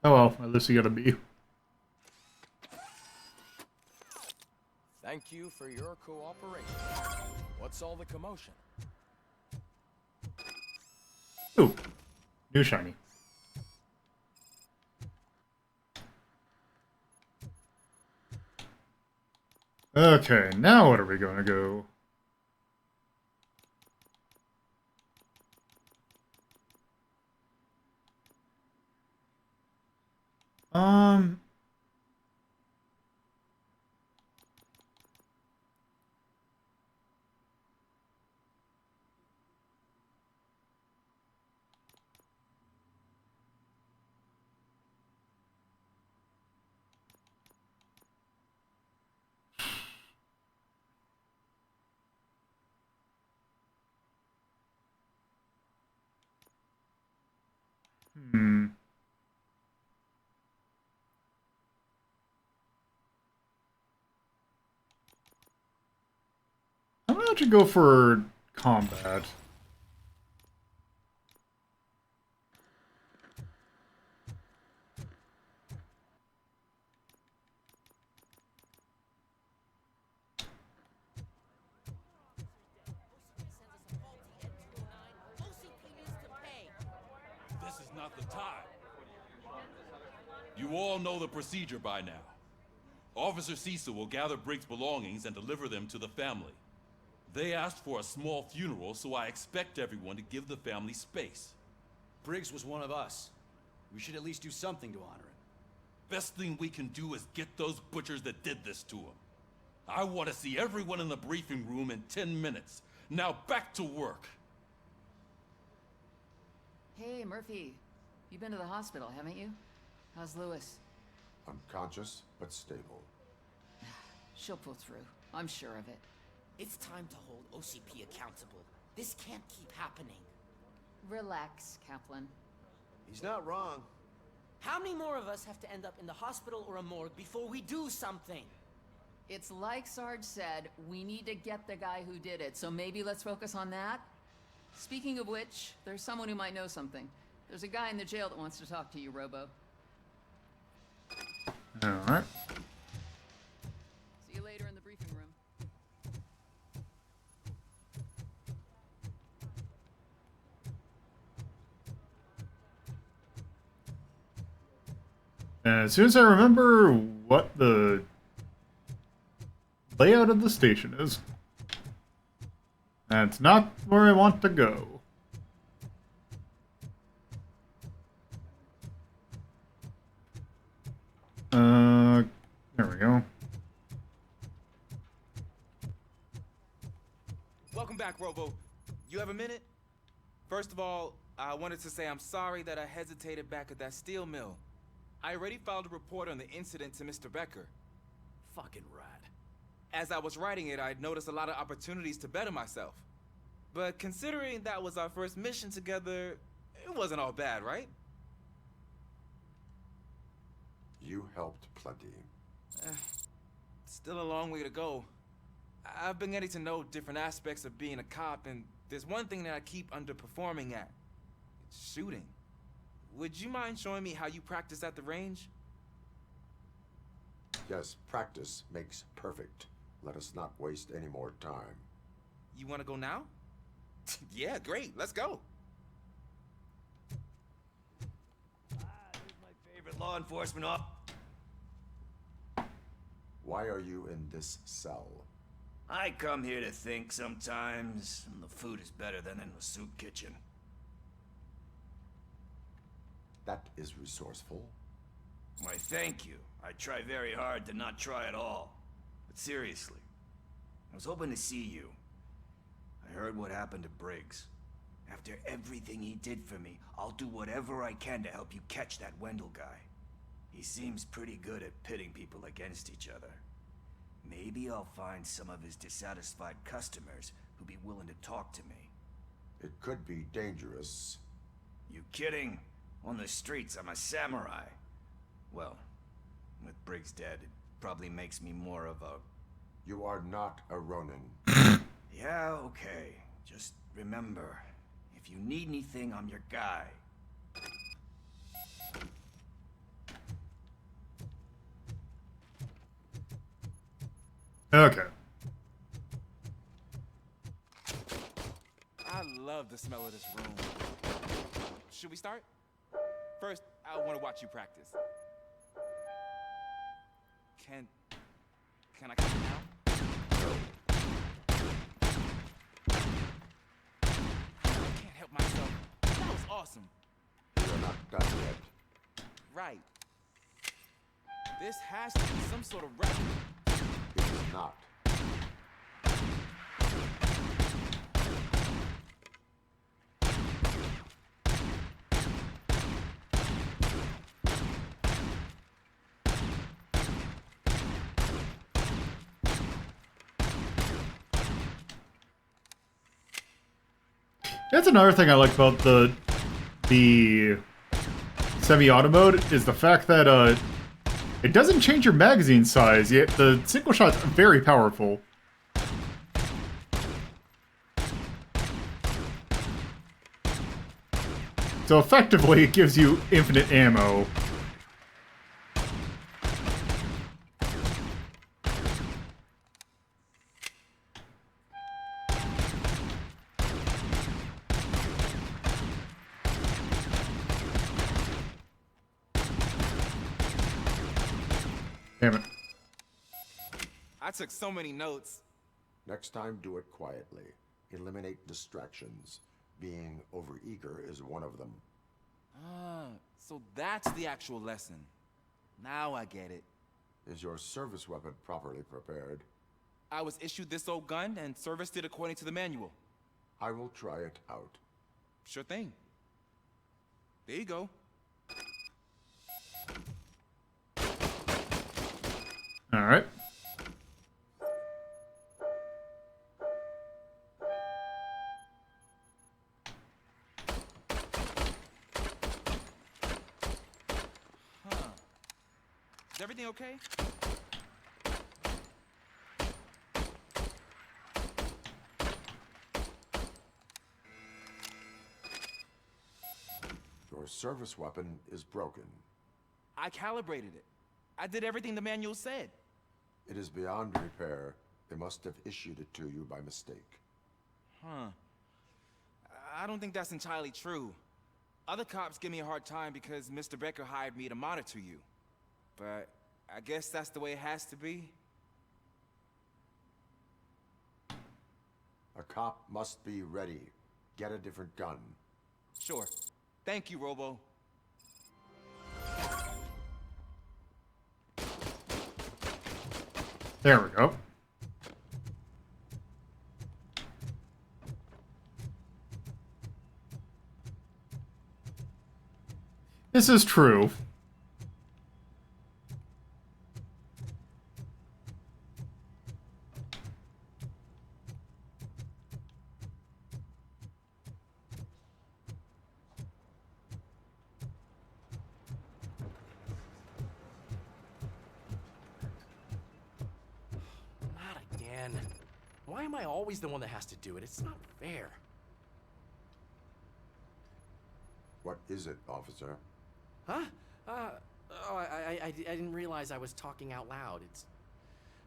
Oh well, at least you got a B. Thank you for your cooperation. What's all the commotion? Ooh. New shiny. Okay, now what are we gonna go? I'm gonna have to go for combat. This is not the time. You all know the procedure by now. Officer Cecil will gather Briggs' belongings and deliver them to the family. They asked for a small funeral, so I expect everyone to give the family space. Briggs was one of us. We should at least do something to honor him. Best thing we can do is get those butchers that did this to him. I want to see everyone in the briefing room in 10 minutes. Now back to work. Hey, Murphy. You've been to the hospital, haven't you? How's Lewis? Unconscious, but stable. She'll pull through. I'm sure of it. It's time to hold OCP accountable. This can't keep happening. Relax, Kaplan. He's not wrong. How many more of us have to end up in the hospital or a morgue before we do something? It's like Sarge said, we need to get the guy who did it, so maybe let's focus on that? Speaking of which, there's someone who might know something. There's a guy in the jail that wants to talk to you, Robo. Alright. See you later in the briefing room. As soon as I remember what the layout of the station is, that's not where I want to go. There we go. Welcome back, Robo. You have a minute? First of all, I wanted to say I'm sorry that I hesitated back at that steel mill. I already filed a report on the incident to Mr. Becker. Fucking rat. As I was writing it, I'd noticed a lot of opportunities to better myself. But considering that was our first mission together, it wasn't all bad, right? You helped plenty. Still a long way to go. I've been getting to know different aspects of being a cop, and there's one thing that I keep underperforming at. It's shooting. would you mind showing me how you practice at the range? Yes, practice makes perfect. Let us not waste any more time. You want to go now? Yeah, great. Let's go. Here's my favorite law enforcement officer. Why are you in this cell? I come here to think sometimes, and the food is better than in the soup kitchen. That is resourceful. Why, thank you. I try very hard to not try at all. But seriously, I was hoping to see you. I heard what happened to Briggs. After everything he did for me, I'll do whatever I can to help you catch that Wendell guy. He seems pretty good at pitting people against each other. Maybe I'll find some of his dissatisfied customers who'd be willing to talk to me. It could be dangerous. You kidding? On the streets, I'm a samurai. Well, with Briggs dead, it probably makes me more of a... You are not a Ronin. Yeah, okay. Just remember, if you need anything, I'm your guy. Okay. I love the smell of this room. Should we start? First, I want to watch you practice. Can I come now? I can't help myself. That was awesome. You're not done yet. Right. This has to be some sort of record. It is not. That's another thing I like about the semi-auto mode is the fact that it doesn't change your magazine size, yet the single shot's very powerful. So effectively, it gives you infinite ammo. Damn it. I took so many notes. Next time, do it quietly. Eliminate distractions. Being overeager is one of them. Ah, so that's the actual lesson. Now I get it. Is your service weapon properly prepared? I was issued this old gun and serviced it according to the manual. I will try it out. Sure thing. There you go. All right. Is everything okay? Your service weapon is broken. I calibrated it. I did everything the manual said. It is beyond repair. They must have issued it to you by mistake. Huh. I don't think that's entirely true. Other cops give me a hard time because Mr. Becker hired me to monitor you. But I guess that's the way it has to be. A cop must be ready. Get a different gun. Sure. Thank you, Robo. There we go. This is true. Not again. Why am I always the one that has to do it? It's not fair. What is it, officer? Huh? I didn't realize I was talking out loud. It's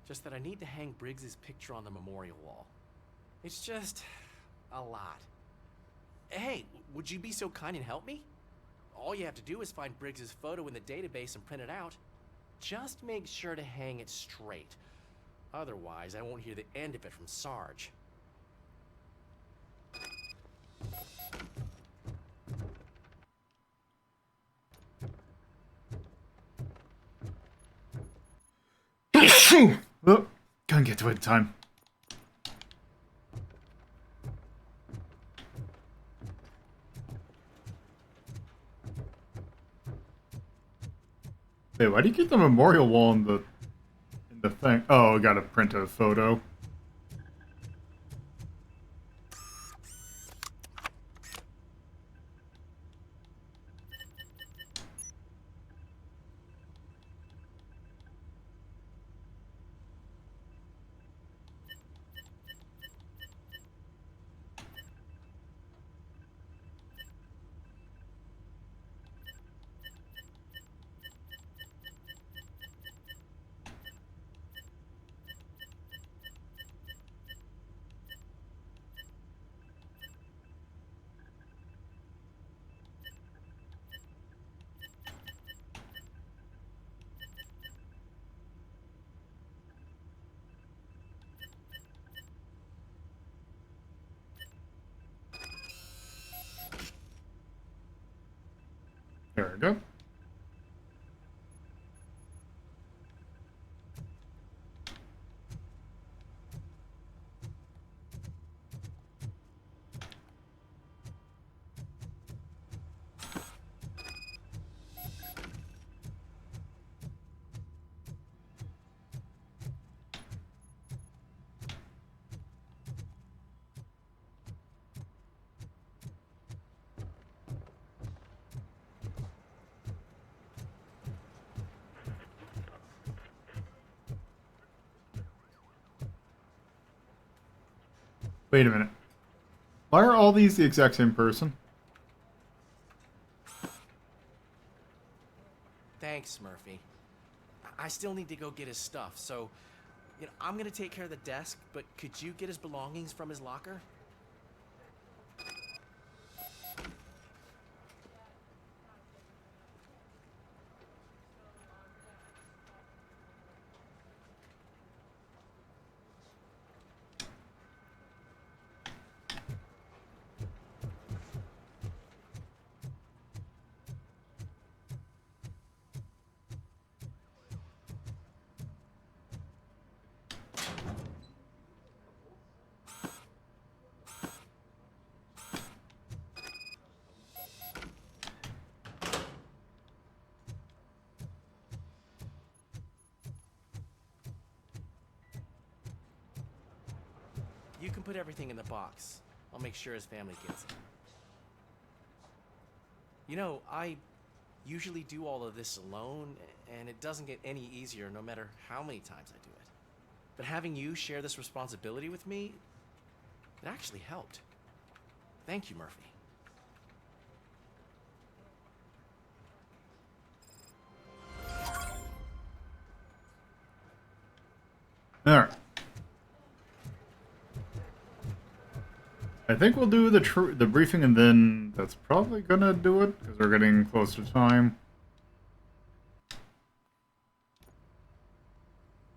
just that I need to hang Briggs's picture on the memorial wall. It's just a lot. Hey, would you be so kind and help me? All you have to do is find Briggs's photo in the database and print it out. Just make sure to hang it straight. Otherwise, I won't hear the end of it from Sarge. Oh, can't get to it in time. Wait, why do you keep the memorial wall in the thing? Oh, I gotta print a photo. There we go. Wait a minute. Why are all these the exact same person? Thanks, Murphy. I still need to go get his stuff, so I'm gonna take care of the desk, but could you get his belongings from his locker? You can put everything in the box. I'll make sure his family gets it. You know, I usually do all of this alone, and it doesn't get any easier no matter how many times I do it. But having you share this responsibility with me, it actually helped. Thank you, Murphy. Alright. I think we'll do the briefing and then that's probably gonna do it because we're getting close to time.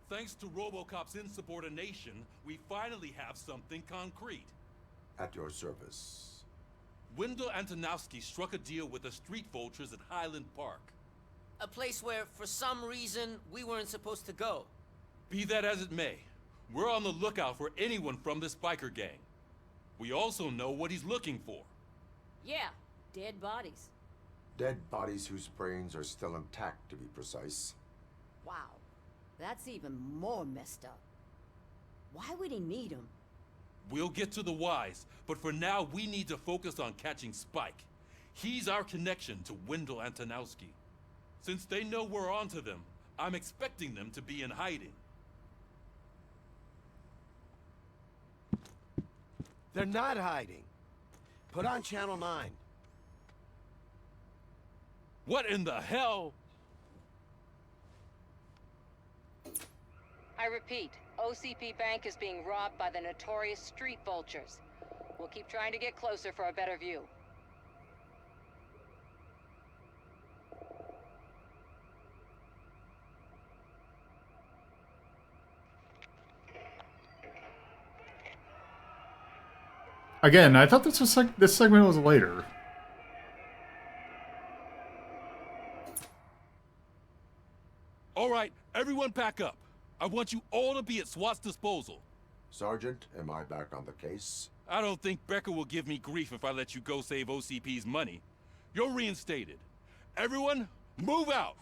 Thanks to RoboCop's insubordination, we finally have something concrete. At your service. Wendell Antonowski struck a deal with the street vultures at Highland Park. A place where, for some reason, we weren't supposed to go. Be that as it may, we're on the lookout for anyone from this biker gang. We also know what he's looking for. Yeah, dead bodies. Dead bodies whose brains are still intact, to be precise. Wow, that's even more messed up. Why would he need them? We'll get to the whys, but for now we need to focus on catching Spike. He's our connection to Wendell Antonowski. Since they know we're onto them, I'm expecting them to be in hiding. They're not hiding. Put on Channel 9. What in the hell? I repeat, OCP Bank is being robbed by the notorious street vultures. We'll keep trying to get closer for a better view. Again, I thought this segment was later. All right, everyone pack up. I want you all to be at SWAT's disposal. Sergeant, am I back on the case? I don't think Becker will give me grief if I let you go save OCP's money. You're reinstated. Everyone, move out!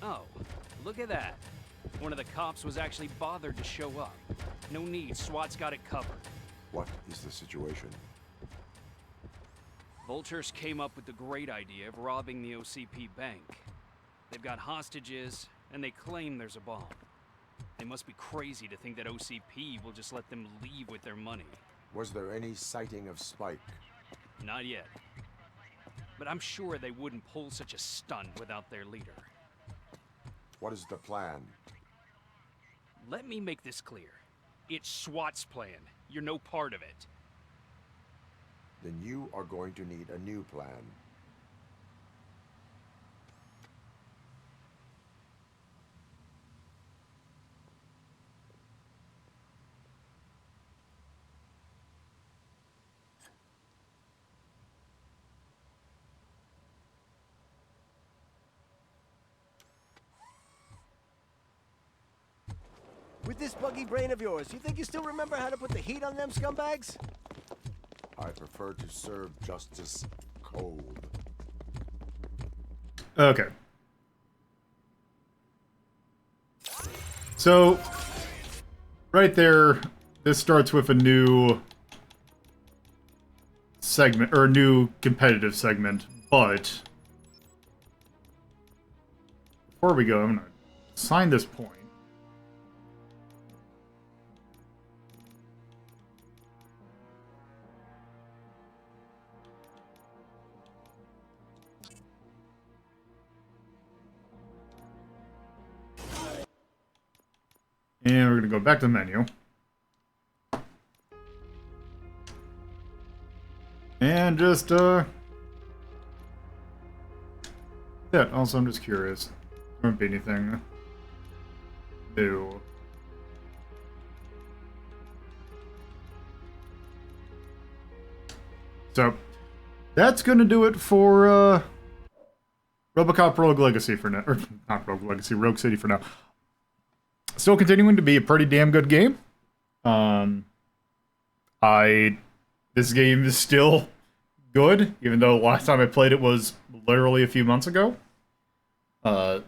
Oh, look at that. One of the cops was actually bothered to show up. No need, SWAT's got it covered. What is the situation? Vultures came up with the great idea of robbing the OCP bank. They've got hostages, and they claim there's a bomb. They must be crazy to think that OCP will just let them leave with their money. Was there any sighting of Spike? Not yet. But I'm sure they wouldn't pull such a stunt without their leader. What is the plan? Let me make this clear. It's SWAT's plan. You're no part of it. Then you are going to need a new plan. With this buggy brain of yours, you think you still remember how to put the heat on them scumbags? I prefer to serve justice cold. Okay. So, right there, this starts with a new segment, or a new competitive segment, but before we go, I'm going to sign this point. And we're going to go back to the menu. And just, yeah, also I'm just curious. There won't be anything new. So, that's going to do it for, RoboCop Rogue Legacy for now. Or, not Rogue Legacy, Rogue City for now. Still continuing to be a pretty damn good game. This game is still good, even though last time I played it was literally a few months ago.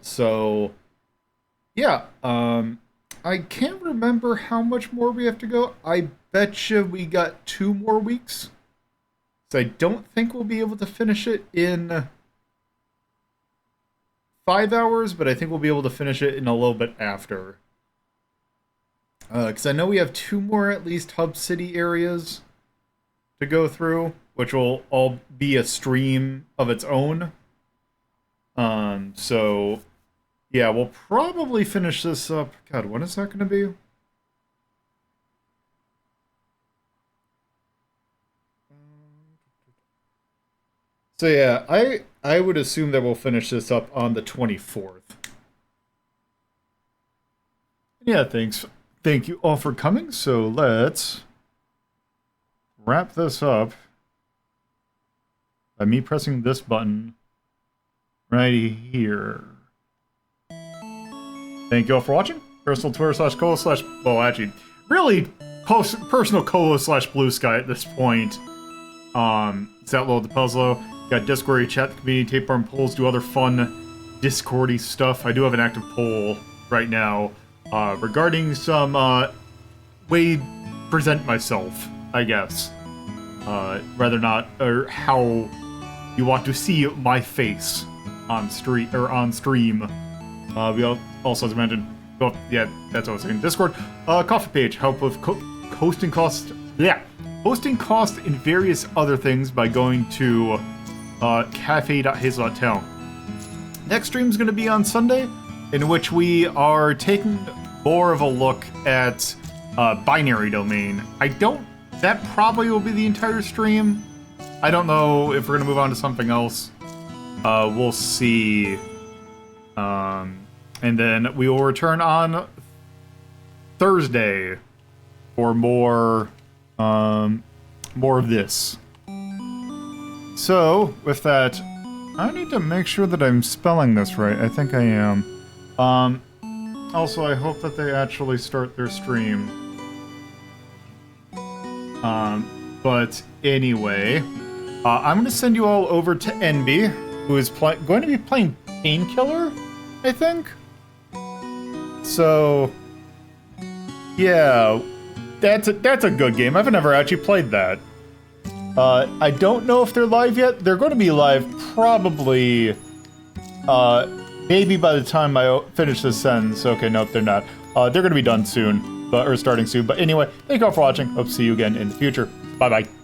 So, yeah, I can't remember how much more we have to go. I betcha we got 2 more weeks. So I don't think we'll be able to finish it in 5 hours, but I think we'll be able to finish it in a little bit after. Because I know we have 2 more at least Hub City areas to go through, which will all be a stream of its own. So, yeah, we'll probably finish this up. God, when is that going to be? So, yeah, I would assume that we'll finish this up on the 24th. Yeah, thanks. Thank you all for coming, so let's wrap this up by me pressing this button right here. Thank you all for watching. Personal Twitter /cole/ well, actually, really, personal co-host / blue sky at this point. It's at Lolo De Puzlo. Got Discord, you chat the community, tape arm polls, do other fun Discordy stuff. I do have an active poll right now regarding some way present myself, I guess. Rather not, or how you want to see my face on stream. We also, as I mentioned, well, yeah, that's what I was saying. Discord, coffee page, help with hosting costs. Yeah, hosting costs and various other things by going to cafe.hazel.town. Next stream is going to be on Sunday, in which we are taking more of a look at binary domain. That probably will be the entire stream. I don't know if we're going to move on to something else. We'll see. And then we will return on Thursday for more of this. So, with that, I need to make sure that I'm spelling this right. I think I am. Also, I hope that they actually start their stream. But anyway, I'm going to send you all over to Enby, who is going to be playing Painkiller, I think? So, yeah, that's a good game. I've never actually played that. I don't know if they're live yet. They're going to be live probably, maybe by the time I finish this sentence. Okay, nope, they're not. They're going to be done soon, or starting soon. But anyway, thank you all for watching. Hope to see you again in the future. Bye-bye.